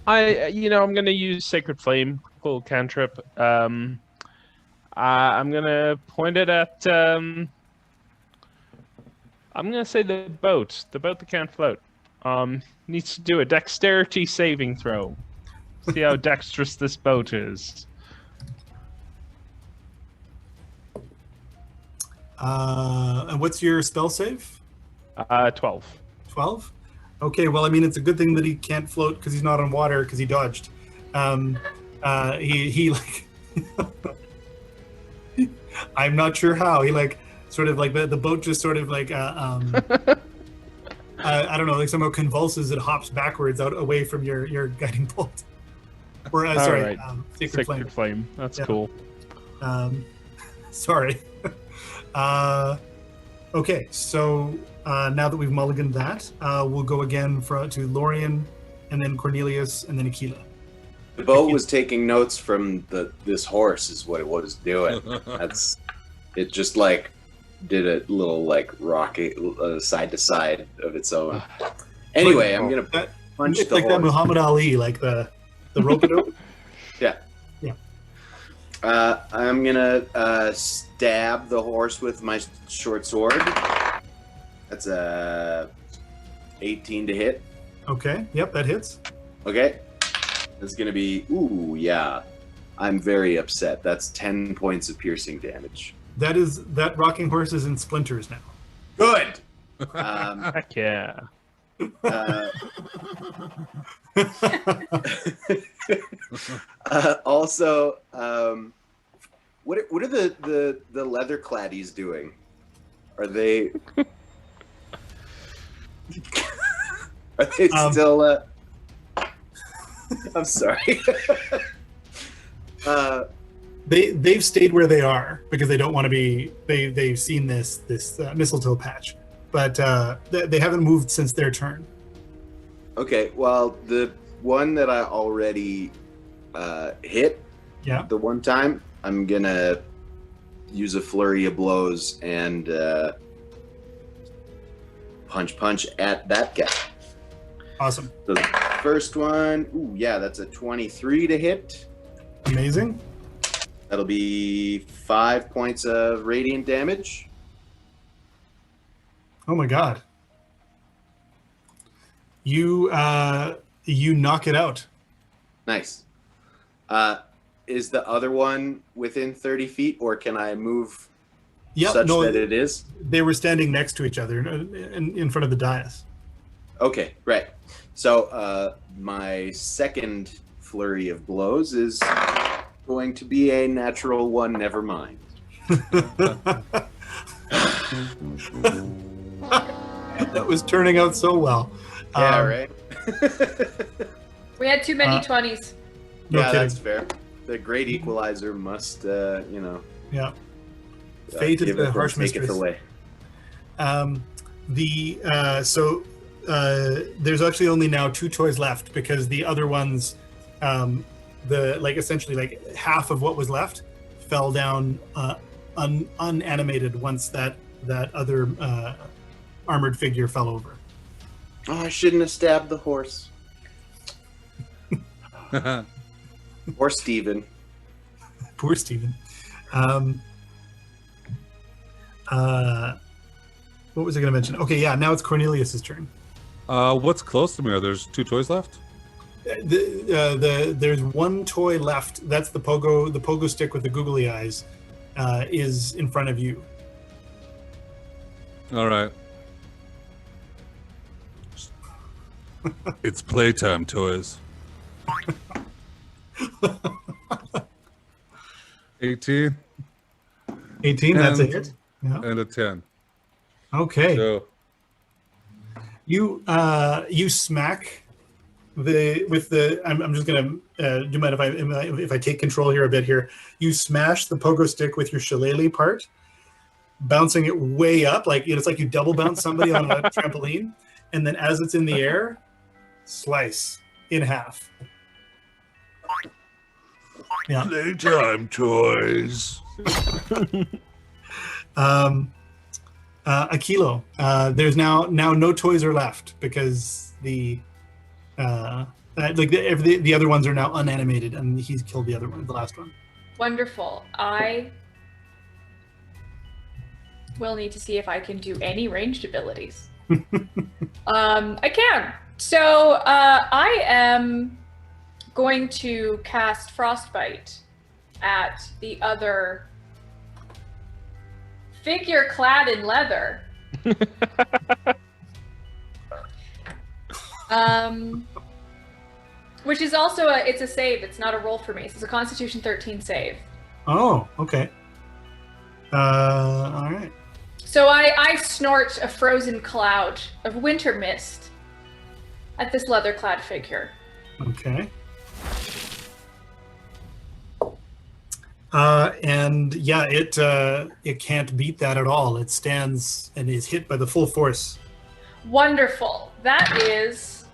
gonna use Sacred Flame, full cantrip. I'm gonna point it at. I'm gonna say the boat that can't float. Needs to do a dexterity saving throw. See how dexterous this boat is. And what's your spell save? 12. 12? Okay, well, I mean, it's a good thing that he can't float because he's not on water because he dodged. He like, I'm not sure how. He like, sort of like the boat just sort of like, I don't know, like somehow convulses. It hops backwards out away from your guiding bolt. Or, sorry, right. Sacred Flame. That's Yeah. cool. Sorry. Okay, so now that we've mulliganed that, we'll go again to Lorian, and then Cornelius, and then Aquilo. The boat was taking notes from this horse, is what it was doing. It just like did a little like rocky side to side of its own. Anyway, I'm gonna punch It's the like horse. that Muhammad Ali, like the rope-a-dope. Yeah. Yeah. I'm gonna stab the horse with my short sword. That's a 18 to hit. Okay. Yep, that hits. Okay. That's gonna be yeah. I'm very upset. That's 10 points of piercing damage. That rocking horse is in splinters now. Good. Heck yeah. Also, what are the leather claddies doing? Are they still? I'm sorry. They've stayed where they are because they don't want to be. They've seen this mistletoe patch, but they haven't moved since their turn. Okay, well, the one that I already hit, Yeah. the one time, I'm gonna use a flurry of blows and punch at that guy. Awesome. So the first one, that's a 23 to hit. Amazing. That'll be 5 points of radiant damage. Oh my god. You knock it out. Nice. Is the other one within 30 feet, or can I move such that it is? They were standing next to each other in front of the dais. Okay, right. So my second flurry of blows is going to be a natural one, never mind. That was turning out so well. Yeah, right? We had too many 20s. No yeah, kidding. that's fair. The great equalizer must, Yeah. Fate is give the it harsh or take it mistress. away. There's actually only now 2 toys left because the other ones, essentially half of what was left fell down unanimated once that other armored figure fell over. Oh, I shouldn't have stabbed the horse. Or Steven. Poor Steven. What was I going to mention? Okay, yeah, now it's Cornelius's turn. What's close to me? Are there's 2 toys left? There's 1 toy left. That's the pogo stick with the googly eyes is in front of you. All right. It's playtime, toys. 18 18, that's a hit. Yeah. and a 10. Okay. So You smack I'm just gonna. Do you mind if I take control here a bit here? You smash the pogo stick with your shillelagh part, bouncing it way up, like it's like you double bounce somebody on a trampoline, and then as it's in the air, slice in half. Yeah. Playtime toys. Aquilo, there's now no toys are left because the other ones are now unanimated, and he's killed the other one, the last one. Wonderful. I will need to see if I can do any ranged abilities. I can. So I am going to cast Frostbite at the other figure clad in leather. Which is also it's a save. It's not a roll for me. So it's a Constitution 13 save. Oh, okay. All right. So I snort a frozen cloud of winter mist at this leather-clad figure. Okay. And yeah, it can't beat that at all. It stands and is hit by the full force. Wonderful. That is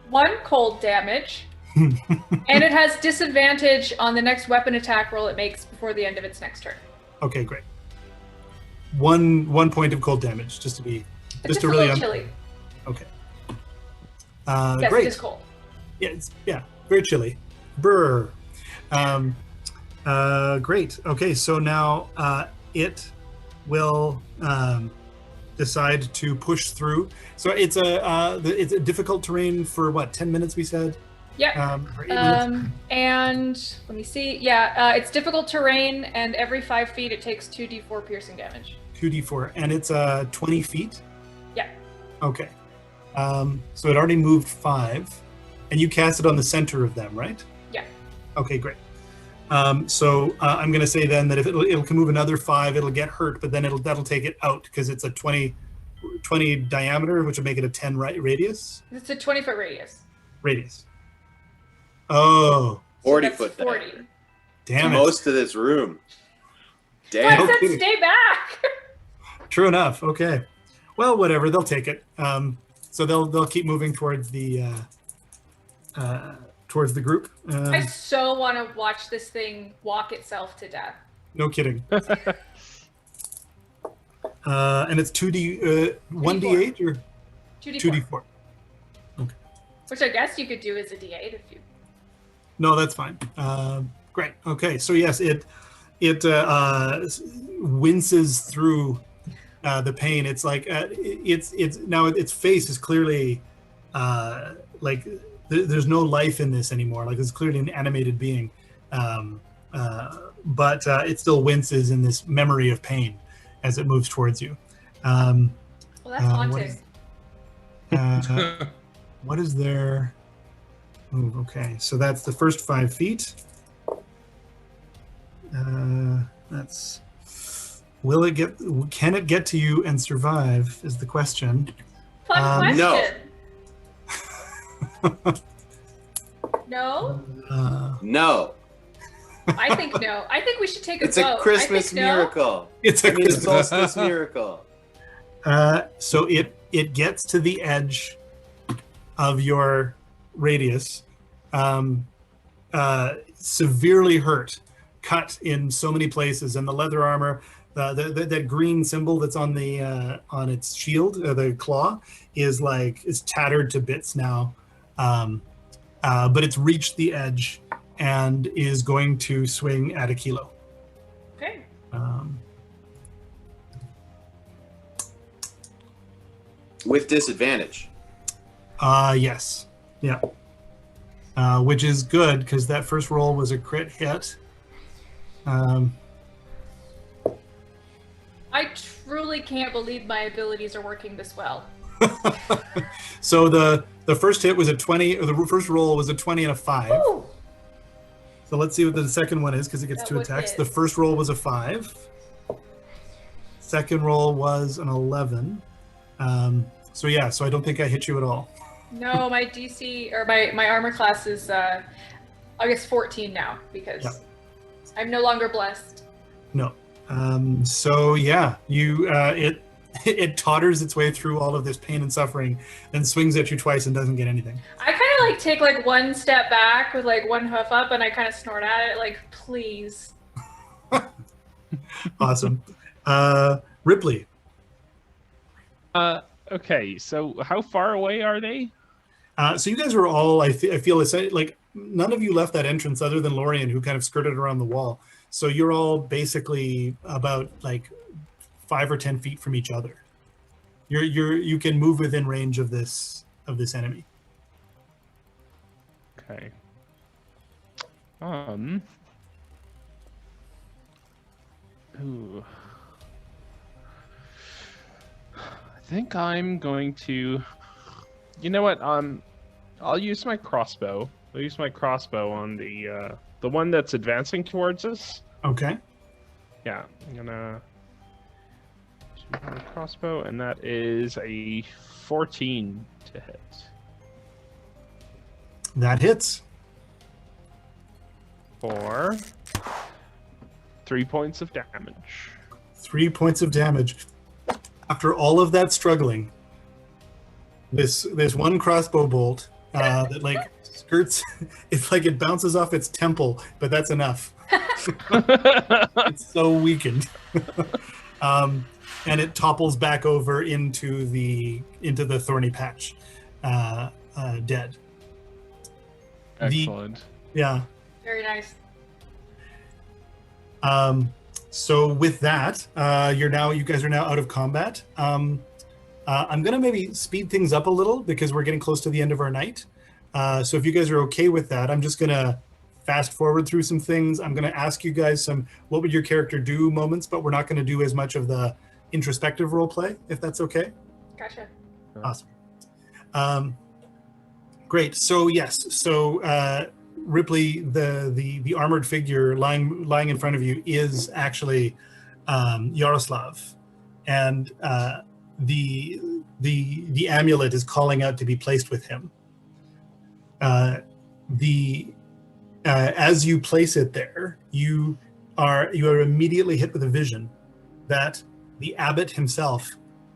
1 cold damage, and it has disadvantage on the next weapon attack roll it makes before the end of its next turn. Okay, great. One point of cold damage, just to be It's to a really little chilly. Okay. Yes, Great. it is cold. Yeah, very chilly. Brr. Great. Okay, so now it will decide to push through. So it's a difficult terrain for what, 10 minutes we said? Yeah. Or 8 minutes? And let me see. Yeah, it's difficult terrain, and every 5 feet it takes 2d4 piercing damage. 2d4, and it's 20 feet? Yeah. Okay. So it already moved 5, and you cast it on the center of them, right? Yeah. Okay, great. So I'm going to say then that if it can move another 5, it'll get hurt, but then that'll take it out because it's a 20 diameter, which would make it a 10 radius. It's a 20-foot radius. Radius. Oh, 40 That's foot 40. diameter. damn it! Most of this room. But I Damn. said kidding. stay back. True enough. Okay. Well, whatever. They'll take it. So they'll keep moving towards the group. I so want to watch this thing walk itself to death. No kidding. And it's 1d8 or 2d4. 2d4. Which I guess you could do as a d8 if you... No, that's fine. Great. Okay. So yes, it winces through the pain. It's like it's now its face is clearly like there's no life in this anymore. Like it's clearly an animated being, but it still winces in this memory of pain as it moves towards you. Well, that's haunting. What is their move? Okay, so that's the first 5 feet. That's can it get to you and survive is the question. Fun question. No. No? No. I think no. I think we should take a It's vote. a Christmas I think miracle. It's a Winter Solstice miracle. So it gets to the edge of your radius, severely hurt, cut in so many places, and the leather armor, that green symbol that's on the on its shield, the claw, is tattered to bits now, but it's reached the edge and is going to swing at Aquilo. Okay. With disadvantage. Yes. Yeah. Which is good because that first roll was a crit hit. I truly can't believe my abilities are working this well. So the first hit was a 20, or the first roll was a 20 and a 5. Ooh. So let's see what the second one is because it gets That 2 would attacks. hit. The first roll was a 5. Second roll was an 11. So yeah, so I don't think I hit you at all. No, my DC or my armor class is I guess 14 now because Yep. I'm no longer blessed. No. So yeah, you it totters its way through all of this pain and suffering, then swings at you twice and doesn't get anything. I kind of like take like one step back with like one hoof up, and I kind of snort at it like, please. Awesome. Ripley. Okay, so how far away are they? So you guys are all, I feel it's like none of you left that entrance other than Lorian, who kind of skirted around the wall. So you're all basically about like 5 or 10 feet from each other. You can move within range of this enemy. Okay. Ooh. I think I'm going to. You know what? I'll use my crossbow. I'll use my crossbow on the one that's advancing towards us. Okay. Yeah, I'm gonna shoot my crossbow, and that is a 14 to hit. That hits. For 3 points of damage. 3 points of damage. After all of that struggling, this one crossbow bolt that like skirts, it's like it bounces off its temple, but that's enough. It's so weakened. And it topples back over into the thorny patch, dead. Excellent. Yeah. Very nice. So with that, you guys are now out of combat. I'm gonna maybe speed things up a little because we're getting close to the end of our night. So if you guys are okay with that, I'm just gonna fast forward through some things. I'm gonna ask you guys some what would your character do moments, but we're not gonna do as much of the introspective role play, if that's okay. Gotcha. Awesome. Great. So yes. So Ripley, the armored figure lying in front of you is actually Yaroslav, and the amulet is calling out to be placed with him. As you place it there, you are immediately hit with a vision that the abbot himself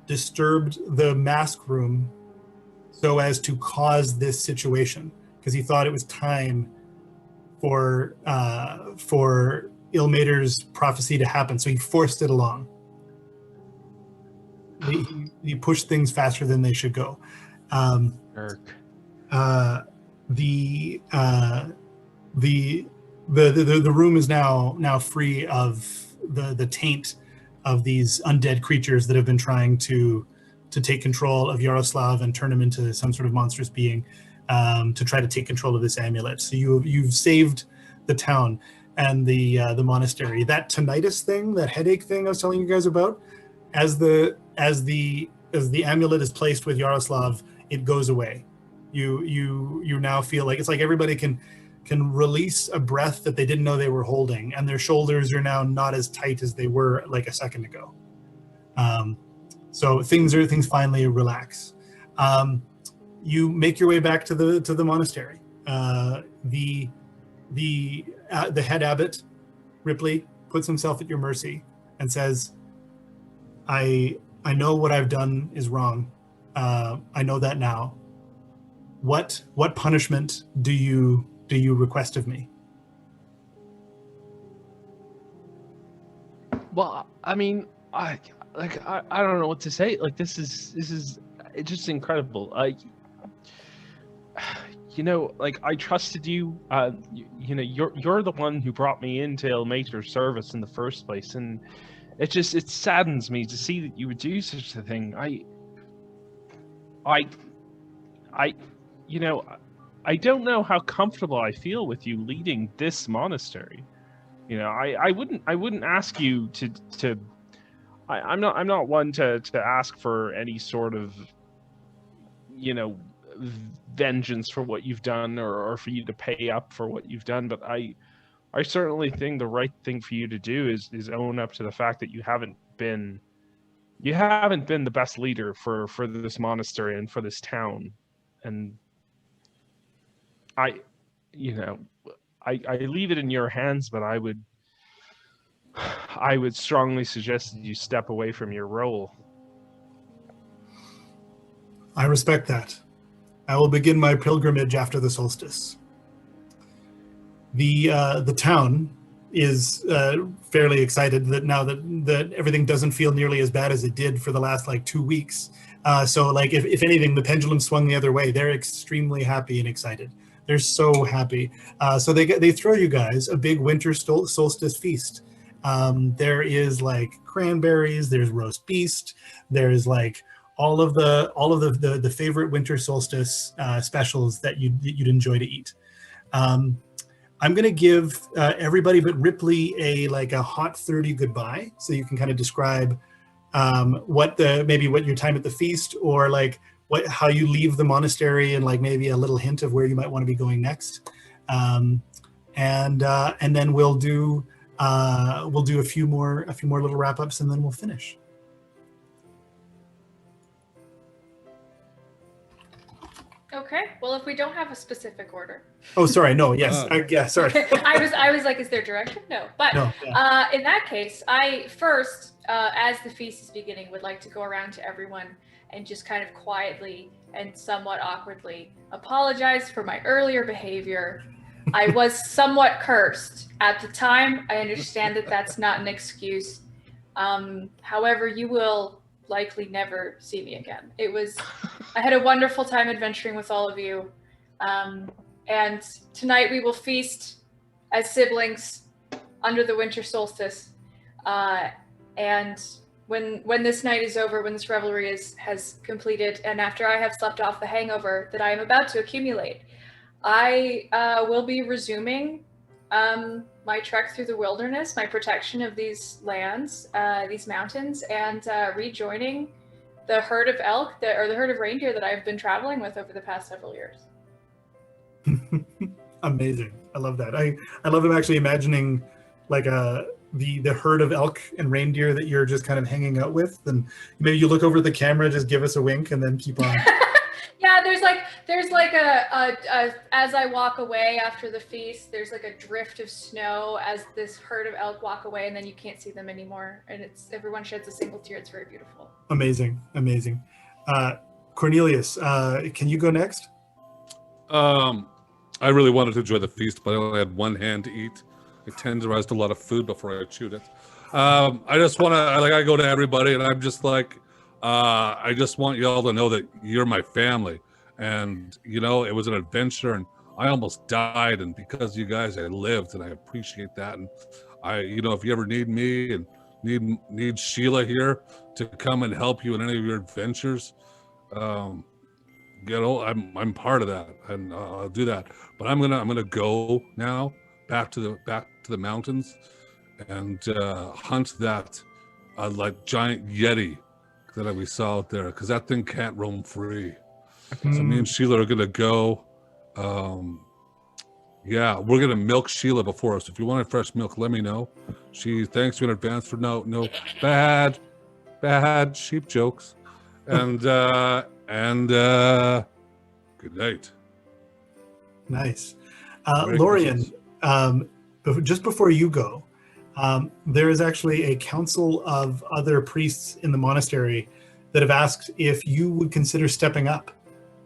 disturbed the mask room so as to cause this situation, because he thought it was time for Ilmater's prophecy to happen. So he forced it along. He pushed things faster than they should go. Eric. The room is now free of the taint of these undead creatures that have been trying to take control of Yaroslav and turn him into some sort of monstrous being, to try to take control of this amulet. So you've saved the town and the monastery. That tinnitus thing, that headache thing I was telling you guys about, as the amulet is placed with Yaroslav, it goes away. You now feel like it's like everybody can release a breath that they didn't know they were holding, and their shoulders are now not as tight as they were like a second ago. So things finally relax. You make your way back to the monastery. The head abbot, Ripley, puts himself at your mercy and says, I know what I've done is wrong. I know that now. What punishment do you request of me? Well, I mean, I don't know what to say. Like this is it's just incredible. Like I trusted you. You're the one who brought me into Ilmater's service in the first place, and it saddens me to see that you would do such a thing. I don't know how comfortable I feel with you leading this monastery. I wouldn't ask you to. I'm not one to ask for any sort of, vengeance for what you've done or for you to pay up for what you've done. But I certainly think the right thing for you to do is own up to the fact that you haven't been the best leader for this monastery and for this town. I leave it in your hands, but I would strongly suggest that you step away from your role. I respect that. I will begin my pilgrimage after the solstice. The town is fairly excited that now that everything doesn't feel nearly as bad as it did for the last 2 weeks. So if anything, the pendulum swung the other way. They're extremely happy and excited. They're so happy. So they throw you guys a big winter solstice feast. There is cranberries. There's roast beast. There's all of the favorite winter solstice specials that you'd enjoy to eat. I'm going to give everybody but Ripley a hot 30 goodbye, so you can kind of describe what your time at the feast, or how you leave the monastery, and maybe a little hint of where you might want to be going next. And then we'll do a few more little wrap ups, and then we'll finish. Okay. Well, if we don't have a specific order. Oh, sorry. No. Yes. Sorry. I was like, is there direction? No. But no, yeah. In that case, I first, as the feast is beginning, would like to go around to everyone and just kind of quietly and somewhat awkwardly apologize for my earlier behavior. I was somewhat cursed at the time. I understand that that's not an excuse. However, you will likely never see me again. I had a wonderful time adventuring with all of you. And tonight we will feast as siblings under the winter solstice. And when this night is over, when this revelry has completed, and after I have slept off the hangover that I am about to accumulate, I will be resuming my trek through the wilderness, my protection of these lands, these mountains, and rejoining the herd of elk or the herd of reindeer that I've been traveling with over the past several years. Amazing. I love that. I love actually imagining the herd of elk and reindeer that you're just kind of hanging out with, and maybe you look over at the camera, just give us a wink, and then keep on. Yeah, there's a as I walk away after the feast, there's a drift of snow as this herd of elk walk away, and then you can't see them anymore, and everyone sheds a single tear. It's very beautiful. Amazing. Cornelius, can you go next? I really wanted to enjoy the feast, but I only had one hand to eat. I tenderized a lot of food before I chewed it. I just want to, I go to everybody, and I'm just I just want you all to know that you're my family. And, it was an adventure, and I almost died. And because of you guys, I lived, and I appreciate that. And if you ever need me and need Sheila here to come and help you in any of your adventures, I'm part of that, and I'll do that. But I'm gonna go now back to the mountains and hunt that giant Yeti that we saw out there, because that thing can't roam free. So me and Sheila are gonna go. We're gonna milk Sheila before us. If you want fresh milk, let me know. She thanks you in advance for no bad sheep jokes. And good night. Nice. Lorian, just before you go, there is actually a council of other priests in the monastery that have asked if you would consider stepping up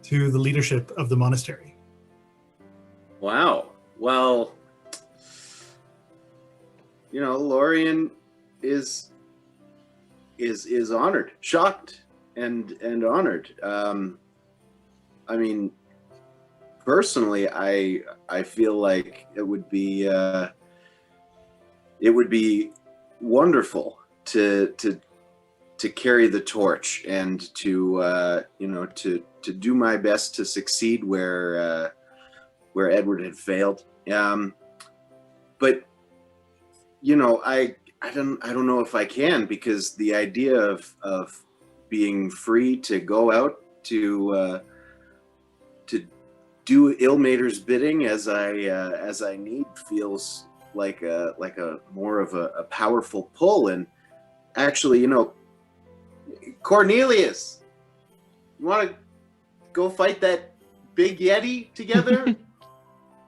to the leadership of the monastery. Wow. Well, Lorian is honored, shocked, and honored. I mean, personally, I feel like it would be wonderful to carry the torch and to do my best to succeed where Edward had failed. But I don't know if I can, because the idea of being free to go out to do Ilmater's bidding as I need feels like a more of a powerful pull. And actually, Cornelius, you want to go fight that big Yeti together?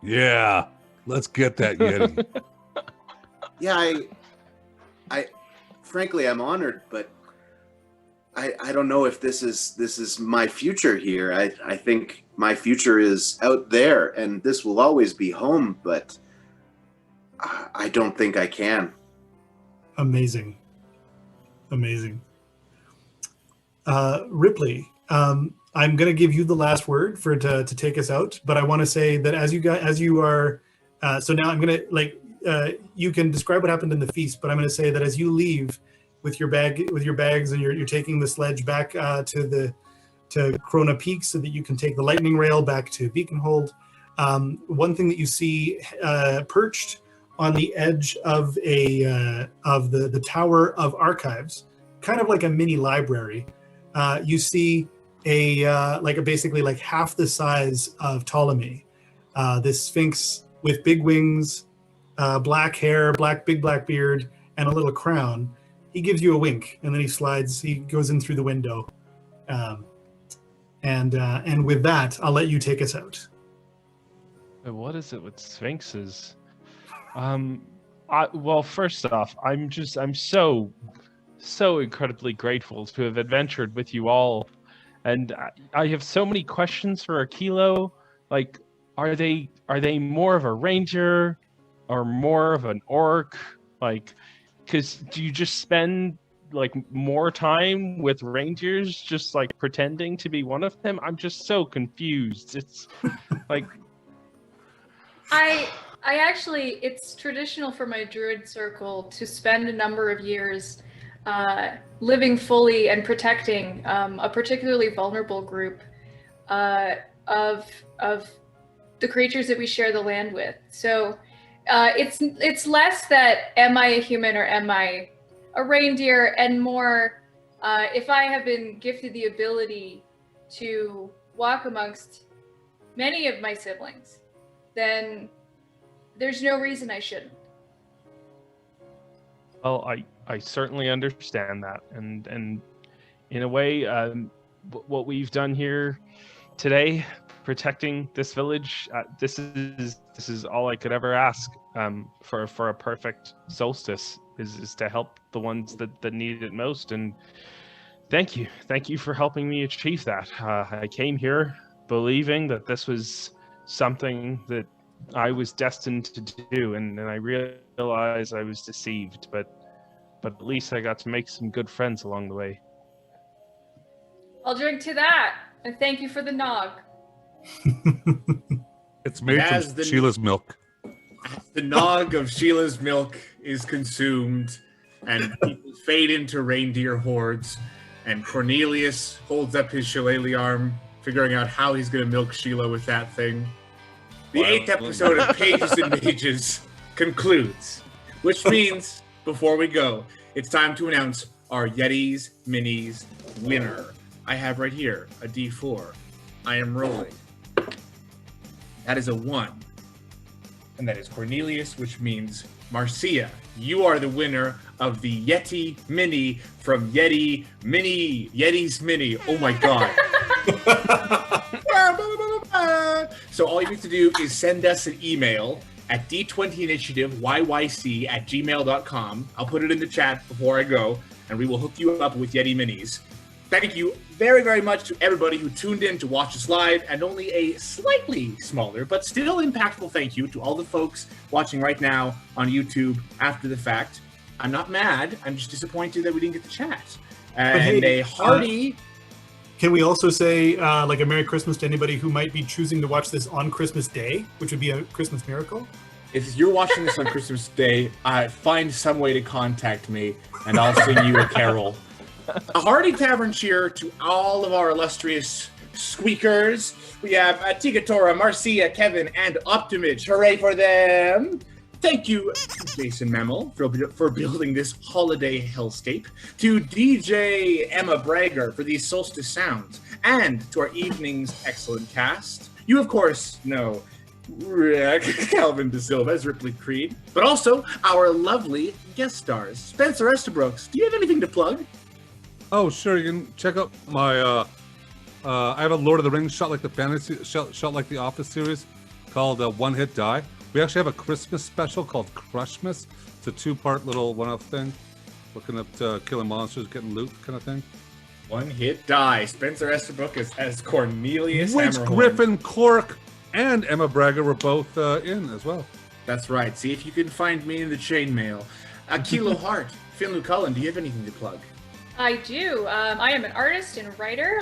Yeah, let's get that Yeti. Yeah, I frankly, I'm honored, but I don't know if this is my future here. I think my future is out there, and this will always be home, but I don't think I can. Amazing. Ripley, I'm going to give you the last word to take us out, but I want to say that as you are, so now I'm going to you can describe what happened in the feast, but I'm going to say that as you leave with your bags and you're taking the sledge back to Krona Peak so that you can take the lightning rail back to Beaconhold. One thing that you see perched on the edge of the Tower of Archives, kind of like a mini library, you see basically half the size of Ptolemy, this Sphinx with big wings, black hair, big black beard, and a little crown. He gives you a wink, and then he goes in through the window. And with that, I'll let you take us out. What is it with Sphinxes? Well, first off, I'm so incredibly grateful to have adventured with you all, and I have so many questions for Aquilo. Like, are they more of a ranger or more of an orc? Like, because do you just spend more time with rangers, just pretending to be one of them? I'm just so confused. It's like I actually, it's traditional for my druid circle to spend a number of years living fully and protecting a particularly vulnerable group of the creatures that we share the land with. So it's less that am I a human or am I a reindeer, and more if I have been gifted the ability to walk amongst many of my siblings, then there's no reason I shouldn't. Well, I certainly understand that, and in a way, what we've done here today, protecting this village, this is all I could ever ask for a perfect solstice, is to help the ones that need it most. And thank you for helping me achieve that. I came here believing that this was something that I was destined to do, and I realized I was deceived, but at least I got to make some good friends along the way. I'll drink to that, and thank you for the nog. It's made from Sheila's milk. The nog of Sheila's milk is consumed, and people fade into reindeer hordes, and Cornelius holds up his shillelagh arm, figuring out how he's going to milk Sheila with that thing. The 8th episode of Pages and Mages concludes, which means, before we go, it's time to announce our Yetis Minis winner. I have right here a D4. I am rolling. That is a 1. And that is Cornelius, which means Marcia, you are the winner of the Yeti Mini from Yetis Mini. Oh my god. So all you need to do is send us an email at D20 Initiative yyc@gmail.com. I'll put it in the chat before I go, and we will hook you up with Yeti Minis. Thank you very, very much to everybody who tuned in to watch us live, and only a slightly smaller but still impactful thank you to all the folks watching right now on YouTube after the fact. I'm not mad. I'm just disappointed that we didn't get to chat. And a hearty... Can we also say a Merry Christmas to anybody who might be choosing to watch this on Christmas Day, which would be a Christmas miracle? If you're watching this on Christmas Day, find some way to contact me, and I'll sing you a carol. A hearty tavern cheer to all of our illustrious squeakers. We have Tigatora, Marcia, Kevin, and Optimage. Hooray for them! Thank you, Jason Mehmel, for building this holiday hellscape. To DJ Emma Brager for these solstice sounds. And to our evening's excellent cast. You, of course, know Calvin DiSilva as Ripley Creed. But also our lovely guest stars. Spencer Estabrooks, do you have anything to plug? Oh, sure. You can check out my I have a Lord of the Rings shot like the Office series called One Hit Die. We actually have a Christmas special called Crushmas. It's a 2-part little one-off thing, looking at killing monsters, getting loot kind of thing. One Hit Die. Spencer Esterbrook as Cornelius Which Hammerhorn. Griffin Cork and Emma Braga were both in as well. That's right. See if you can find me in the chainmail. Aquilo Hart, Finn Lucullan, do you have anything to plug? I do. I am an artist and writer.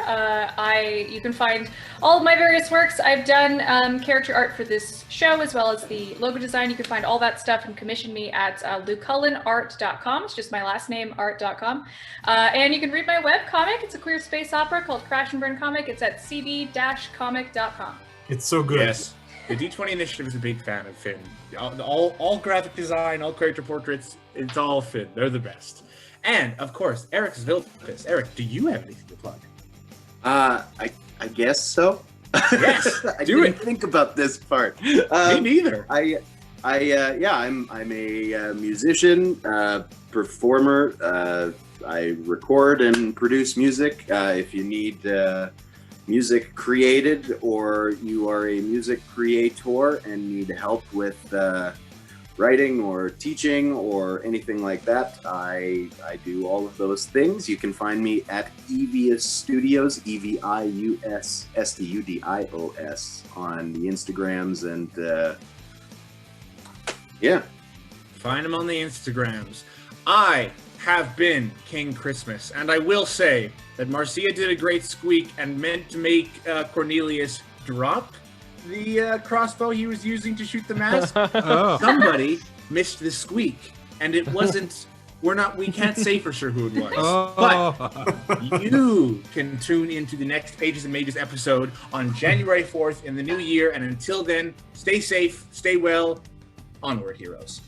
You can find all of my various works. I've done character art for this show as well as the logo design. You can find all that stuff and commission me at lucullanart.com. It's just my last name, art.com. And you can read my webcomic. It's a queer space opera called Crash and Burn Comic. It's at cb-comic.com. It's so good. Yes. The D20 Initiative is a big fan of Finn. All graphic design, all character portraits, it's all Finn. They're the best. And, of course, Eric's Vilpis. Eric, do you have anything to plug? I guess so. Yes, I do didn't it. think about this part. Me neither. I'm a musician, performer. I record and produce music. If you need music created, or you are a music creator and need help with writing or teaching or anything like that, I do all of those things. You can find me at Evius Studios, EVIUS STUDIOS, on the Instagrams, and yeah. Find them on the Instagrams. I have been King Christmas, and I will say that Marcia did a great squeak and meant to make Cornelius drop the crossbow he was using to shoot the mask. Oh. Somebody missed the squeak, and it wasn't. We can't say for sure who it was. But you can tune into the next Pages and Mages episode on January 4th in the new year, and until then, stay safe, stay well, onward, heroes.